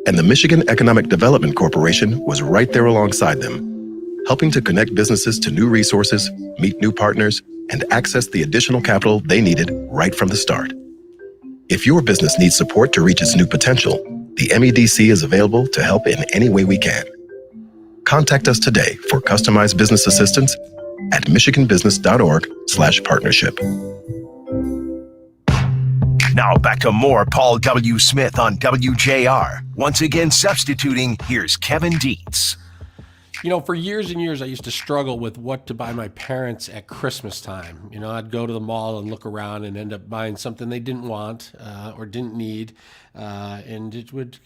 And the Michigan Economic Development Corporation was right there alongside them, helping to connect businesses to new resources, meet new partners, and access the additional capital they needed right from the start. If your business needs support to reach its new potential, the MEDC is available to help in any way we can. Contact us today for customized business assistance at michiganbusiness.org/partnership. Now back to more Paul W. Smith on WJR. Once again, substituting, here's Kevin Dietz. You know, for years and years, I used to struggle with what to buy my parents at Christmas time. You know, I'd go to the mall and look around and end up buying something they didn't want or didn't need. And it would,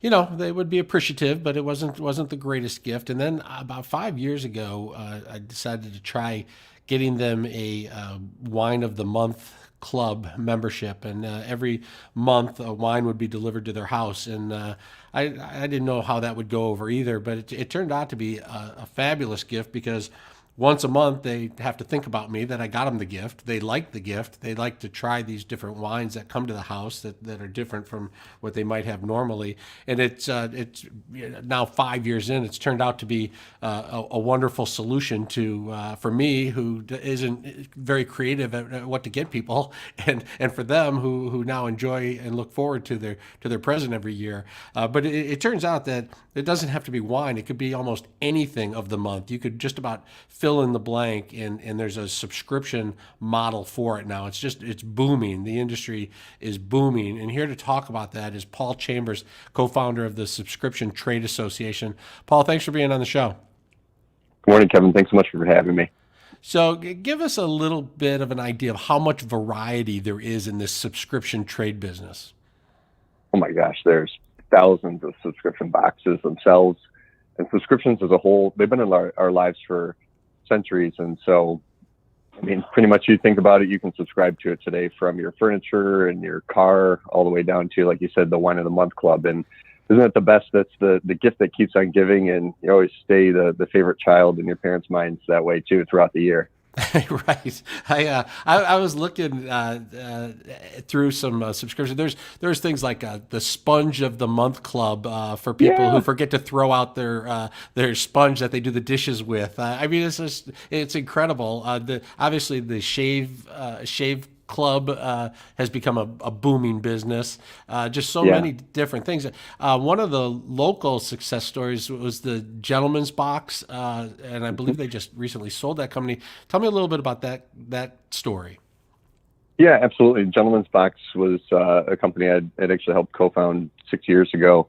you know, they would be appreciative, but it wasn't the greatest gift. And then about 5 years ago, I decided to try getting them a Wine of the Month club membership, and every month a wine would be delivered to their house, and I didn't know how that would go over either, but it turned out to be a fabulous gift, because once a month they have to think about me, that I got them the gift. They like the gift. They like to try these different wines that come to the house that are different from what they might have normally. And it's now 5 years in, it's turned out to be a wonderful solution for me, who isn't very creative at what to get people, and for them who now enjoy and look forward to their present every year. But it turns out that it doesn't have to be wine. It could be almost anything of the month. You could just about fill in the blank, and there's a subscription model for it now. It's booming. The industry is booming. And here to talk about that is Paul Chambers, co-founder of the Subscription Trade Association. Paul, thanks for being on the show. Good morning, Kevin. Thanks so much for having me. So give us a little bit of an idea of how much variety there is in this subscription trade business. Oh my gosh, there's thousands of subscription boxes themselves, and subscriptions as a whole, they've been in our lives for centuries. And so I mean, pretty much you think about it, you can subscribe to it today from your furniture and your car all the way down to, like you said, the Wine of the Month Club. And isn't it the best? That's the gift that keeps on giving, and you always stay the favorite child in your parents' minds that way too throughout the year. Right. I was looking through some subscriptions. There's things like the Sponge of the Month Club for people who forget to throw out their sponge that they do the dishes with. I mean, it's incredible. Obviously the shave club has become a booming business. Just so many different things. One of the local success stories was the Gentleman's Box, and I believe they just recently sold that company. Tell me a little bit about that story. Yeah, absolutely. Gentleman's Box was a company I'd actually helped co-found 6 years ago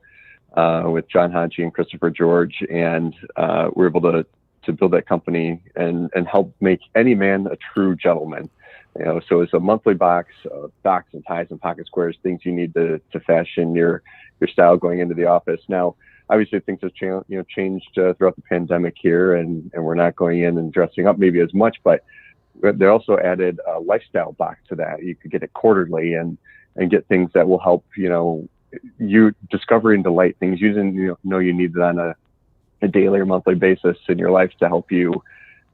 with John Hodge and Christopher George, and we were able to build that company and help make any man a true gentleman. You know, so it's a monthly box of socks and ties and pocket squares, things you need to fashion your style going into the office. Now, obviously things have changed throughout the pandemic here, and we're not going in and dressing up maybe as much, but they also added a lifestyle box to that. You could get it quarterly and get things that will help, you discover and delight things using, you need it on a daily or monthly basis in your life to help you,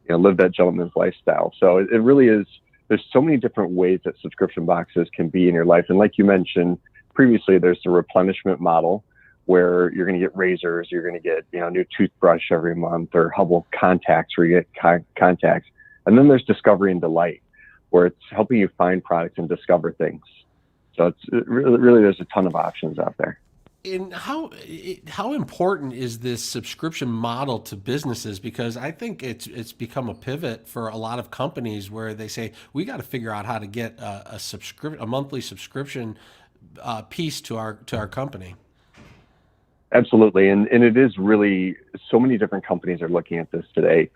live that gentleman's lifestyle. So it really is. There's so many different ways that subscription boxes can be in your life. And like you mentioned previously, there's the replenishment model where you're going to get razors, you're going to get, new toothbrush every month, or Hubble contacts where you get contacts. And then there's discovery and delight, where it's helping you find products and discover things. So it's really there's a ton of options out there. And how important is this subscription model to businesses? Because I think it's become a pivot for a lot of companies where they say we got to figure out how to get a monthly subscription piece to our company. Absolutely, and it is really, so many different companies are looking at this today,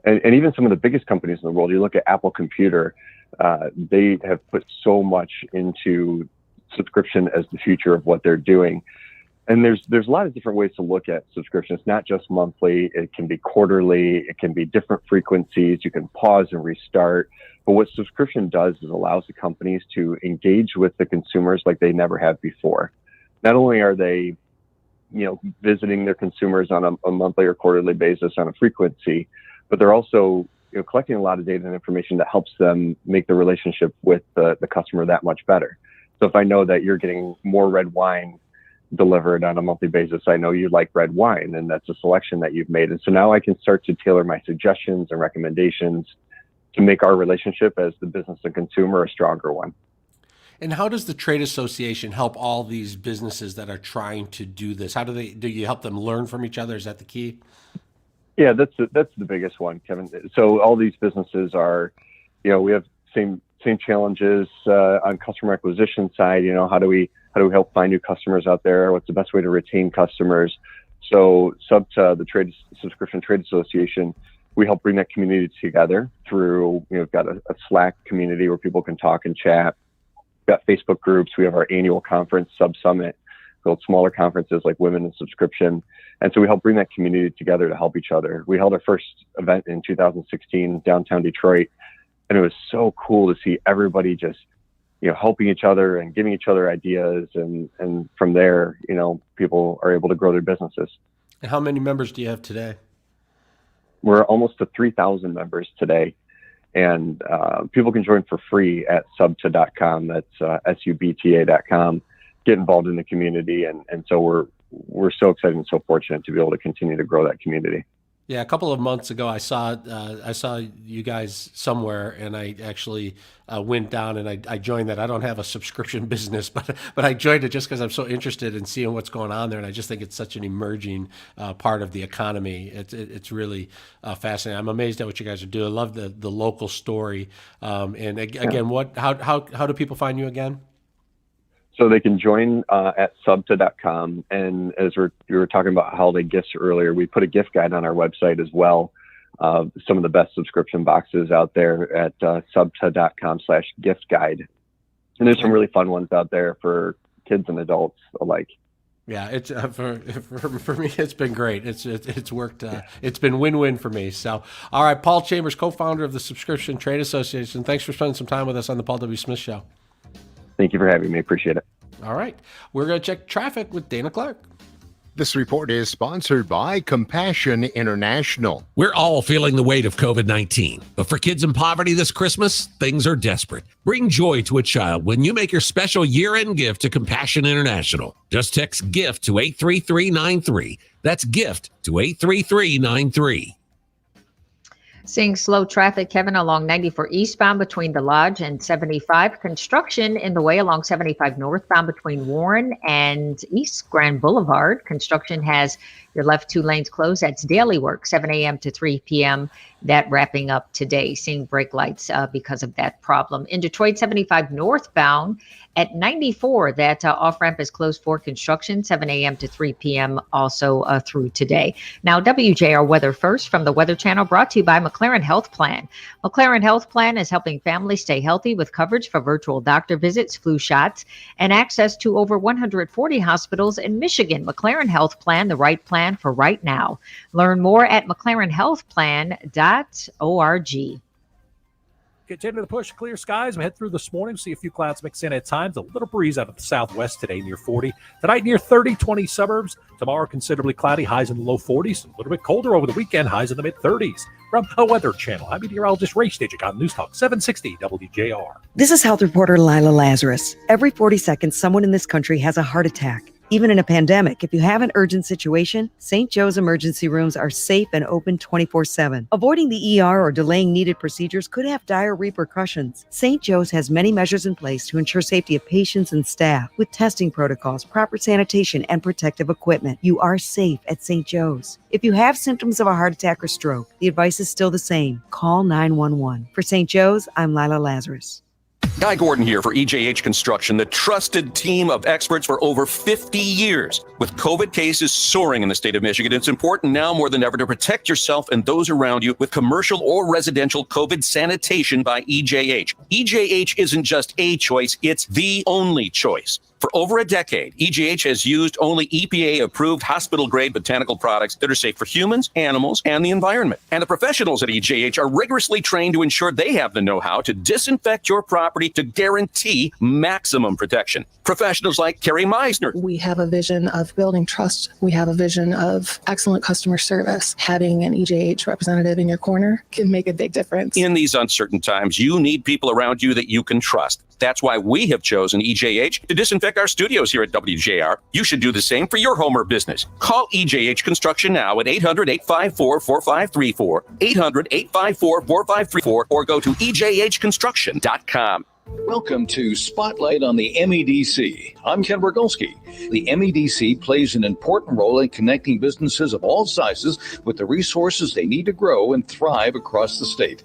and even some of the biggest companies in the world. You look at Apple Computer, they have put so much into subscription as the future of what they're doing. And there's a lot of different ways to look at subscriptions. It's not just monthly. It can be quarterly. It can be different frequencies. You can pause and restart. But what subscription does is allows the companies to engage with the consumers like they never have before. Not only are they, visiting their consumers on a monthly or quarterly basis on a frequency, but they're also collecting a lot of data and information that helps them make the relationship with the customer that much better. So if I know that you're getting more red wine delivered on a monthly basis, I know you like red wine, and that's a selection that you've made. And so now I can start to tailor my suggestions and recommendations to make our relationship as the business and consumer a stronger one. And how does the trade association help all these businesses that are trying to do this? How do you help them learn from each other? Is that the key? Yeah, that's the biggest one, Kevin. So all these businesses are, we have same challenges on customer acquisition side. How do we help find new customers out there? What's the best way to retain customers? So SubTA, the Subscription Trade Association, we help bring that community together through, we've got a Slack community where people can talk and chat. We've got Facebook groups. We have our annual conference, Sub Summit, build smaller conferences like Women in Subscription. And so we help bring that community together to help each other. We held our first event in 2016, downtown Detroit. And it was so cool to see everybody just, helping each other and giving each other ideas. And from there, people are able to grow their businesses. And how many members do you have today? We're almost to 3,000 members today. And people can join for free at subta.com. That's subta.com. Get involved in the community. And so we're so excited and so fortunate to be able to continue to grow that community. Yeah, a couple of months ago, I saw you guys somewhere, and I actually went down and I joined that. I don't have a subscription business, but I joined it just because I'm so interested in seeing what's going on there, and I just think it's such an emerging part of the economy. It's really fascinating. I'm amazed at what you guys are doing. I love the local story. And again, how do people find you again? So they can join at subta.com. And as we were talking about holiday gifts earlier, we put a gift guide on our website as well. Some of the best subscription boxes out there at subta.com/gift guide. And there's some really fun ones out there for kids and adults alike. Yeah, it's for me. It's been great. It's worked. It's been win-win for me. So, all right, Paul Chambers, co-founder of the Subscription Trade Association. Thanks for spending some time with us on the Paul W. Smith Show. Thank you for having me. Appreciate it. All right, we're going to check traffic with Dana Clark. This report is sponsored by Compassion International. We're all feeling the weight of COVID-19, but for kids in poverty this Christmas, things are desperate. Bring joy to a child when you make your special year-end gift to Compassion International. Just text GIFT to 83393. That's GIFT to 83393. Seeing slow traffic, Kevin, along 94 eastbound between the Lodge and 75. Construction in the way along 75 northbound between Warren and East Grand Boulevard. Construction has your left 2 lanes closed. That's daily work, 7 a.m. to 3 p.m. That wrapping up today. Seeing brake lights because of that problem. In Detroit, 75 northbound at 94, that off-ramp is closed for construction, 7 a.m. to 3 p.m. also through today. Now, WJR Weather First from the Weather Channel, brought to you by McLaren Health Plan. McLaren Health Plan is helping families stay healthy with coverage for virtual doctor visits, flu shots, and access to over 140 hospitals in Michigan. McLaren Health Plan, the right plan for right now. Learn more at mclarenhealthplan.org. Continue to push clear skies. We head through this morning. See a few clouds mix in at times. A little breeze out of the southwest today near 40. Tonight near 30, 20 suburbs. Tomorrow considerably cloudy, highs in the low 40s. A little bit colder over the weekend, highs in the mid 30s. From the Weather Channel, I'm meteorologist Ray Stagik on News Talk 760 WJR. This is health reporter Lila Lazarus. Every 40 seconds, someone in this country has a heart attack. Even in a pandemic, if you have an urgent situation, St. Joe's emergency rooms are safe and open 24/7. Avoiding the ER or delaying needed procedures could have dire repercussions. St. Joe's has many measures in place to ensure safety of patients and staff, with testing protocols, proper sanitation, and protective equipment. You are safe at St. Joe's. If you have symptoms of a heart attack or stroke, the advice is still the same. Call 911. For St. Joe's, I'm Lila Lazarus. Guy Gordon here for EJH Construction, the trusted team of experts for over 50 years. With COVID cases soaring in the state of Michigan, it's important now more than ever to protect yourself and those around you with commercial or residential COVID sanitation by EJH. EJH isn't just a choice, it's the only choice. For over a decade, EJH has used only EPA-approved hospital-grade botanical products that are safe for humans, animals, and the environment. And the professionals at EJH are rigorously trained to ensure they have the know-how to disinfect your property to guarantee maximum protection. Professionals like Carrie Meisner. We have a vision of building trust. We have a vision of excellent customer service. Having an EJH representative in your corner can make a big difference. In these uncertain times, you need people around you that you can trust. That's why we have chosen EJH to disinfect our studios here at WJR. You should do the same for your home or business. Call EJH Construction now at 800-854-4534, 800-854-4534, or go to ejhconstruction.com. Welcome to Spotlight on the MEDC. I'm Ken Bergolski. The MEDC plays an important role in connecting businesses of all sizes with the resources they need to grow and thrive across the state.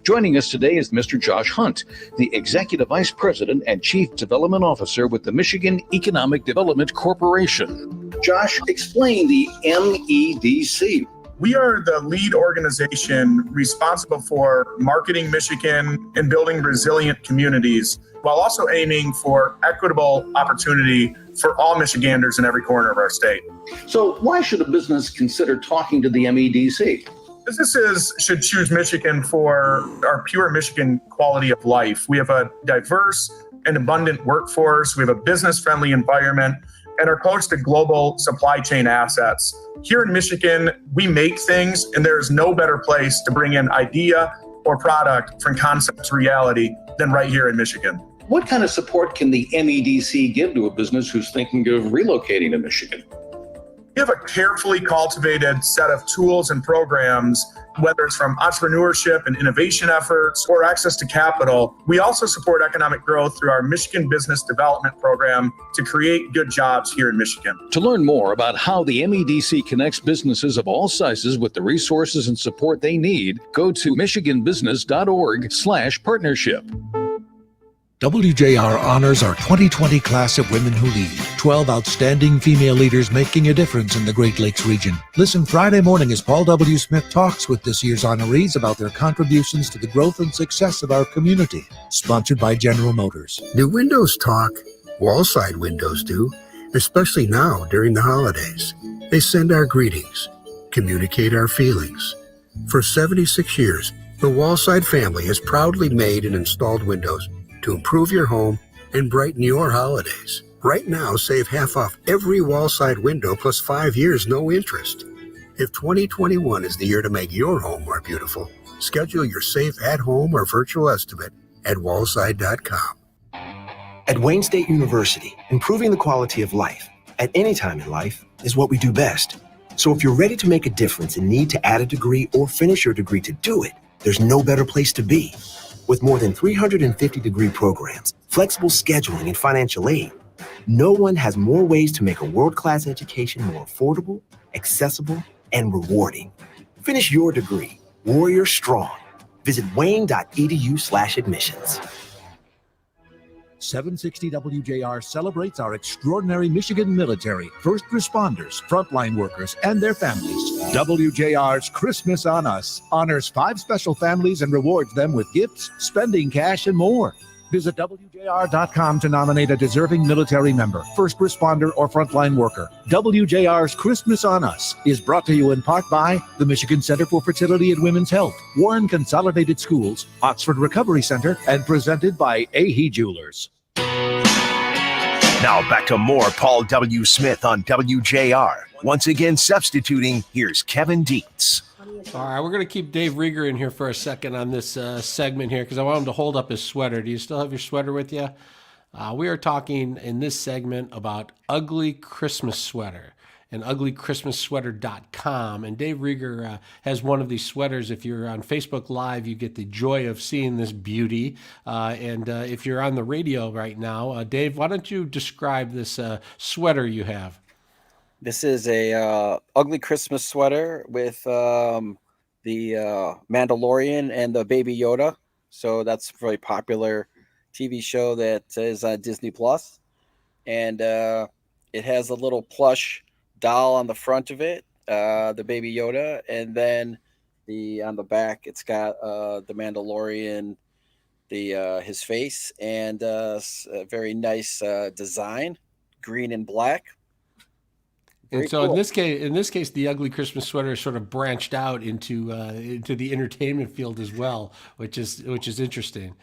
Joining us today is Mr. Josh Hunt, the Executive Vice President and Chief Development Officer with the Michigan Economic Development Corporation. Josh, explain the MEDC. We are the lead organization responsible for marketing Michigan and building resilient communities, while also aiming for equitable opportunity for all Michiganders in every corner of our state. So why should a business consider talking to the MEDC? Businesses should choose Michigan for our pure Michigan quality of life. We have a diverse and abundant workforce. We have a business-friendly environment and are close to global supply chain assets. Here in Michigan, we make things, and there is no better place to bring an idea or product from concept to reality than right here in Michigan. What kind of support can the MEDC give to a business who's thinking of relocating to Michigan? We have a carefully cultivated set of tools and programs, whether it's from entrepreneurship and innovation efforts or access to capital. We also support economic growth through our Michigan Business Development Program to create good jobs here in Michigan. To learn more about how the MEDC connects businesses of all sizes with the resources and support they need, go to michiganbusiness.org/partnership. WJR honors our 2020 class of women who lead. 12 outstanding female leaders making a difference in the Great Lakes region. Listen Friday morning as Paul W. Smith talks with this year's honorees about their contributions to the growth and success of our community. Sponsored by General Motors. Do windows talk? Wall side windows do. especially now during the holidays. They send our greetings, communicate our feelings. For 76 years, the Wallside family has proudly made and installed windows to improve your home and brighten your holidays. Right now, save half off every Wallside window plus 5 years no interest. If 2021 is the year to make your home more beautiful, schedule your safe at-home or virtual estimate at wallside.com. At Wayne State University, improving the quality of life at any time in life is what we do best. So if you're ready to make a difference and need to add a degree or finish your degree to do it, there's no better place to be. With more than 350 degree programs, flexible scheduling, and financial aid, no one has more ways to make a world-class education more affordable, accessible, and rewarding. Finish your degree, Warrior Strong. Visit wayne.edu/admissions. 760 WJR celebrates our extraordinary Michigan military, first responders, frontline workers, and their families. WJR's Christmas on Us honors 5 special families and rewards them with gifts, spending cash, and more. Visit WJR.com to nominate a deserving military member, first responder, or frontline worker. WJR's Christmas on Us is brought to you in part by the Michigan Center for Fertility and Women's Health, Warren Consolidated Schools, Oxford Recovery Center, and presented by Ahee Jewelers. Now back to more Paul W. Smith on WJR. Once again, substituting, here's Kevin Dietz. All right, we're going to keep Dave Rieger in here for a second on this segment here because I want him to hold up his sweater. Do you still have your sweater with you? We are talking in this segment about ugly Christmas sweater and uglychristmassweater.com. And Dave Rieger has one of these sweaters. If you're on Facebook Live, you get the joy of seeing this beauty. And if you're on the radio right now, Dave, why don't you describe this sweater you have? This is a ugly Christmas sweater with the Mandalorian and the Baby Yoda. So that's a very popular TV show that is on Disney Plus, and it has a little plush doll on the front of it, the Baby Yoda, and then on the back it's got the Mandalorian, his face, and a very nice design, green and black. And so cool. in this case, the ugly Christmas sweater is sort of branched out into the entertainment field as well, which is interesting.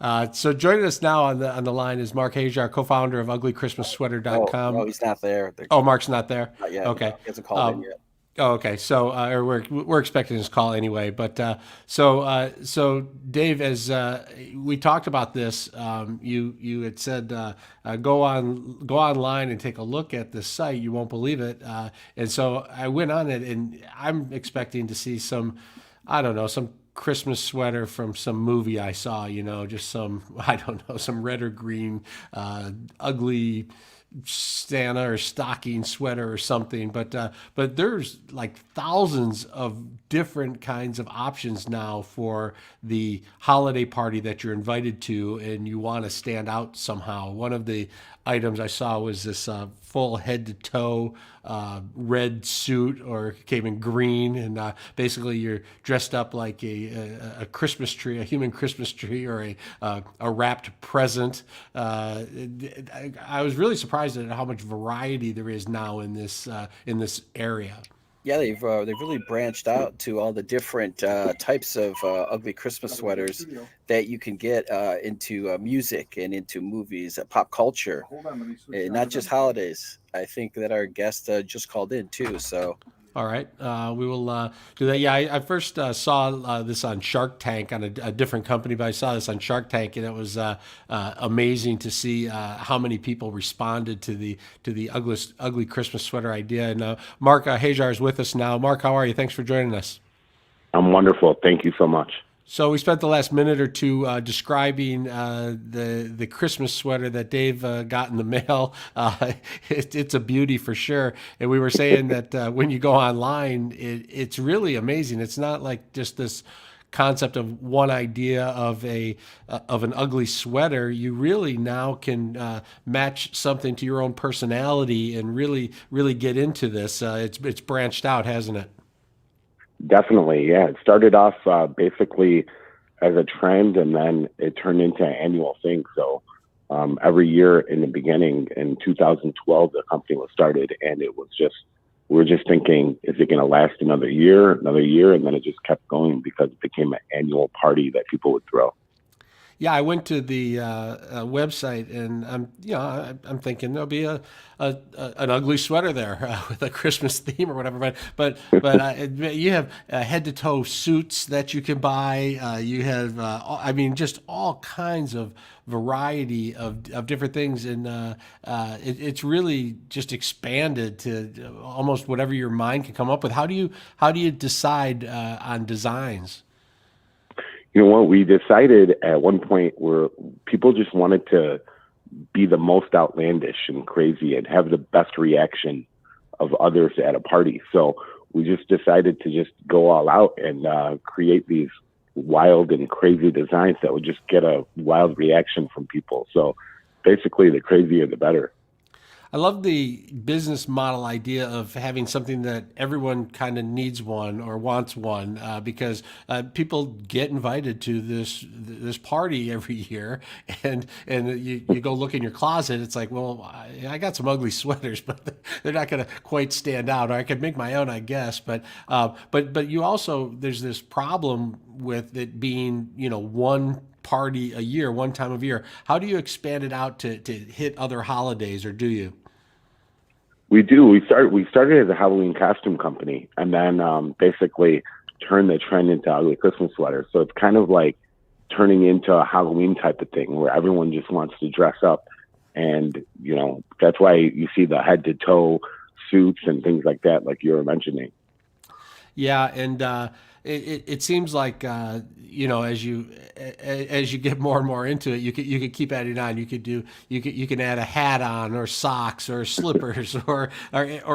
So joining us now on the line is Mark Hajar, co-founder of uglychristmassweater.com. Oh, he's not there. Oh, Mark's not there? Not yet. Okay. He hasn't called in yet. Oh, okay. So we're expecting his call anyway. But so Dave, as we talked about this, you had said go online and take a look at the site. You won't believe it. And so I went on it, and I'm expecting to see some Christmas sweater from some movie I saw. Just some red or green ugly Santa or stocking sweater or something, but there's like thousands of different kinds of options now for the holiday party that you're invited to and you want to stand out somehow. One of the items I saw was this full head to toe red suit, or came in green, and basically you're dressed up like a Christmas tree, a human Christmas tree, or a wrapped present. I was really surprised at how much variety there is now in this area. Yeah, they've really branched out to all the different types of ugly Christmas sweaters that you can get into music and into movies, pop culture, not just holidays. I think that our guest just called in too. So. All right, we will do that. Yeah, I first saw this on Shark Tank on a different company, but I saw this on Shark Tank, and it was amazing to see how many people responded to the ugly Christmas sweater idea. And Mark Hajar is with us now. Mark, how are you? Thanks for joining us. I'm wonderful. Thank you so much. So we spent the last minute or two describing the Christmas sweater that Dave got in the mail. It's a beauty for sure. And we were saying that when you go online, it's really amazing. It's not like just this concept of one idea of an ugly sweater. You really now can match something to your own personality and really get into this. It's branched out, hasn't it? Definitely, yeah. It started off basically as a trend, and then it turned into an annual thing. So every year in the beginning. In 2012, the company was started, and it was just, we were just thinking, is it going to last another year? And then it just kept going because it became an annual party that people would throw. Yeah, I went to the website, and I'm thinking there'll be an ugly sweater there with a Christmas theme or whatever. But you have head to toe suits that you can buy. You have just all kinds of variety of different things, and it's really just expanded to almost whatever your mind can come up with. How do you decide on designs? You know what? We decided at one point where people just wanted to be the most outlandish and crazy and have the best reaction of others at a party. So we just decided to just go all out and create these wild and crazy designs that would just get a wild reaction from people. So basically, the crazier, the better. I love the business model idea of having something that everyone kind of needs one or wants one, because people get invited to this party every year, and you go look in your closet. It's like, well, I got some ugly sweaters, but they're not going to quite stand out. Or I could make my own, I guess. But you also, there's this problem with it being, one party a year, one time of year. How do you expand it out to hit other holidays, or do you? We do. We started as a Halloween costume company, and then basically turned the trend into ugly Christmas sweaters. So it's kind of like turning into a Halloween type of thing where everyone just wants to dress up, and that's why you see the head to toe suits and things like that, like you were mentioning. Yeah, and it seems like as you get more and more into it, you could keep adding on. You can add a hat on, or socks, or slippers, or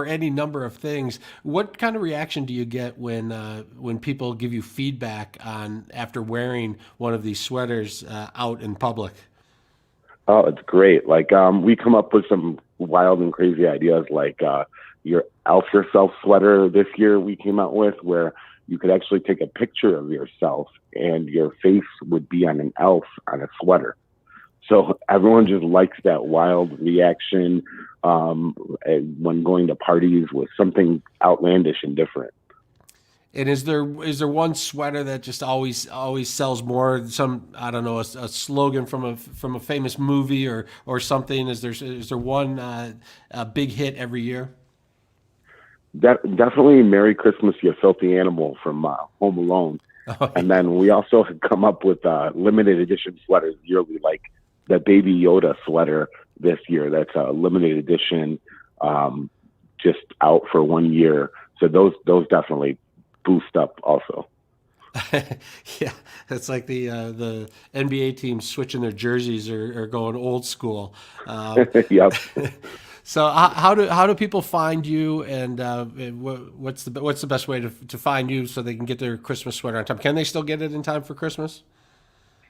any number of things. What kind of reaction do you get when people give you feedback on after wearing one of these sweaters out in public? Oh, it's great. Like we come up with some wild and crazy ideas, like your Elf Yourself sweater this year we came out with, where you could actually take a picture of yourself and your face would be on an elf on a sweater. So everyone just likes that wild reaction when going to parties with something outlandish and different. And is there one sweater that just always sells more? Some, I don't know, a slogan from a famous movie or something. Is there one a big hit every year? Definitely Merry Christmas, You Filthy Animal from Home Alone. Oh, yeah. And then we also have come up with limited edition sweaters yearly, like the Baby Yoda sweater this year. That's a limited edition, just out for 1 year. So those definitely boost up also. Yeah, it's like the NBA teams switching their jerseys or going old school. Yep. So how do people find you, and what's the best way to find you so they can get their Christmas sweater on time? Can they still get it in time for Christmas?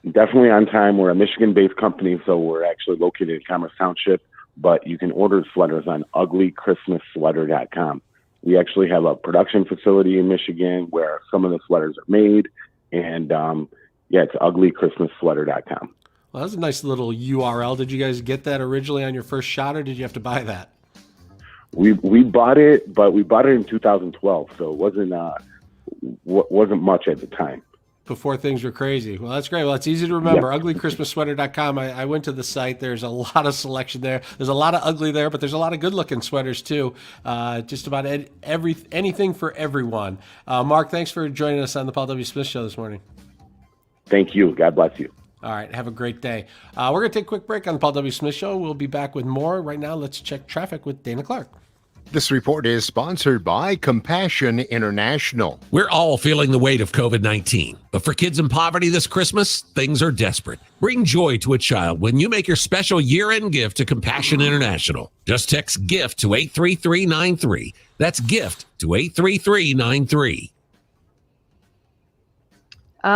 Definitely on time. We're a Michigan-based company, so we're actually located in Commerce Township, but you can order sweaters on uglychristmassweater.com. We actually have a production facility in Michigan where some of the sweaters are made, and it's uglychristmassweater.com. Well, that's a nice little URL. Did you guys get that originally on your first shot, or did you have to buy that? We bought it, but we bought it in 2012, so it wasn't much at the time. Before things were crazy. Well, that's great. Well, it's easy to remember. Yeah. Uglychristmassweater.com. I went to the site. There's a lot of selection there. There's a lot of ugly there, but there's a lot of good-looking sweaters too. Just about anything for everyone. Mark, thanks for joining us on the Paul W. Smith Show this morning. Thank you. God bless you. All right. Have a great day. We're going to take a quick break on the Paul W. Smith Show. We'll be back with more. Right now, let's check traffic with Dana Clark. This report is sponsored by Compassion International. We're all feeling the weight of COVID-19, but for kids in poverty this Christmas, things are desperate. Bring joy to a child when you make your special year-end gift to Compassion International. Just text GIFT to 83393. That's GIFT to 83393.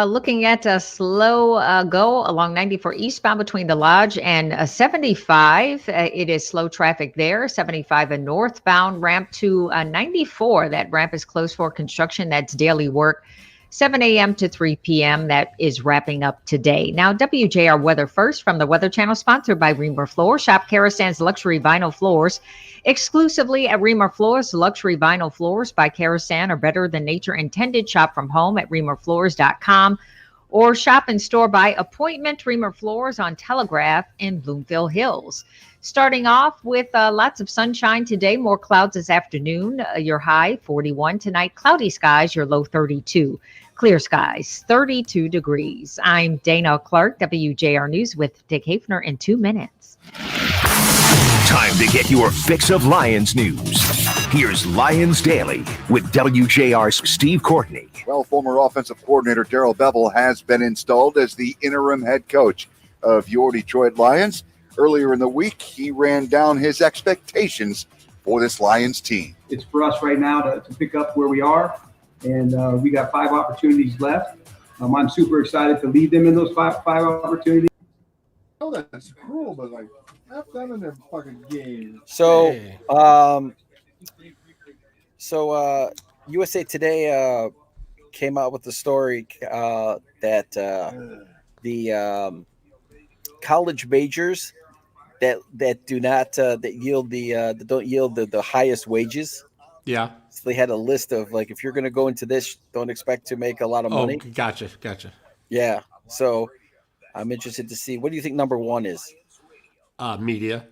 Looking at a slow go along 94 eastbound between the Lodge and 75. It is slow traffic there. 75 and northbound ramp to 94. That ramp is closed for construction. That's daily work. 7 a.m. to 3 p.m. That is wrapping up today. Now, WJR Weather First from the Weather Channel, sponsored by Reamer Floors. Shop Karastan's luxury vinyl floors exclusively at Reamer Floors. Luxury vinyl floors by Karastan are better than nature intended. Shop from home at reamerfloors.com or shop in store by appointment. Reamer Floors on Telegraph in Bloomfield Hills. Starting off with lots of sunshine today, more clouds this afternoon. Your high 41 tonight, cloudy skies, your low 32. Clear skies, 32 degrees. I'm Dana Clark, WJR News with Dick Hafner in 2 minutes. Time to get your fix of Lions news. Here's Lions Daily with WJR's Steve Courtney. Well, former offensive coordinator Darrell Bevell has been installed as the interim head coach of your Detroit Lions. Earlier in the week, he ran down his expectations for this Lions team. It's for us right now to pick up where we are, and we got 5 opportunities left. I'm super excited to lead them in those five opportunities. Oh, that's cruel, but like, have them in their fucking game. So, USA Today came out with the story that the college majors that do not that yield that don't yield the highest wages. Yeah. So they had a list of like, if you're going to go into this, don't expect to make a lot of money. Oh, gotcha. Yeah. So I'm interested to see, what do you think number 1 is? Media.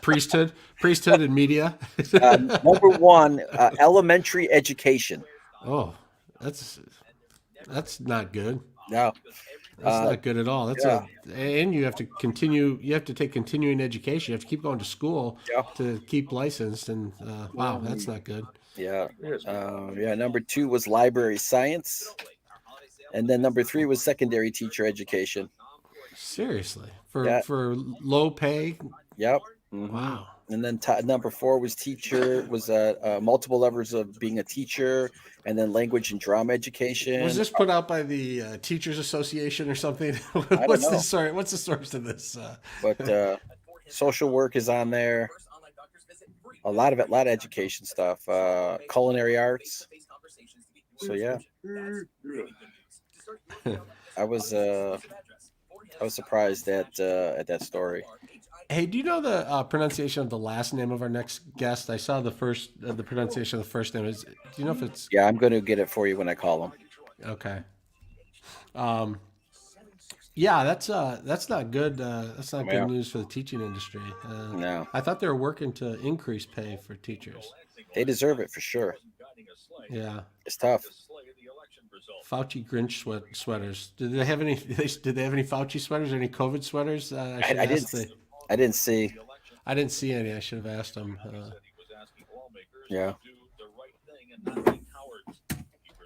priesthood and media. Number 1, elementary education. Oh, that's not good. No, that's not good at all. And you have to continue. You have to take continuing education. You have to keep going to school to keep licensed. And wow, that's not good. Yeah. Number 2 was library science, and then number 3 was secondary teacher education. Seriously, for low pay. Yep. Mm-hmm. Wow. And then number 4 was multiple levels of being a teacher, and then language and drama education. Was this put out by the Teachers Association or something? What's the source? What's the source of this? But social work is on there. A lot of education stuff. Culinary arts. So yeah, I was surprised at that story. Hey, do you know the pronunciation of the last name of our next guest? I saw the pronunciation of the first name. Do you know if it's? Yeah, I'm going to get it for you when I call him. Okay. Yeah, that's not good. That's not good news for the teaching industry. No, I thought they were working to increase pay for teachers. They deserve it for sure. Yeah, it's tough. Fauci Grinch sweaters. Did they have any? Did they have any Fauci sweaters? Or any COVID sweaters? I didn't see. I didn't see any. I should have asked them. Yeah.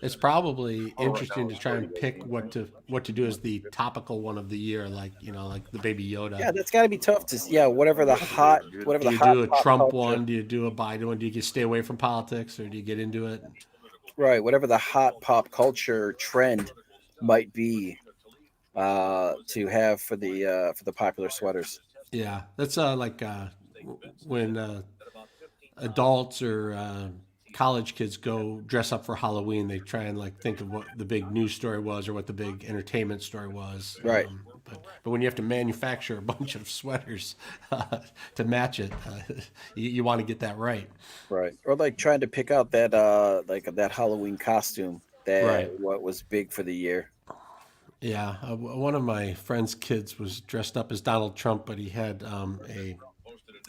It's probably interesting to try and pick what to do as the topical one of the year, like the Baby Yoda. Yeah, that's got to be tough to. Yeah, whatever the hot. Do you do a Trump one? Do you do a Biden one? Do you stay away from politics, or do you get into it? Right, whatever the hot pop culture trend might be, to have for the popular sweaters. Yeah, that's like when adults or college kids go dress up for Halloween. They try and like think of what the big news story was or what the big entertainment story was. Right. But when you have to manufacture a bunch of sweaters to match it, you want to get that right. Right. Or like trying to pick out that that Halloween costume that what was big for the year. Yeah, one of my friend's kids was dressed up as Donald Trump, but he had an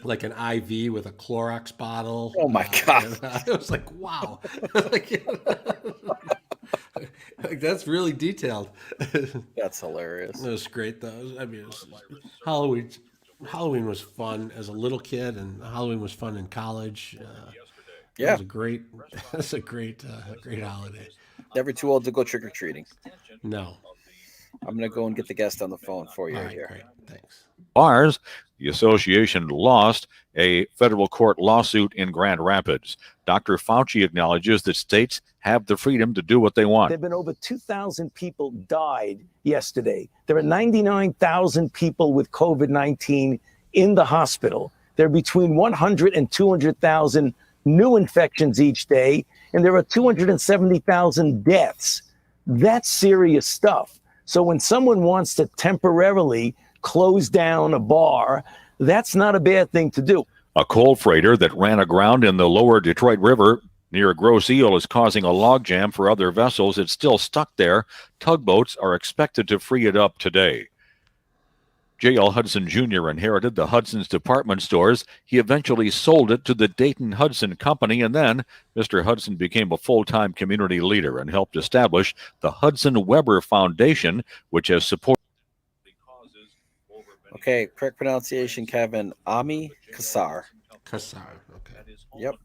IV with a Clorox bottle. Oh my God! It was like, wow, like that's really detailed. That's hilarious. It was great though. I mean, Halloween was fun as a little kid, and Halloween was fun in college. Yeah, it was that's a great holiday. Never too old to go trick or treating. No. I'm going to go and get the guest on the phone for you. All right, here. Great. Thanks. Bars, the association lost a federal court lawsuit in Grand Rapids. Dr. Fauci acknowledges that states have the freedom to do what they want. There have been over 2,000 people died yesterday. There are 99,000 people with COVID-19 in the hospital. There are between 100 and 200,000 new infections each day. and there are 270,000 deaths. That's serious stuff. So when someone wants to temporarily close down a bar, that's not a bad thing to do. A coal freighter that ran aground in the lower Detroit River near Grosse Ile is causing a logjam for other vessels. It's still stuck there. Tugboats are expected to free it up today. J.L. Hudson Jr. inherited the Hudson's department stores. He eventually sold it to the Dayton Hudson Company, and then Mr. Hudson became a full-time community leader and helped establish the Hudson Weber Foundation, which has supported Okay, correct pronunciation, Kevin. Ami Kassar. Kassar, okay. Yep.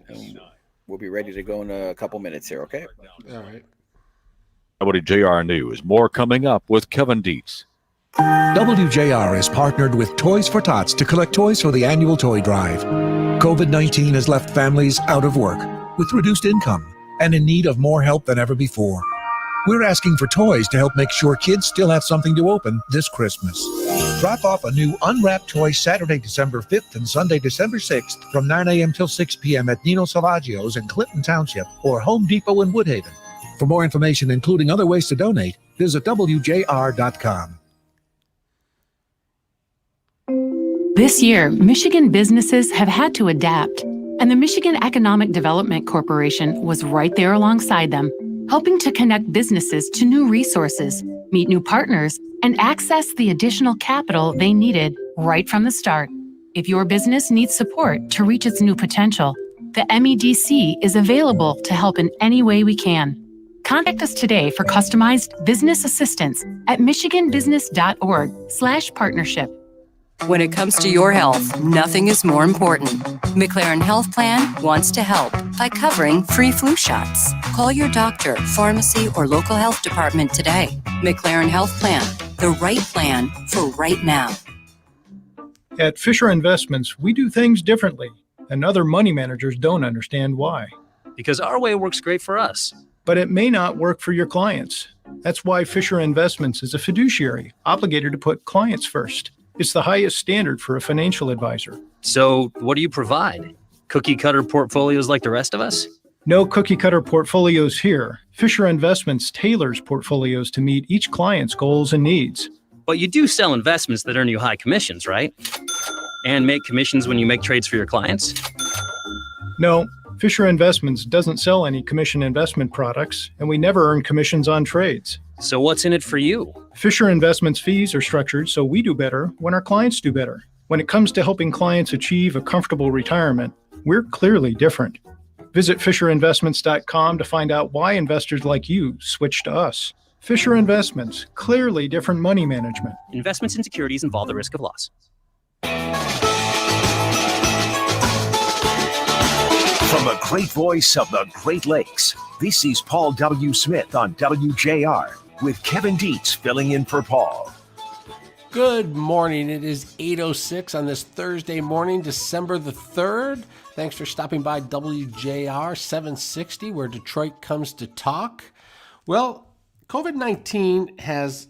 And we'll be ready to go in a couple minutes here, okay? All right. WJR News. More coming up with Kevin Dietz. WJR is partnered with Toys for Tots to collect toys for the annual toy drive. COVID-19 has left families out of work, with reduced income, and in need of more help than ever before. We're asking for toys to help make sure kids still have something to open this Christmas. Drop off a new unwrapped toy Saturday, December 5th and Sunday, December 6th from 9 a.m. till 6 p.m. at Nino Salvaggio's in Clinton Township or Home Depot in Woodhaven. For more information, including other ways to donate, visit WJR.com. This year, Michigan businesses have had to adapt, and the Michigan Economic Development Corporation was right there alongside them, helping to connect businesses to new resources, meet new partners, and access the additional capital they needed right from the start. If your business needs support to reach its new potential, the MEDC is available to help in any way we can. Contact us today for customized business assistance at michiganbusiness.org/partnership. When it comes to your health, nothing is more important. McLaren Health Plan wants to help by covering free flu shots. Call your doctor, pharmacy, or local health department today. McLaren Health Plan, the right plan for right now. At Fisher Investments, we do things differently, and other money managers don't understand why. Because our way works great for us. But it may not work for your clients. That's why Fisher Investments is a fiduciary, obligated to put clients first. It's the highest standard for a financial advisor. So what do you provide? Cookie cutter portfolios like the rest of us? No cookie cutter portfolios here. Fisher Investments tailors portfolios to meet each client's goals and needs. But you do sell investments that earn you high commissions, right? And make commissions when you make trades for your clients? No, Fisher Investments doesn't sell any commission investment products, and we never earn commissions on trades. So what's in it for you? Fisher Investments fees are structured so we do better when our clients do better. When it comes to helping clients achieve a comfortable retirement, we're clearly different. Visit FisherInvestments.com to find out why investors like you switch to us. Fisher Investments, clearly different money management. Investments in securities involve the risk of loss. From the great voice of the Great Lakes, this is Paul W. Smith on WJR with Kevin Dietz filling in for Paul. Good morning. It is 8:06 on this Thursday morning, December the 3rd. Thanks for stopping by WJR 760, where Detroit comes to talk. Well, COVID-19 has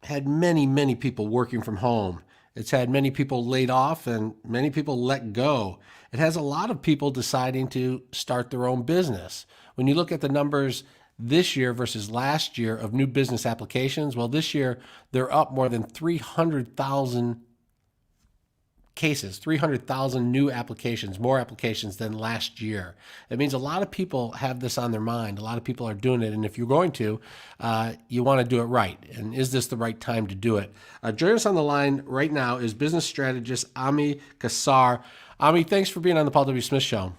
had many people working from home. It's had many people laid off and many people let go. It has a lot of people deciding to start their own business. When you look at the numbers this year versus last year of new business applications, well, this year they're up more than 300,000 cases, 300,000 new applications, more applications than last year. It means a lot of people have this on their mind. A lot of people are doing it. And if you're going to, you want to do it right. And is this the right time to do it? Joining us on the line right now is business strategist Ami Kassar. Ami, thanks for being on the Paul W. Smith Show.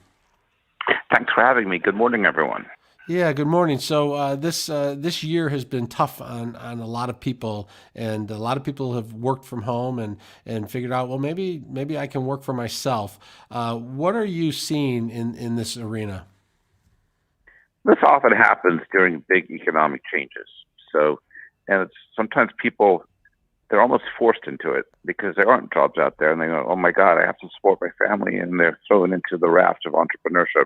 Thanks for having me. Good morning, everyone. Yeah, good morning. So this year has been tough on a lot of people, and a lot of people have worked from home and figured out, well, maybe I can work for myself. What are you seeing in this arena? This often happens during big economic changes. And it's sometimes people, they're almost forced into it because there aren't jobs out there, and they go, oh my God, I have to support my family, and they're thrown into the raft of entrepreneurship.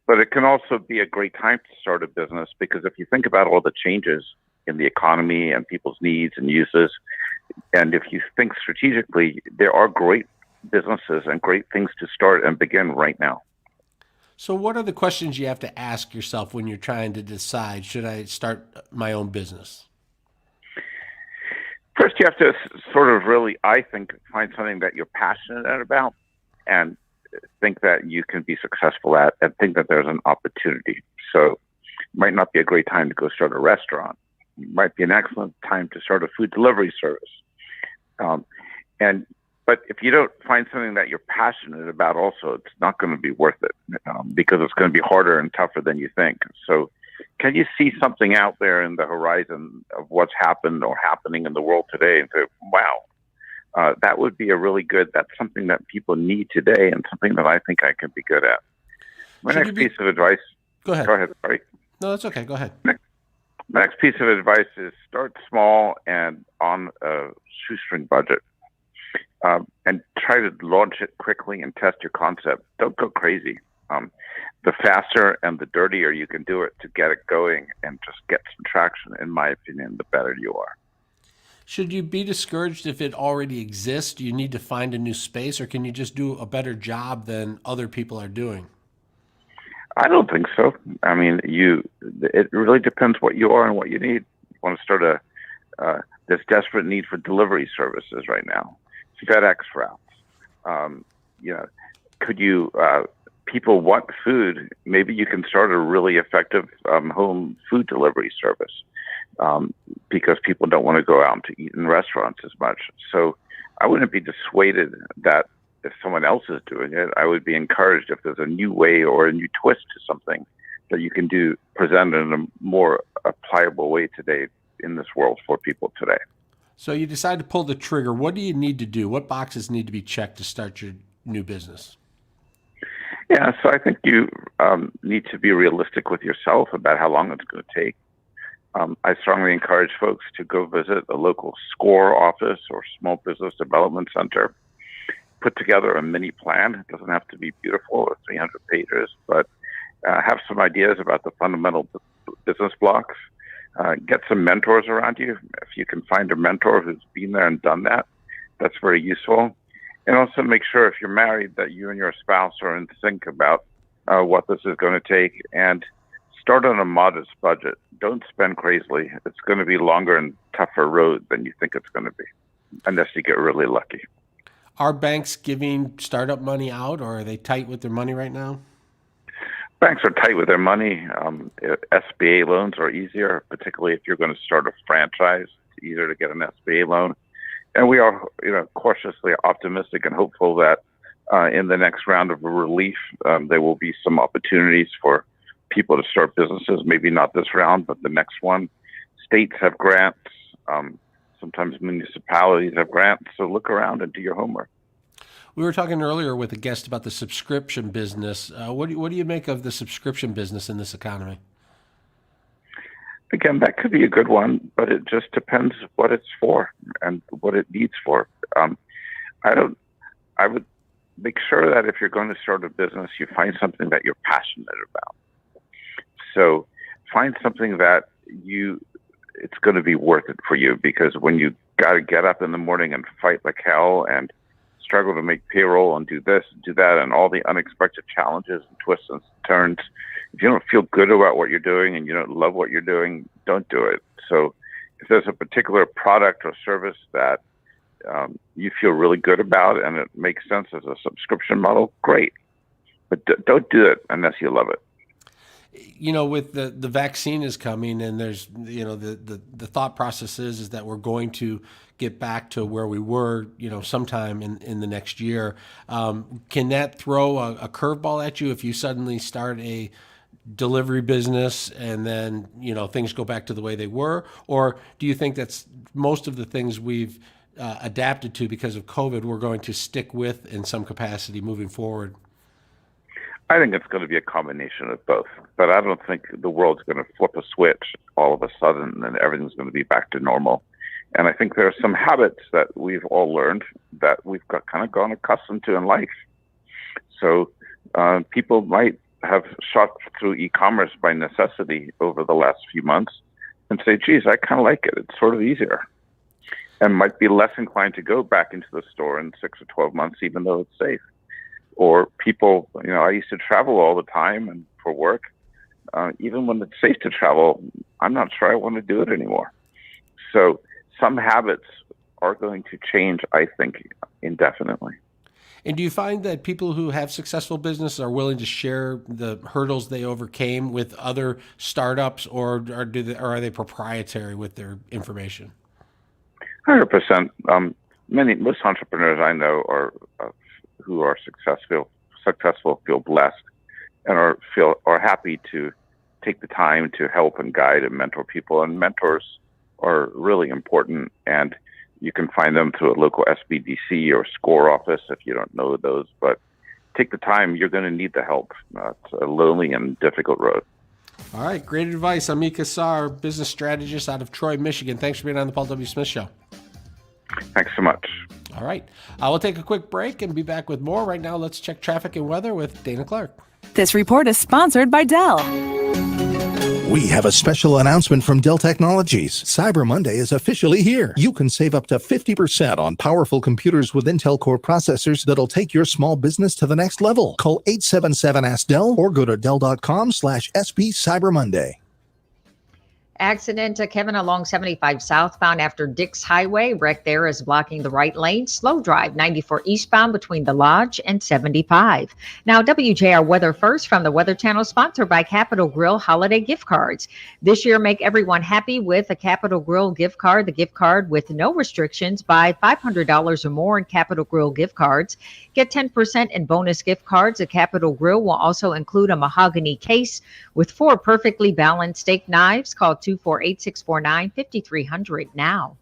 But it can also be a great time to start a business, because if you think about all the changes in the economy and people's needs and uses, and if you think strategically, there are great businesses and great things to start and begin right now. So what are the questions you have to ask yourself when you're trying to decide, should I start my own business? First, you have to sort of really, I think, find something that you're passionate about and think that you can be successful at and think that there's an opportunity. So it might not be a great time to go start a restaurant. It might be an excellent time to start a food delivery service. But if you don't find something that you're passionate about also, it's not going to be worth it because it's going to be harder and tougher than you think. So can you see something out there in the horizon of what's happened or happening in the world today and say, wow, that would be that's something that people need today and something that I think I can be good at. My next piece of advice. Go ahead. Sorry. No, that's okay. Go ahead. My next piece of advice is start small and on a shoestring budget. And try to launch it quickly and test your concept. Don't go crazy. The faster and the dirtier you can do it to get it going and just get some traction, in my opinion, the better you are. Should you be discouraged if it already exists? Do you need to find a new space, or can you just do a better job than other people are doing? I don't think so. I mean, it really depends what you are and what you need. You want to start this desperate need for delivery services right now. FedEx routes. Could you? People want food. Maybe you can start a really effective home food delivery service because people don't want to go out to eat in restaurants as much. So I wouldn't be dissuaded that if someone else is doing it, I would be encouraged if there's a new way or a new twist to something that you can do, present in a more pliable way today in this world for people today. So you decide to pull the trigger. What do you need to do? What boxes need to be checked to start your new business? Yeah, so I think you need to be realistic with yourself about how long it's going to take. I strongly encourage folks to go visit a local SCORE office or small business development center. Put together a mini plan. It doesn't have to be beautiful or 300 pages, but have some ideas about the fundamental business blocks. Get some mentors around you. If you can find a mentor who's been there and done that, that's very useful. And also make sure if you're married that you and your spouse are in sync about what this is going to take, and start on a modest budget. Don't spend crazily. It's going to be longer and tougher road than you think it's going to be, unless you get really lucky. Are banks giving startup money out, or are they tight with their money right now? Banks are tight with their money. SBA loans are easier, particularly if you're going to start a franchise. It's easier to get an SBA loan. And we are, cautiously optimistic and hopeful that in the next round of relief, there will be some opportunities for people to start businesses. Maybe not this round, but the next one. States have grants. Sometimes municipalities have grants. So look around and do your homework. We were talking earlier with a guest about the subscription business. What do you make of the subscription business in this economy? Again, that could be a good one, but it just depends what it's for and what it needs for. I would make sure that if you're going to start a business, you find something that you're passionate about. So find something that it's going to be worth it for you, because when you got to get up in the morning and fight like hell and struggle to make payroll and do this, do that, and all the unexpected challenges and twists and turns, if you don't feel good about what you're doing and you don't love what you're doing, don't do it. So if there's a particular product or service that you feel really good about and it makes sense as a subscription model, great. But don't do it unless you love it. With the vaccine is coming, and there's, the thought process is that we're going to get back to where we were, sometime in the next year. Can that throw a curveball at you if you suddenly start a delivery business and then, things go back to the way they were? Or do you think that's most of the things we've adapted to because of COVID, we're going to stick with in some capacity moving forward? I think it's going to be a combination of both, but I don't think the world's going to flip a switch all of a sudden and everything's going to be back to normal. And I think there are some habits that we've all learned that we've kind of gone accustomed to in life. So people might have shot through e-commerce by necessity over the last few months and say, geez, I kind of like it. It's sort of easier, and might be less inclined to go back into the store in 6 or 12 months, even though it's safe. or people, I used to travel all the time and for work. Even when it's safe to travel, I'm not sure I want to do it anymore. So some habits are going to change, I think, indefinitely. And do you find that people who have successful businesses are willing to share the hurdles they overcame with other startups, or are they proprietary with their information? 100%. Most entrepreneurs I know who are successful feel blessed and are happy to take the time to help and guide and mentor people. And mentors are really important, and you can find them through a local SBDC or SCORE office if you don't know those. But take the time. You're going to need the help. It's a lonely and difficult road. All right. Great advice. Amika Saar, business strategist out of Troy, Michigan. Thanks for being on the Paul W. Smith Show. Thanks so much. All right. We'll take a quick break and be back with more. Right now, let's check traffic and weather with Dana Clark. This report is sponsored by Dell. We have a special announcement from Dell Technologies. Cyber Monday is officially here. You can save up to 50% on powerful computers with Intel Core processors that'll take your small business to the next level. Call 877-ASK-DELL or go to Dell.com/SP Cyber Monday. Accident to Kevin along 75 southbound after Dix Highway. Wreck there is blocking the right lane. Slow drive 94 eastbound between the Lodge and 75. Now, WJR Weather First from the Weather Channel, sponsored by Capital Grill Holiday Gift Cards. This year, make everyone happy with a Capital Grill gift card. The gift card with no restrictions. Buy $500 or more in Capital Grill gift cards. Get 10% in bonus gift cards. A Capital Grill will also include a mahogany case with 4 perfectly balanced steak knives. Call 248-649-5300 now.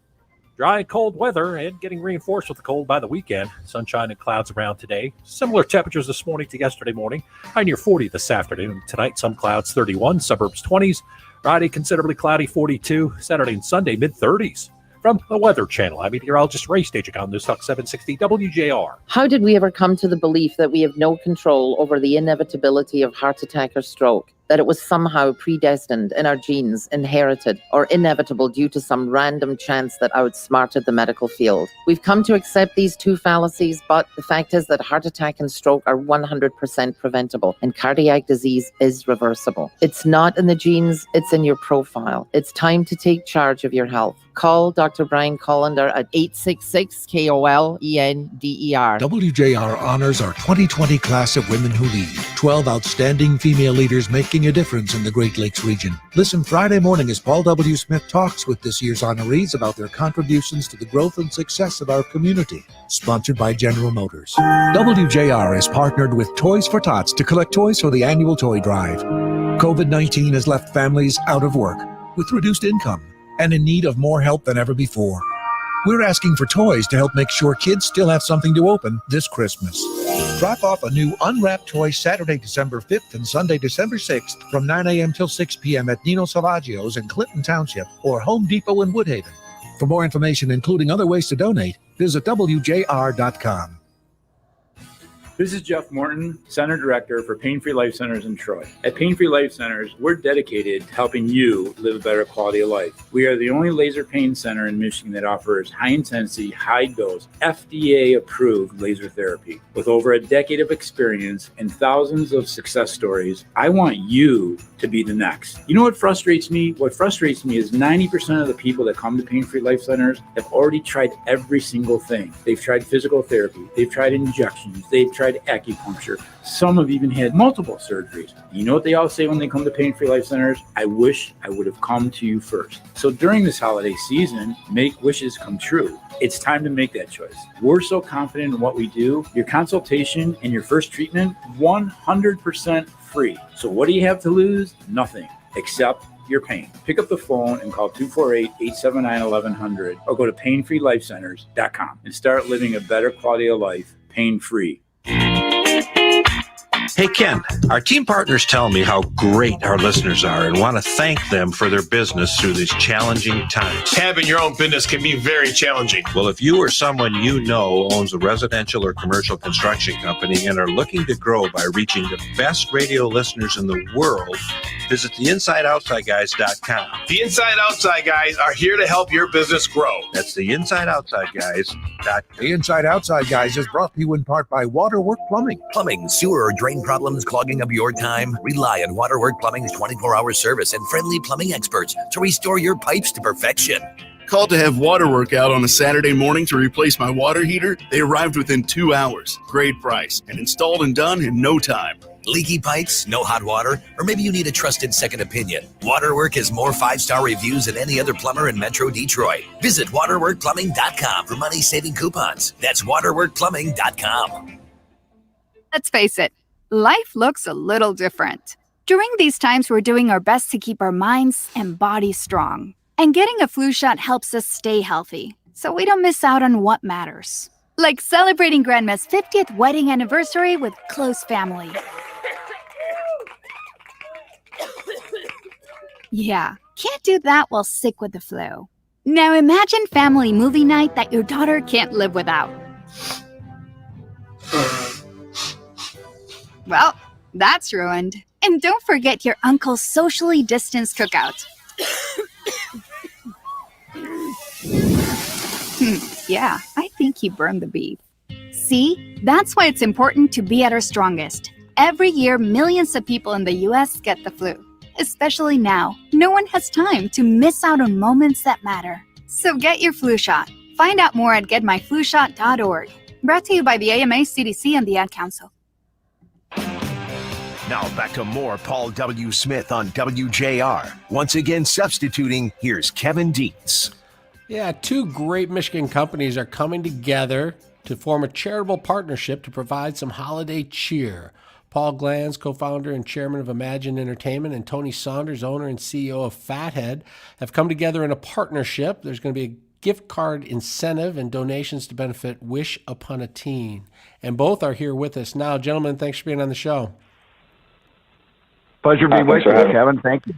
Dry, cold weather and getting reinforced with the cold by the weekend. Sunshine and clouds around today. Similar temperatures this morning to yesterday morning. High near 40 this afternoon. Tonight, some clouds 31, suburbs 20s. Friday, considerably cloudy 42. Saturday and Sunday, mid-30s. From the Weather Channel, I'm meteorologist Ray Stagik on News Talk 760 WJR. How did we ever come to the belief that we have no control over the inevitability of heart attack or stroke? That it was somehow predestined in our genes, inherited, or inevitable due to some random chance that outsmarted the medical field. We've come to accept these two fallacies, but the fact is that heart attack and stroke are 100% preventable, and cardiac disease is reversible. It's not in the genes, it's in your profile. It's time to take charge of your health. Call Dr. Brian Collender at 866-KOLENDER. WJR honors our 2020 class of women who lead. 12 outstanding female leaders making a difference in the Great Lakes region. Listen Friday morning as Paul W. Smith talks with this year's honorees about their contributions to the growth and success of our community. Sponsored by General Motors. WJR is partnered with Toys for Tots to collect toys for the annual toy drive. COVID-19 has left families out of work with reduced income and in need of more help than ever before. We're asking for toys to help make sure kids still have something to open this Christmas. Drop off a new unwrapped toy Saturday, December 5th and Sunday, December 6th from 9 a.m. till 6 p.m. at Nino Salvaggio's in Clinton Township or Home Depot in Woodhaven. For more information, including other ways to donate, visit WJR.com. This is Jeff Morton, Center Director for Pain Free Life Centers in Troy. At Pain Free Life Centers, we're dedicated to helping you live a better quality of life. We are the only laser pain center in Michigan that offers high-intensity, high-dose, FDA-approved laser therapy. With over a decade of experience and thousands of success stories, I want you to be the next. You know what frustrates me? What frustrates me is 90% of the people that come to Pain Free Life Centers have already tried every single thing. They've tried physical therapy. They've tried injections. They've tried acupuncture. Some have even had multiple surgeries. You know what they all say when they come to Pain Free Life Centers? I wish I would have come to you first. So during this holiday season, make wishes come true. It's time to make that choice. We're so confident in what we do. Your consultation and your first treatment, 100% free. So what do you have to lose? Nothing, except your pain. Pick up the phone and call 248-879-1100 or go to painfreelifecenters.com and start living a better quality of life, pain-free. Hey, Ken, our team partners tell me how great our listeners are and want to thank them for their business through these challenging times. Having your own business can be very challenging. Well, if you or someone you know owns a residential or commercial construction company and are looking to grow by reaching the best radio listeners in the world, Visit theinsideoutsideguys.com. The Inside Outside guys are here to help your business grow. That's theinsideoutsideguys.com. The Inside Outside Guys is brought to you in part by Waterwork Plumbing. Plumbing, sewer, or drain problems clogging up your time? Rely on Waterwork Plumbing's 24-hour service and friendly plumbing experts to restore your pipes to perfection. Called to have Waterwork out on a Saturday morning to replace my water heater. They arrived within 2 hours. Great price and installed and done in no time. Leaky pipes, no hot water, or maybe you need a trusted second opinion. Waterwork has more 5-star reviews than any other plumber in Metro Detroit. Visit waterworkplumbing.com for money-saving coupons. That's waterworkplumbing.com. Let's face it, life looks a little different. During these times, we're doing our best to keep our minds and bodies strong. And getting a flu shot helps us stay healthy, so we don't miss out on what matters. Like celebrating Grandma's 50th wedding anniversary with close family. Yeah, can't do that while sick with the flu. Now imagine family movie night that your daughter can't live without. Well, that's ruined. And don't forget your uncle's socially distanced cookout. Yeah, I think he burned the beef. See, that's why it's important to be at our strongest. Every year, millions of people in the U.S. get the flu. Especially now, no one has time to miss out on moments that matter. So get your flu shot. Find out more at getmyflushot.org. Brought to you by the AMA, CDC, and the Ad Council. Now back to more Paul W. Smith on WJR. Once again substituting, here's Kevin Dietz. Yeah, two great Michigan companies are coming together to form a charitable partnership to provide some holiday cheer. Paul Glanz, co-founder and chairman of Imagine Entertainment, and Tony Saunders, owner and CEO of Fathead, have come together in a partnership. There's going to be a gift card incentive and donations to benefit Wish Upon a Teen. And both are here with us now. Gentlemen, thanks for being on the show. Pleasure to be with you, Kevin. Thank you.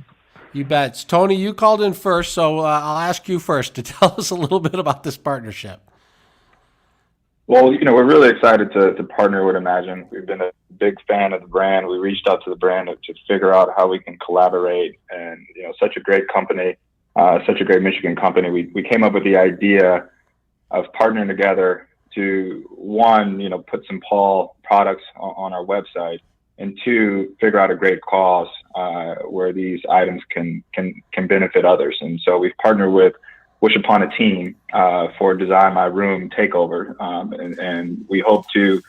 You bet. Tony, you called in first, so I'll ask you first to tell us a little bit about this partnership. Well, we're really excited to partner with Imagine. We've been a big fan of the brand. We reached out to the brand to figure out how we can collaborate. And, such a great company, such a great Michigan company. We came up with the idea of partnering together to, one, put some Paul products on our website, and two, figure out a great cause where these items can benefit others. And so we've partnered with Wish Upon a Teen for Design My Room Takeover, and we hope to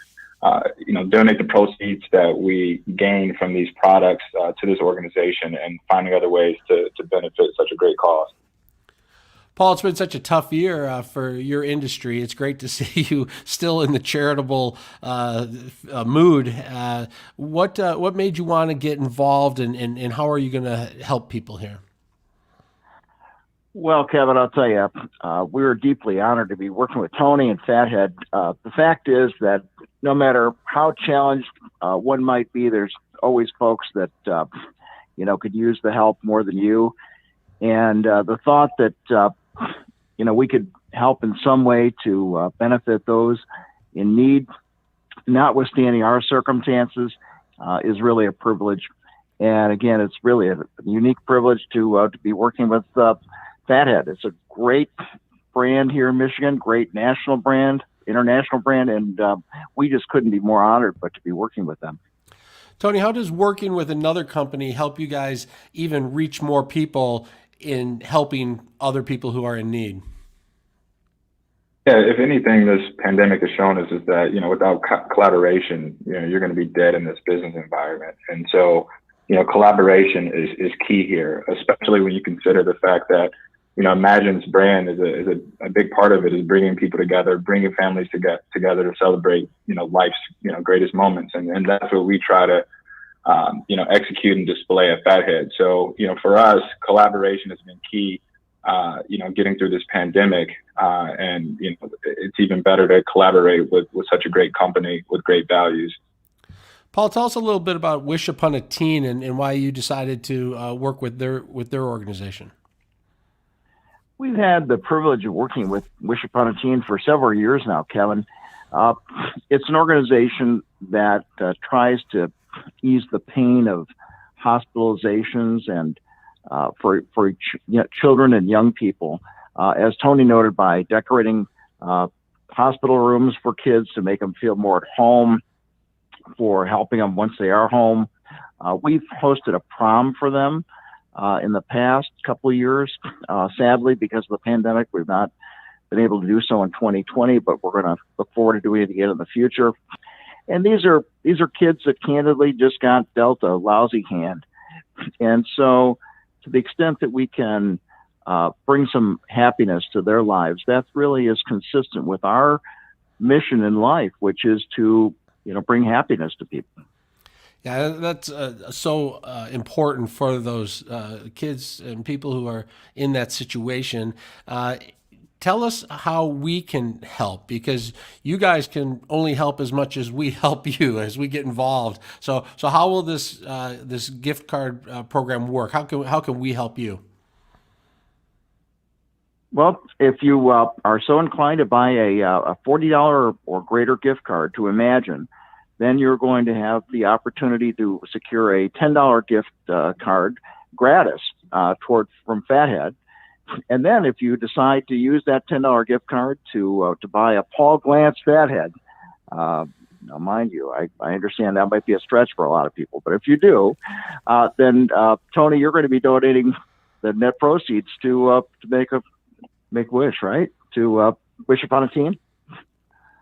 donate the proceeds that we gain from these products to this organization and finding other ways to benefit such a great cause. Paul, it's been such a tough year for your industry. It's great to see you still in the charitable mood. What made you want to get involved, and how are you going to help people here? Well, Kevin, I'll tell you, we were deeply honored to be working with Tony and Fathead. The fact is that no matter how challenged one might be, there's always folks that, could use the help more than you. And the thought that, we could help in some way to benefit those in need, notwithstanding our circumstances, is really a privilege. And again, it's really a unique privilege to be working with Fathead. It's a great brand here in Michigan, great national brand, international brand, and we just couldn't be more honored but to be working with them. Tony, how does working with another company help you guys even reach more people in helping other people who are in need? Yeah, if anything, this pandemic has shown us is that, without collaboration, you're going to be dead in this business environment. And so, collaboration is key here, especially when you consider the fact that, Imagine's brand is a big part of it is bringing people together, bringing families together to celebrate, life's, greatest moments. And that's what we try to, execute and display at Fathead. So, for us, collaboration has been key, getting through this pandemic. And, it's even better to collaborate with such a great company with great values. Paul, tell us a little bit about Wish Upon a Teen and why you decided to work with their organization. We've had the privilege of working with Wish Upon a Teen for several years now, Kevin. It's an organization that tries to ease the pain of hospitalizations and for children and young people. As Tony noted, by decorating hospital rooms for kids to make them feel more at home, for helping them once they are home. We've hosted a prom for them in the past couple of years. Sadly, because of the pandemic, we've not been able to do so in 2020, but we're going to look forward to doing it again in the future. And these are kids that candidly just got dealt a lousy hand. And so to the extent that we can bring some happiness to their lives, that really is consistent with our mission in life, which is to, bring happiness to people. Yeah, that's so important for those kids and people who are in that situation. Tell us how we can help, because you guys can only help as much as we help you, as we get involved. So how will this gift card program work? How can we help you? Well, if you are so inclined to buy a $40 or greater gift card to Imagine, then you're going to have the opportunity to secure a $10 gift card gratis from Fathead. And then if you decide to use that $10 gift card to buy a Paul Glantz Fathead, now mind you, I understand that might be a stretch for a lot of people, but if you do, then Tony, you're going to be donating the net proceeds to Make-A-Wish, right? To Wish Upon a Teen?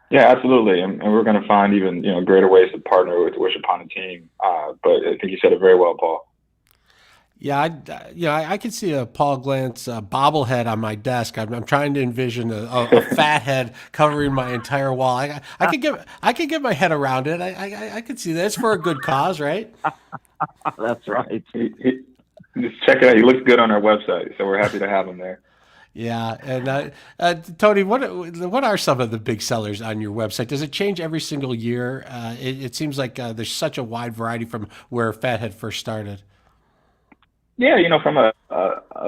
Yeah, absolutely. And we're going to find even, greater ways to partner with Wish Upon a Teen. But I think you said it very well, Paul. Yeah, I can see a Paul Glantz bobblehead on my desk. I'm trying to envision a fat head covering my entire wall. I could get my head around it. I could see that. It's for a good cause, right? That's right. Just check it out. He looks good on our website, so we're happy to have him there. Yeah, and Tony, what are some of the big sellers on your website? Does it change every single year? It seems like there's such a wide variety from where Fathead first started. Yeah, from a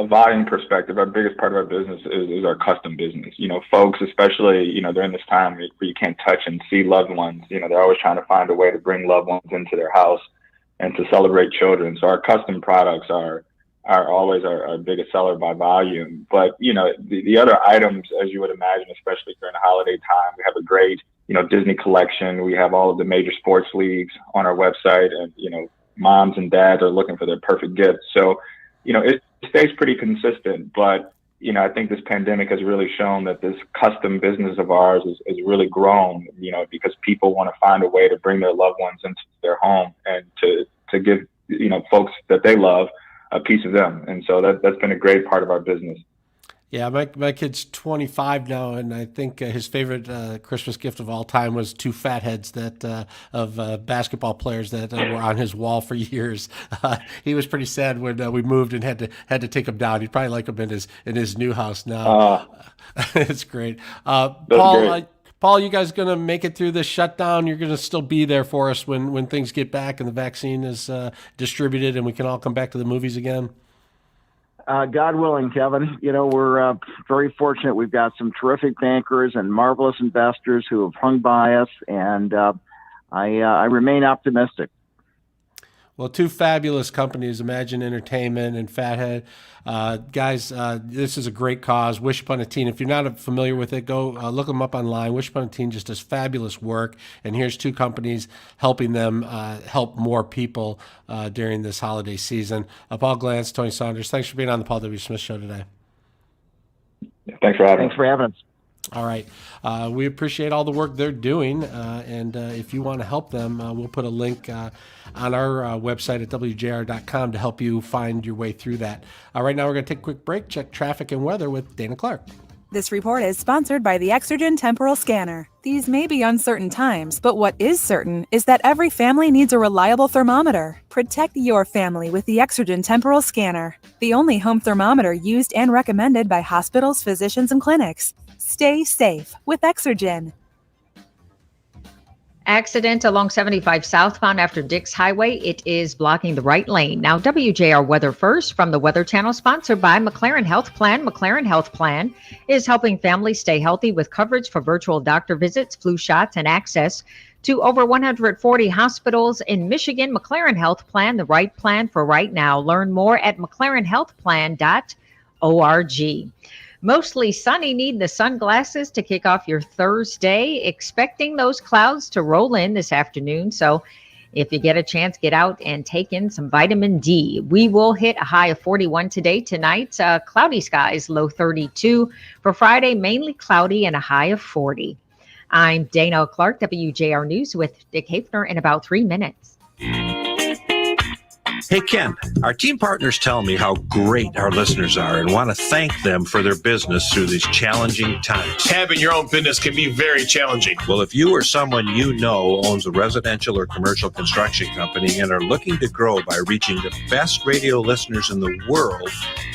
volume perspective, our biggest part of our business is our custom business. Folks, especially, during this time where you can't touch and see loved ones, they're always trying to find a way to bring loved ones into their house and to celebrate children. So our custom products are always our biggest seller by volume. But, the other items, as you would imagine, especially during the holiday time, we have a great, Disney collection. We have all of the major sports leagues on our website, and, moms and dads are looking for their perfect gift. So, it stays pretty consistent, but, I think this pandemic has really shown that this custom business of ours is really grown, because people want to find a way to bring their loved ones into their home and to give, folks that they love a piece of them. And so that's been a great part of our business. Yeah, my kid's 25 now, and I think his favorite Christmas gift of all time was two fatheads of basketball players that were on his wall for years. He was pretty sad when we moved and had to take them down. He'd probably like them in his new house now. It's great. Paul, you guys going to make it through this shutdown? You're going to still be there for us when things get back and the vaccine is distributed and we can all come back to the movies again? God willing, Kevin. We're very fortunate. We've got some terrific bankers and marvelous investors who have hung by us, and I remain optimistic. Well, two fabulous companies, Imagine Entertainment and Fathead. Guys, this is a great cause. Wish Upon a Teen. If you're not familiar with it, go look them up online. Wish Upon a Teen just does fabulous work. And here's two companies helping them help more people during this holiday season. Paul Glantz, Tony Saunders, thanks for being on the Paul W. Smith Show today. Thanks for having us. All right. We appreciate all the work they're doing. And if you want to help them, we'll put a link on our website at WJR.com to help you find your way through that. Right now, we're going to take a quick break, check traffic and weather with Dana Clark. This report is sponsored by the Exergen Temporal Scanner. These may be uncertain times, but what is certain is that every family needs a reliable thermometer. Protect your family with the Exergen Temporal Scanner, the only home thermometer used and recommended by hospitals, physicians, and clinics. Stay safe with Exergen. Accident along 75 southbound after Dix Highway. It is blocking the right lane. Now, WJR Weather First from the Weather Channel, sponsored by McLaren Health Plan. McLaren Health Plan is helping families stay healthy with coverage for virtual doctor visits, flu shots, and access to over 140 hospitals in Michigan. McLaren Health Plan, the right plan for right now. Learn more at mclarenhealthplan.org. Mostly sunny. Need the sunglasses to kick off your Thursday. Expecting those clouds to roll in this afternoon. So if you get a chance, get out and take in some vitamin D. We will hit a high of 41 today. Tonight, cloudy skies, low 32. For Friday, mainly cloudy and a high of 40. I'm Dana Clark, WJR News with Dick Hafner in about 3 minutes. Hey, Ken, our team partners tell me how great our listeners are and want to thank them for their business through these challenging times. Having your own business can be very challenging. Well, if you or someone you know owns a residential or commercial construction company and are looking to grow by reaching the best radio listeners in the world,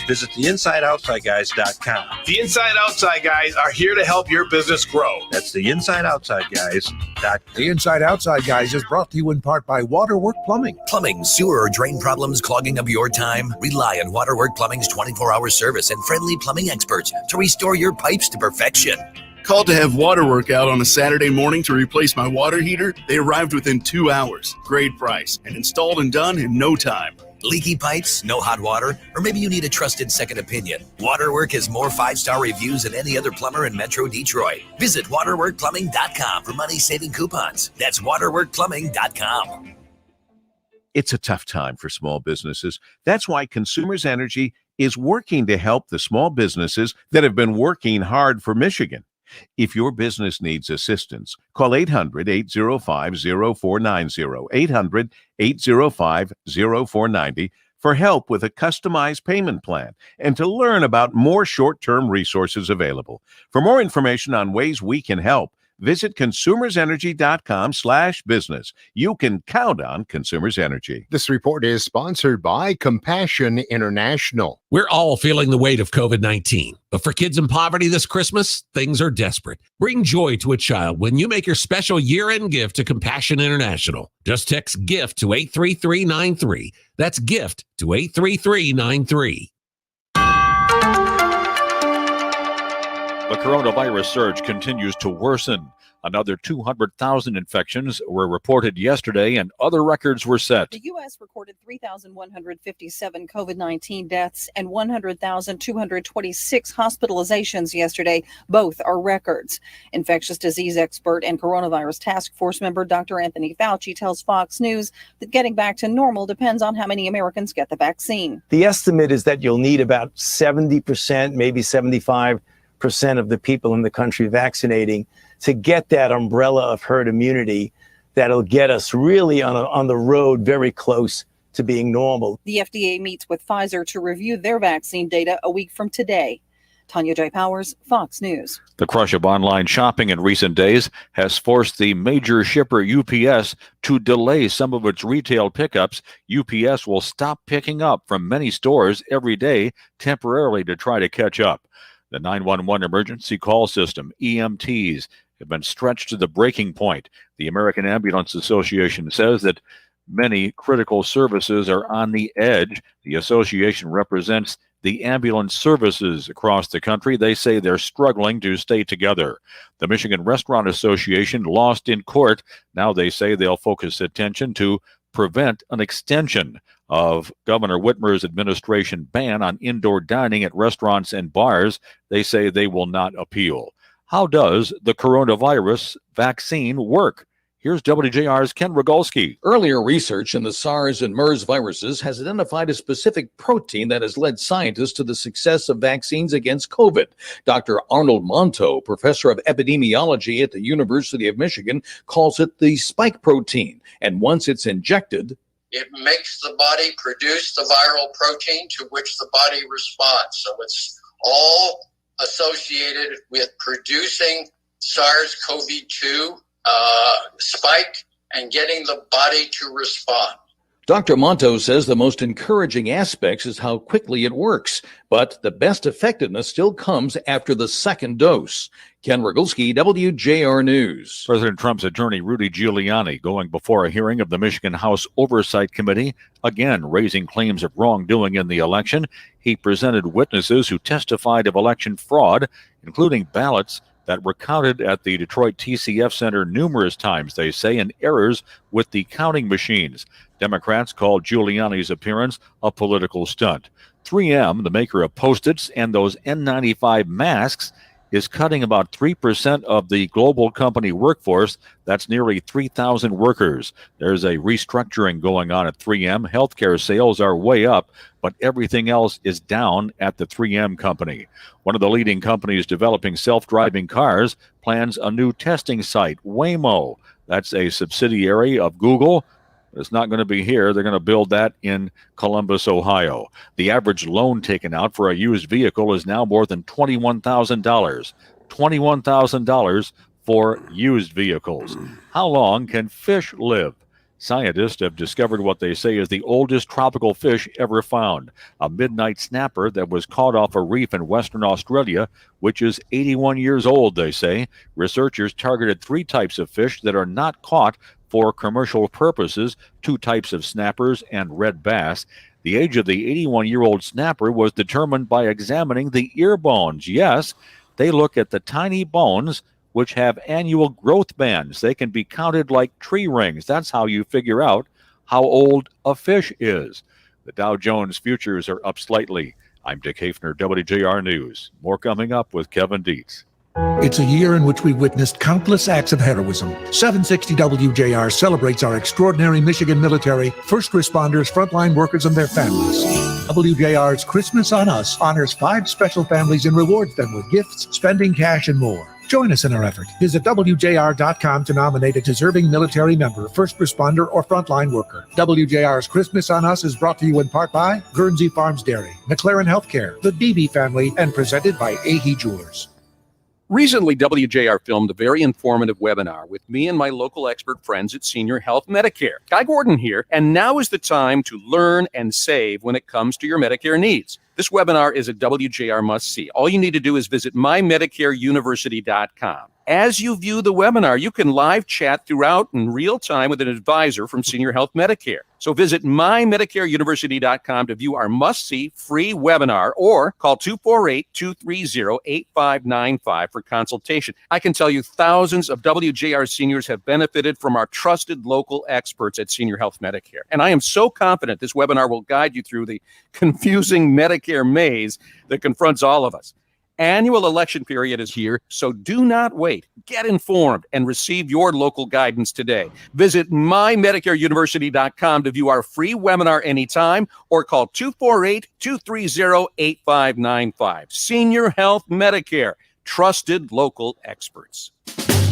visit theinsideoutsideguys.com. The Inside Outside Guys are here to help your business grow. That's theinsideoutsideguys.com. The Inside Outside Guys is brought to you in part by Waterwork Plumbing. Plumbing, sewer, or drain problems clogging up your time? Rely on Waterwork Plumbing's 24-hour service and friendly plumbing experts to restore your pipes to perfection. Called to have Waterwork out on a Saturday morning to replace my water heater? They arrived within 2 hours. Great price and installed and done in no time. Leaky pipes, no hot water, or maybe you need a trusted second opinion. Waterwork has more 5-star reviews than any other plumber in Metro Detroit. Visit waterworkplumbing.com for money-saving coupons. That's waterworkplumbing.com. It's a tough time for small businesses. That's why Consumers Energy is working to help the small businesses that have been working hard for Michigan. If your business needs assistance, call 800-805-0490, 800-805-0490 for help with a customized payment plan and to learn about more short-term resources available. For more information on ways we can help, visit consumersenergy.com/business. You can count on Consumers Energy. This report is sponsored by Compassion International. We're all feeling the weight of COVID-19, but for kids in poverty this Christmas, things are desperate. Bring joy to a child when you make your special year-end gift to Compassion International. Just text GIFT to 83393. That's GIFT to 83393. The coronavirus surge continues to worsen. Another 200,000 infections were reported yesterday, and other records were set. The U.S. recorded 3,157 COVID-19 deaths and 100,226 hospitalizations yesterday. Both are records. Infectious disease expert and coronavirus task force member Dr. Anthony Fauci tells Fox News that getting back to normal depends on how many Americans get the vaccine. The estimate is that you'll need about 70%, maybe 75% of the people in the country vaccinating to get that umbrella of herd immunity that'll get us really on the road very close to being normal. The FDA meets with Pfizer to review their vaccine data a week from today. Tanya J. Powers, Fox News. The crush of online shopping in recent days has forced the major shipper UPS to delay some of its retail pickups. UPS will stop picking up from many stores every day temporarily to try to catch up. The 911 emergency call system, EMTs, have been stretched to the breaking point. The American Ambulance Association says that many critical services are on the edge. The association represents the ambulance services across the country. They say they're struggling to stay together. The Michigan Restaurant Association lost in court. Now they say they'll focus attention to prevent an extension of Governor Whitmer's administration ban on indoor dining at restaurants and bars. They say they will not appeal. How does the coronavirus vaccine work? Here's WJR's Ken Rogalski. Earlier research in the SARS and MERS viruses has identified a specific protein that has led scientists to the success of vaccines against COVID. Dr. Arnold Monto, professor of epidemiology at the University of Michigan, calls it the spike protein. And once it's injected, it makes the body produce the viral protein to which the body responds. So it's all associated with producing SARS-CoV-2 spike and getting the body to respond. Dr. Monto says the most encouraging aspects is how quickly it works, but the best effectiveness still comes after the second dose. Ken Rogalski, WJR News. President Trump's attorney Rudy Giuliani going before a hearing of the Michigan House Oversight Committee, again raising claims of wrongdoing in the election. He presented witnesses who testified of election fraud, including ballots that were counted at the Detroit TCF Center numerous times, they say, and errors with the counting machines. Democrats called Giuliani's appearance a political stunt. 3M, the maker of Post-its and those N95 masks, is cutting about 3% of the global company workforce. That's nearly 3,000 workers. There's a restructuring going on at 3M. Healthcare sales are way up, but everything else is down at the 3M company. One of the leading companies developing self-driving cars plans a new testing site, Waymo. That's a subsidiary of Google. It's not going to be here. They're going to build that in Columbus, Ohio. The average loan taken out for a used vehicle is now more than $21,000. $21,000 for used vehicles. How long can fish live? Scientists have discovered what they say is the oldest tropical fish ever found, a midnight snapper that was caught off a reef in Western Australia, which is 81 years old, they say. Researchers targeted 3 types of fish that are not caught for commercial purposes, 2 types of snappers and red bass. The age of the 81-year-old snapper was determined by examining the ear bones. Yes, they look at the tiny bones which have annual growth bands. They can be counted like tree rings. That's how you figure out how old a fish is. The Dow Jones futures are up slightly. I'm Dick Hafner, WJR News. More coming up with Kevin Dietz. It's a year in which we've witnessed countless acts of heroism. 760 WJR celebrates our extraordinary Michigan military, first responders, frontline workers, and their families. WJR's Christmas on Us honors 5 special families and rewards them with gifts, spending cash, and more. Join us in our effort. Visit WJR.com to nominate a deserving military member, first responder, or frontline worker. WJR's Christmas on Us is brought to you in part by Guernsey Farms Dairy, McLaren Healthcare, the Beebe family, and presented by Ahee Jewelers. Recently, WJR filmed a very informative webinar with me and my local expert friends at Senior Health Medicare. Guy Gordon here, and now is the time to learn and save when it comes to your Medicare needs. This webinar is a WJR must-see. All you need to do is visit mymedicareuniversity.com. As you view the webinar, you can live chat throughout in real time with an advisor from Senior Health Medicare. So visit mymedicareuniversity.com to view our must-see free webinar or call 248-230-8595 for consultation. I can tell you thousands of WJR seniors have benefited from our trusted local experts at Senior Health Medicare. And I am so confident this webinar will guide you through the confusing Medicare maze that confronts all of us. Annual election period is here, so do not wait. Get informed and receive your local guidance today. Visit mymedicareuniversity.com to view our free webinar anytime or call 248-230-8595. Senior Health Medicare, trusted local experts.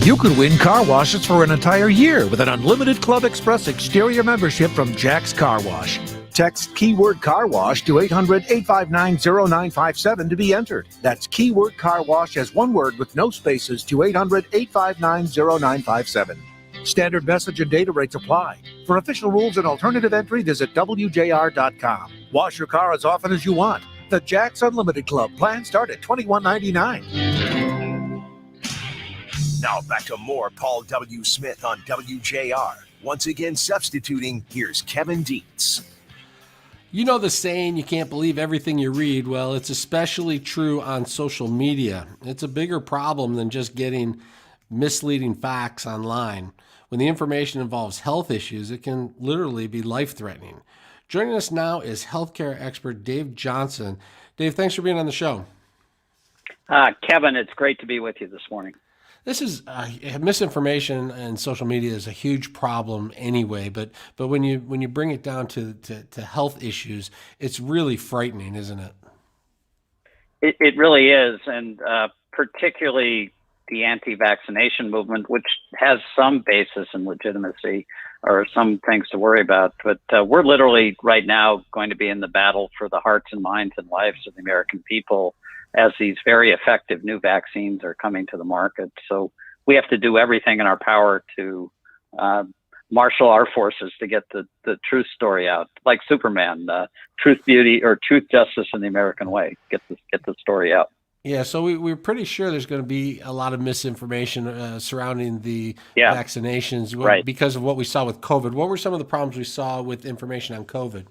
You could win car washes for an entire year with an unlimited Club Express exterior membership from Jack's Car Wash. Text keyword car wash to 800-859-0957 to be entered. That's keyword car wash as one word with no spaces to 800-859-0957. Standard message and data rates apply. For official rules and alternative entry, visit WJR.com. Wash your car as often as you want. The Jack's Unlimited Club plans start at $21.99. Now back to more Paul W. Smith on WJR. Once again substituting, here's Kevin Dietz. You know the saying, you can't believe everything you read. Well, it's especially true on social media. It's a bigger problem than just getting misleading facts online. When the information involves health issues, it can literally be life-threatening. Joining us now is healthcare expert Dave Johnson. Dave, thanks for being on the show. Kevin, it's great to be with you this morning. This is misinformation and social media is a huge problem anyway. But when you bring it down to health issues, it's really frightening, isn't it? It really is, and particularly the anti-vaccination movement, which has some basis in legitimacy or some things to worry about. But we're literally right now going to be in the battle for the hearts and minds and lives of the American people as these very effective new vaccines are coming to the market. So we have to do everything in our power to marshal our forces to get the truth story out, like Superman, truth, beauty, or truth, justice, and the American way. Get the story out. Yeah, so we're pretty sure there's going to be a lot of misinformation surrounding the vaccinations because of what we saw with COVID. What were some of the problems we saw with information on COVID?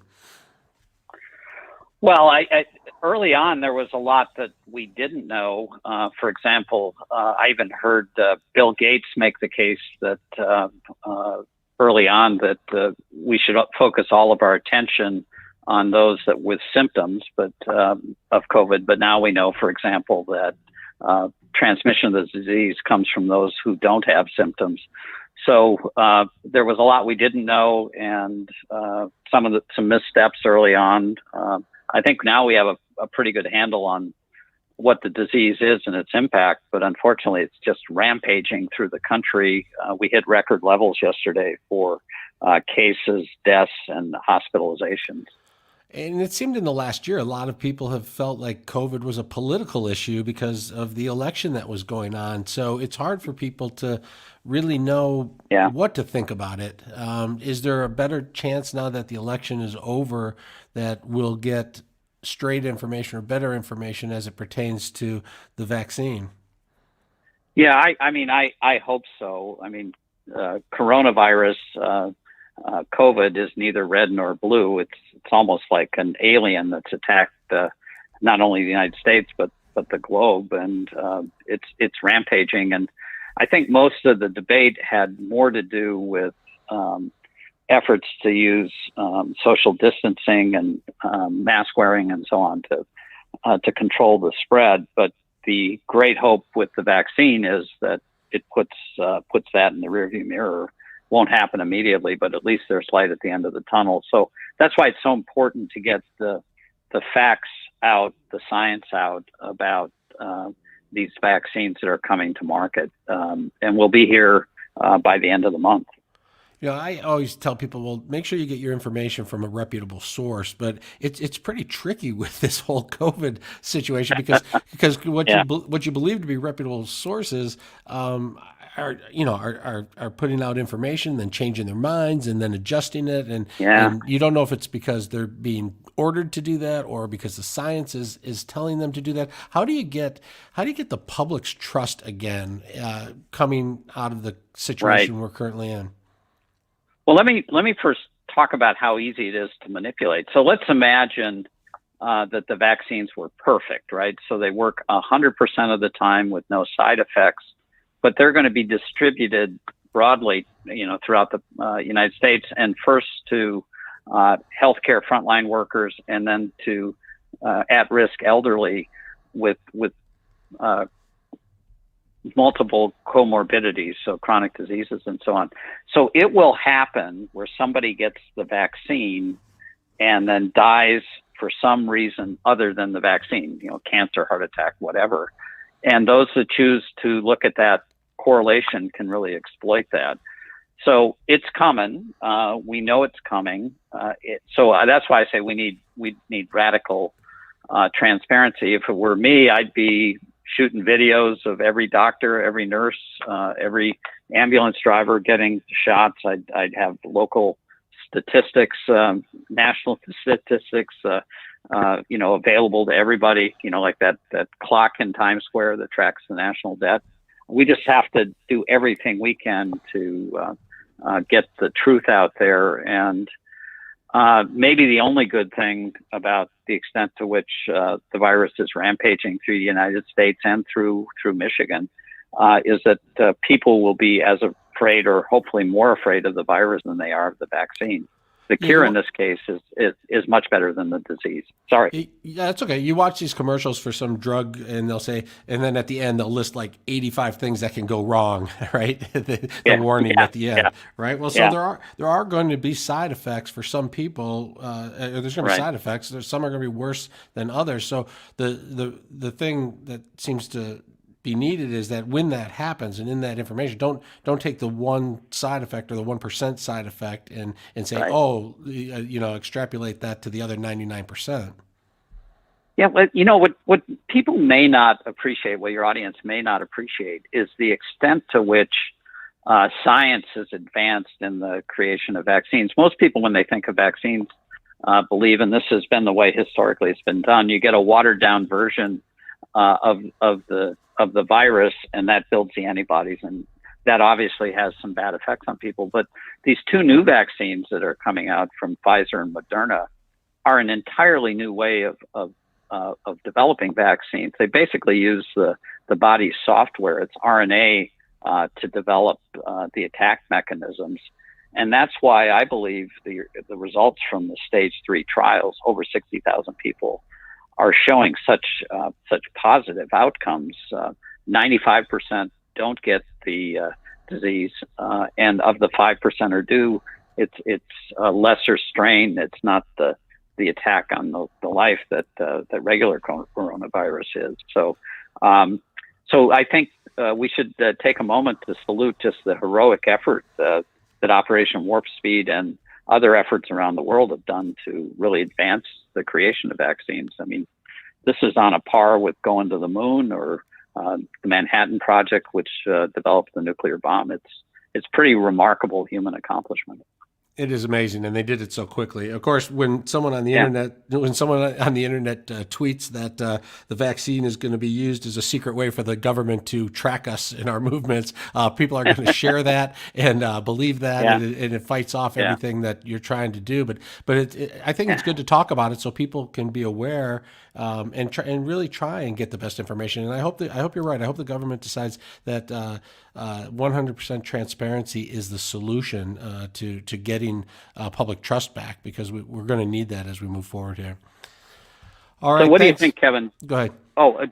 Well, early on, there was a lot that we didn't know. For example, I even heard Bill Gates make the case that early on that we should focus all of our attention on those that with symptoms, but of COVID. But now we know, for example, that transmission of the disease comes from those who don't have symptoms. So there was a lot we didn't know, and some missteps early on. I think now we have a pretty good handle on what the disease is and its impact, but unfortunately, it's just rampaging through the country. We hit record levels yesterday for cases, deaths, and hospitalizations. And it seemed in the last year, a lot of people have felt like COVID was a political issue because of the election that was going on. So it's hard for people to really know what to think about it. Is there a better chance now that the election is over that we'll get straight information or better information as it pertains to the vaccine? Yeah, I hope so. I mean, coronavirus, COVID is neither red nor blue. It's almost like an alien that's attacked not only the United States but the globe, and it's rampaging. And I think most of the debate had more to do with efforts to use social distancing and mask wearing and so on to control the spread. But the great hope with the vaccine is that it puts that in the rearview mirror. Won't happen immediately, but at least there's light at the end of the tunnel. So that's why it's so important to get the facts out, the science out about these vaccines that are coming to market, and we'll be here by the end of the month. You know, I always tell people, well, make sure you get your information from a reputable source, but it's pretty tricky with this whole COVID situation because what you believe to be reputable sources are putting out information, then changing their minds, and then adjusting it, and you don't know if it's because they're being ordered to do that or because the science is telling them to do that. How do you get the public's trust again coming out of the situation we're currently in? Well, let me first talk about how easy it is to manipulate. So let's imagine that the vaccines were perfect, right? So they work 100% of the time with no side effects, but they're going to be distributed broadly, throughout the United States, and first to healthcare frontline workers, and then to at-risk elderly with multiple comorbidities, so chronic diseases and so on. So it will happen where somebody gets the vaccine and then dies for some reason other than the vaccine, cancer, heart attack, whatever. And those that choose to look at that correlation can really exploit that. So it's coming. We know it's coming. So that's why I say we need radical transparency. If it were me, I'd be shooting videos of every doctor, every nurse, every ambulance driver getting shots. I'd have local statistics, national statistics, available to everybody, like that clock in Times Square that tracks the national debt. We just have to do everything we can to get the truth out there. And maybe the only good thing about the extent to which the virus is rampaging through the United States and through Michigan is that people will be as afraid, or hopefully more afraid, of the virus than they are of the vaccine. The cure in this case is much better than the disease. Sorry. Yeah, it's okay. You watch these commercials for some drug, and they'll say, and then at the end they'll list like 85 things that can go wrong, right? the warning at the end, right? Well, so there are going to be side effects for some people. There's going to be side effects. Some are going to be worse than others. So the thing that seems to be needed is that when that happens, and in that information, don't take the one side effect or the 1% side effect and say, extrapolate that to the other 99%. Yeah, but what people may not appreciate, what your audience may not appreciate, is the extent to which science has advanced in the creation of vaccines. Most people, when they think of vaccines, believe, and this has been the way historically it's been done, you get a watered down version of the virus, and that builds the antibodies, and that obviously has some bad effects on people. But these two new vaccines that are coming out from Pfizer and Moderna are an entirely new way of developing vaccines. They basically use the body's software, its RNA, to develop the attack mechanisms. And that's why I believe the results from the stage 3 trials, over 60,000 people, are showing such positive outcomes. 95% don't get the disease, and of the 5% are due, it's a lesser strain. It's not the attack on the life that regular coronavirus is. So I think we should take a moment to salute just the heroic effort that Operation Warp Speed and other efforts around the world have done to really advance the creation of vaccines. I mean, this is on a par with going to the moon or the Manhattan Project, which developed the nuclear bomb. It's pretty remarkable human accomplishment. It is amazing, and they did it so quickly. Of course, when someone on the internet tweets that the vaccine is going to be used as a secret way for the government to track us in our movements, people are going to share that and believe that, and it fights off everything that you're trying to do. But I think it's good to talk about it so people can be aware and really try and get the best information. And I hope you're right. I hope the government decides that 100% transparency is the solution to getting public trust back, because we're going to need that as we move forward here. All right. So what do you think, Kevin? Go ahead. Oh,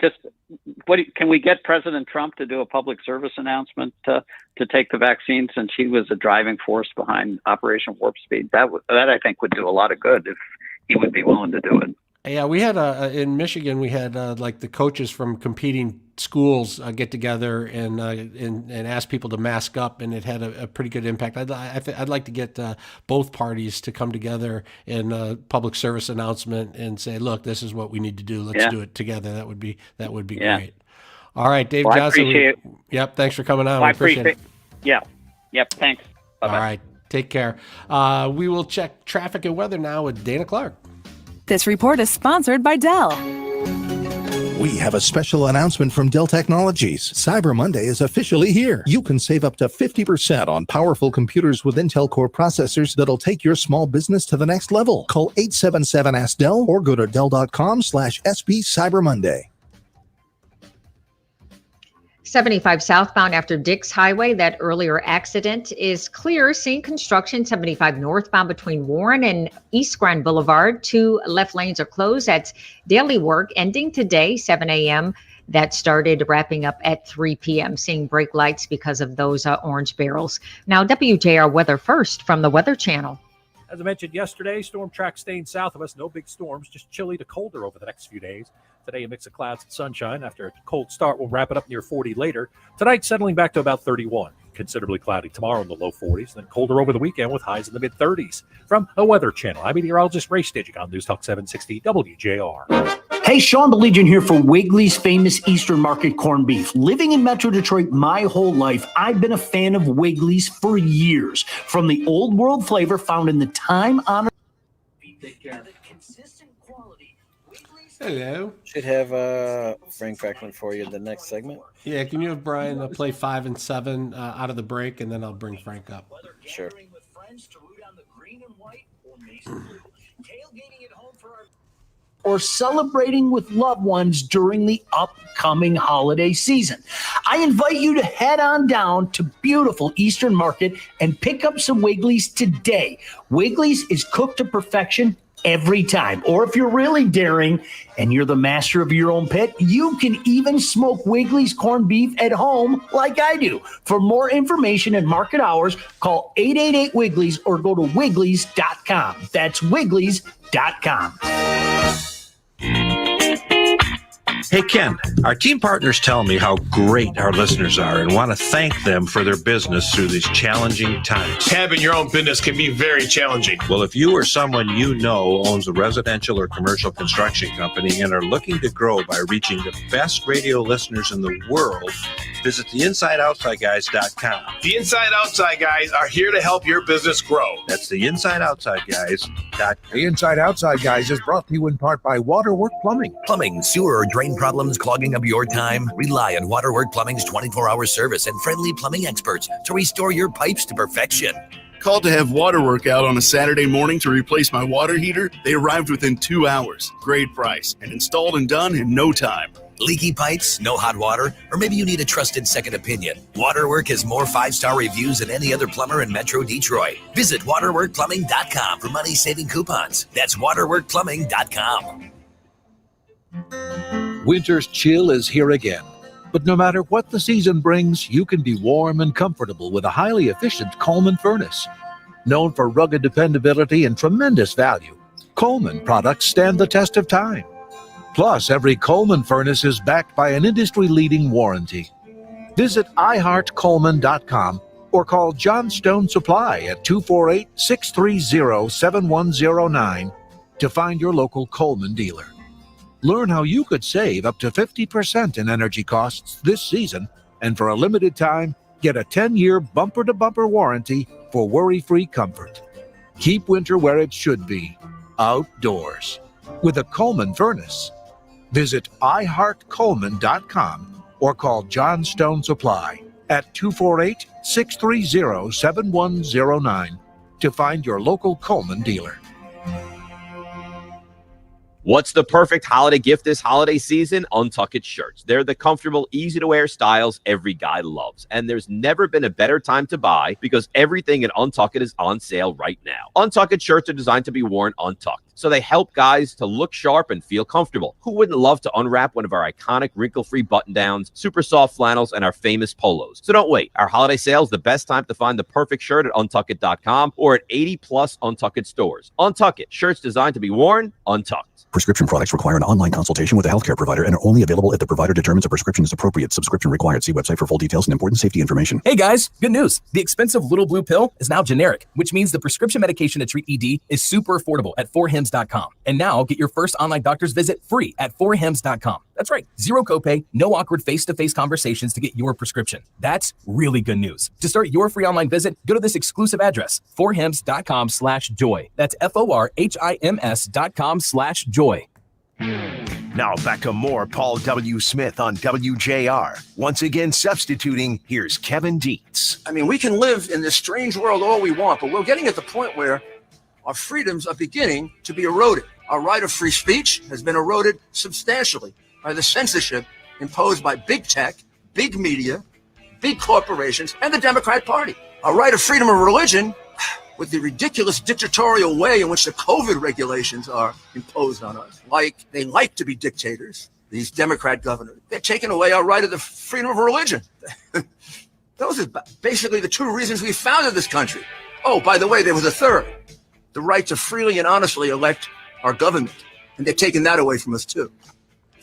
can we get President Trump to do a public service announcement to take the vaccine, since he was a driving force behind Operation Warp Speed? That I think would do a lot of good if he would be willing to do it. Yeah, we had in Michigan, we had like the coaches from competing schools get together and ask people to mask up, and it had a pretty good impact. I'd like to get both parties to come together in a public service announcement and say, look, this is what we need to do. Let's do it together. That would be great. All right, Dave Johnson. I appreciate it. Yep, thanks for coming on. Well, we appreciate it. Yeah. Yep. Thanks. Bye-bye. All right, take care. We will check traffic and weather now with Dana Clark. This report is sponsored by Dell. We have a special announcement from Dell Technologies. Cyber Monday is officially here. You can save up to 50% on powerful computers with Intel Core processors that'll take your small business to the next level. Call 877-ASK-DELL or go to Dell.com/SB Cyber Monday. 75 southbound after Dix Highway, that earlier accident is clear. Seeing construction. 75 northbound between Warren and East Grand Boulevard. 2 left lanes are closed. That's daily work ending today, 7 a.m. That started wrapping up at 3 p.m. Seeing brake lights because of those orange barrels. Now, WJR weather first from the Weather Channel. As I mentioned yesterday, storm track staying south of us. No big storms, just chilly to colder over the next few days. Today, a mix of clouds and sunshine. After a cold start, we'll wrap it up near 40 later. Tonight, settling back to about 31. Considerably cloudy tomorrow in the low 40s, then colder over the weekend with highs in the mid-30s. From the Weather Channel, I'm meteorologist Ray Staging on News Talk 760 WJR. Hey, Sean Belegian here for Wigley's famous Eastern Market corned beef. Living in Metro Detroit my whole life, I've been a fan of Wigley's for years. From the old world flavor found in the time-honored... Hello. Should have Frank Beckman for you in the next segment. Yeah, can you have Brian play 5 and 7 out of the break, and then I'll bring Frank up. Sure. Or celebrating with loved ones during the upcoming holiday season. I invite you to head on down to beautiful Eastern Market and pick up some Wigley's today. Wigley's is cooked to perfection every time. Or if you're really daring and you're the master of your own pet, you can even smoke Wigley's corned beef at home like I do. For more information and market hours, call 888-WIGGLEYS or go to Wiggleys.com. That's Wiggleys.com. Hey, Ken, our team partners tell me how great our listeners are and want to thank them for their business through these challenging times. Having your own business can be very challenging. Well, if you or someone you know owns a residential or commercial construction company and are looking to grow by reaching the best radio listeners in the world, visit theinsideoutsideguys.com. The Inside Outside Guys are here to help your business grow. That's theinsideoutsideguys.com. The Inside Outside Guys is brought to you in part by Waterwork Plumbing. Plumbing, sewer, or drain problems clogging up your time? Rely on Waterwork Plumbing's 24-hour service and friendly plumbing experts to restore your pipes to perfection. Called to have Waterwork out on a Saturday morning to replace my water heater. They arrived within 2 hours. Great price and installed and done in no time. Leaky pipes, no hot water, or maybe you need a trusted second opinion. Waterwork has more 5-star reviews than any other plumber in Metro Detroit. Visit waterworkplumbing.com for money-saving coupons. That's waterworkplumbing.com. Winter's chill is here again. But no matter what the season brings, you can be warm and comfortable with a highly efficient Coleman furnace. Known for rugged dependability and tremendous value, Coleman products stand the test of time. Plus, every Coleman furnace is backed by an industry-leading warranty. Visit iHeartColeman.com or call John Stone Supply at 248-630-7109 to find your local Coleman dealer. Learn how you could save up to 50% in energy costs this season, and for a limited time, get a 10-year bumper-to-bumper warranty for worry-free comfort. Keep winter where it should be, outdoors, with a Coleman furnace. Visit iHeartColeman.com or call John Stone Supply at 248-630-7109 to find your local Coleman dealer. What's the perfect holiday gift this holiday season? Untucked shirts. They're the comfortable, easy-to-wear styles every guy loves. And there's never been a better time to buy because everything in Untucked is on sale right now. Untucked shirts are designed to be worn untucked, so they help guys to look sharp and feel comfortable. Who wouldn't love to unwrap one of our iconic wrinkle-free button-downs, super soft flannels, and our famous polos? So don't wait. Our holiday sale is the best time to find the perfect shirt at untucked.com or at 80-plus Untucked stores. Untucked, shirts designed to be worn untucked. Prescription products require an online consultation with a healthcare provider and are only available if the provider determines a prescription is appropriate. Subscription required. See website for full details and important safety information. Hey guys, good news. The expensive Little Blue pill is now generic, which means the prescription medication to treat ED is super affordable at 4hims.com. And now get your first online doctor's visit free at 4hims.com. That's right. Zero copay, no awkward face-to-face conversations to get your prescription. That's really good news. To start your free online visit, go to this exclusive address, 4hims.com/joy. That's FORHIMS.com/joy. Now back to more Paul W. Smith on WJR. Once again substituting, here's Kevin Dietz. I mean, we can live in this strange world all we want, but we're getting at the point where our freedoms are beginning to be eroded. Our right of free speech has been eroded substantially by the censorship imposed by big tech, big media, big corporations, and the Democrat Party. Our right of freedom of religion, with the ridiculous dictatorial way in which the COVID regulations are imposed on us. They like to be dictators, these Democrat governors. They're taking away our right of the freedom of religion. Those are basically the two reasons we founded this country. Oh, by the way, there was a third, the right to freely and honestly elect our government. And they're taking that away from us too.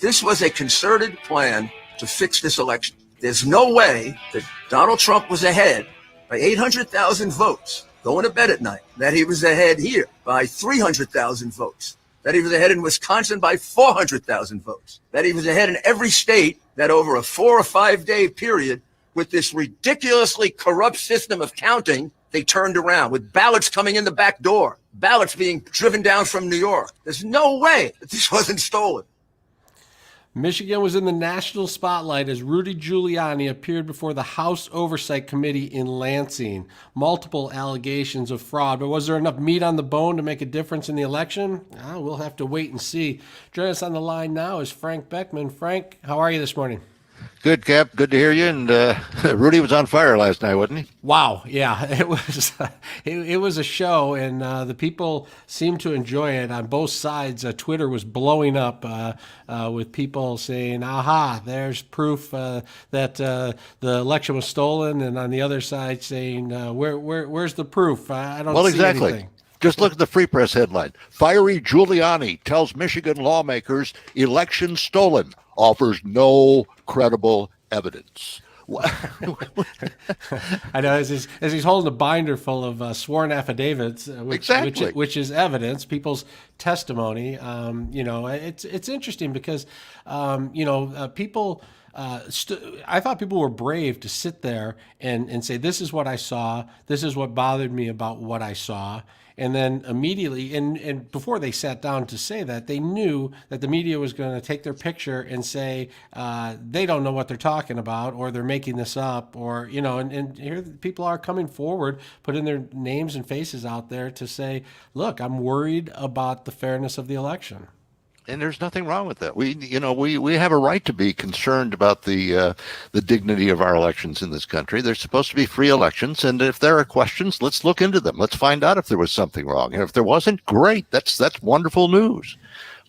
This was a concerted plan to fix this election. There's no way that Donald Trump was ahead by 800,000 votes going to bed at night, that he was ahead here by 300,000 votes, that he was ahead in Wisconsin by 400,000 votes, that he was ahead in every state, that over a 4 or 5 day period with this ridiculously corrupt system of counting, they turned around with ballots coming in the back door, ballots being driven down from New York. There's no way that this wasn't stolen. Michigan was in the national spotlight as Rudy Giuliani appeared before the House Oversight Committee in Lansing. Multiple allegations of fraud, but was there enough meat on the bone to make a difference in the election? We'll have to wait and see. Joining us on the line now is Frank Beckman. Frank, how are you this morning? Good, Cap. Good to hear you. And Rudy was on fire last night, wasn't he? Wow. Yeah, it was. It was a show, and the people seemed to enjoy it on both sides. Twitter was blowing up with people saying, "Aha! There's proof that the election was stolen," and on the other side saying, "Where's the proof? I don't see anything." Just look at the Free Press headline. Fiery Giuliani tells Michigan lawmakers election stolen, offers no credible evidence. I know, as he's holding a binder full of sworn affidavits, which is evidence, people's testimony. It's interesting because people I thought people were brave to sit there and say, this is what I saw. This is what bothered me about what I saw. And then immediately, and before they sat down to say that, they knew that the media was going to take their picture and say they don't know what they're talking about, or they're making this up, or, and here people are coming forward, putting their names and faces out there to say, look, I'm worried about the fairness of the election. And there's nothing wrong with that. We have a right to be concerned about the dignity of our elections in this country. They're supposed to be free elections, and if there are questions, let's look into them. Let's find out if there was something wrong. And if there wasn't, great. That's wonderful news.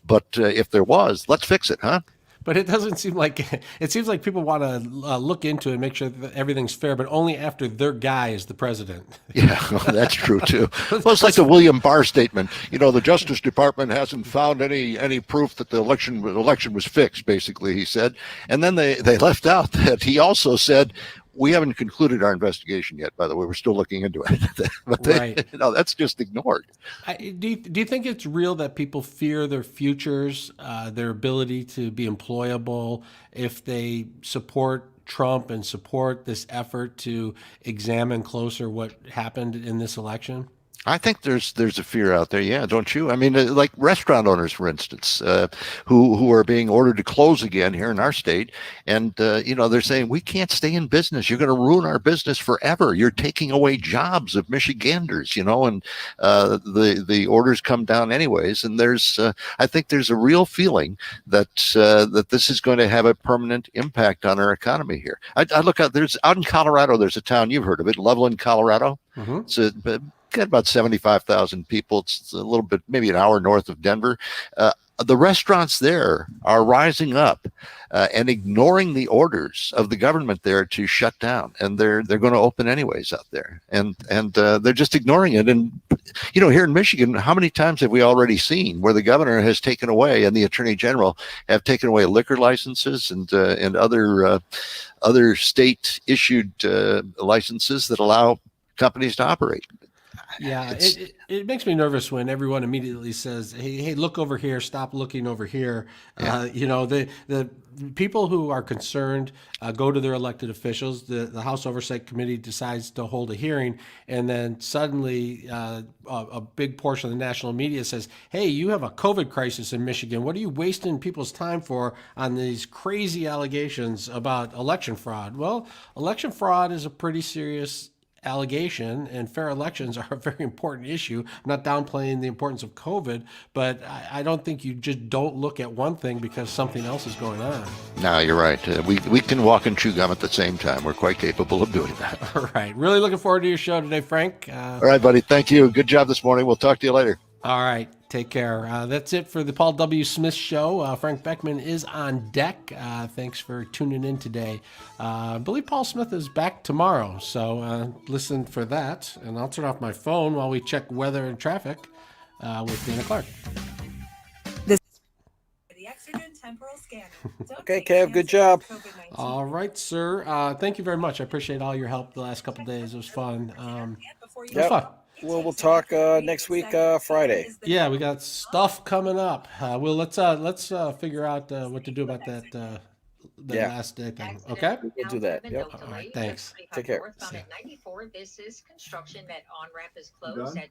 But if there was, let's fix it, huh? But it doesn't seem like it seems like people want to look into it and make sure that everything's fair, but only after their guy is the president. Yeah, well, that's true too. Well, it's like the William Barr statement. The Justice Department hasn't found any proof that the election was fixed. Basically, he said, and then they left out that he also said, we haven't concluded our investigation yet, by the way. We're still looking into it. But Right. That's just ignored. Do you think it's real that people fear their futures, their ability to be employable, if they support Trump and support this effort to examine closer what happened in this election? I think there's a fear out there, yeah, don't you? I mean, like restaurant owners, for instance, who are being ordered to close again here in our state, and they're saying we can't stay in business. You're going to ruin our business forever. You're taking away jobs of Michiganders, and the orders come down anyways. And I think there's a real feeling that this is going to have a permanent impact on our economy here. I look out. Out in Colorado, there's a town you've heard of it, Loveland, Colorado. Mm-hmm. It's got about 75,000 people. It's a little bit, maybe an hour north of Denver. The restaurants there are rising up and ignoring the orders of the government there to shut down, and they're going to open anyways out there, and they're just ignoring it. And here in Michigan, how many times have we already seen where the governor has taken away and the attorney general have taken away liquor licenses and other state issued licenses that allow companies to operate? Yeah, it makes me nervous when everyone immediately says, "Hey, look over here! Stop looking over here." Yeah. The people who are concerned go to their elected officials. The House Oversight Committee decides to hold a hearing, and then suddenly a big portion of the national media says, "Hey, you have a COVID crisis in Michigan. What are you wasting people's time for on these crazy allegations about election fraud?" Well, election fraud is a pretty serious allegation, and fair elections are a very important issue. I'm not downplaying the importance of COVID, but I don't think you just don't look at one thing because something else is going on. No, you're right. We can walk and chew gum at the same time. We're quite capable of doing that. All right. Really looking forward to your show today, Frank. All right, buddy. Thank you. Good job this morning. We'll talk to you later. All right. Take care. That's it for the Paul W. Smith Show. Frank Beckman is on deck. Thanks for tuning in today. I believe Paul Smith is back tomorrow, so listen for that. And I'll turn off my phone while we check weather and traffic with Dana Clark. The Exergen temporal scanner. Okay, Kev, good job. All right, sir. Thank you very much. I appreciate all your help the last couple of days. It was fun. It was fun. Well, we'll talk next week, Friday. Yeah, we got stuff coming up. Let's figure out what to do about that last day thing. Okay, we'll do that. Yep. All right, thanks. Take care. At 94, this is construction. That on ramp is closed at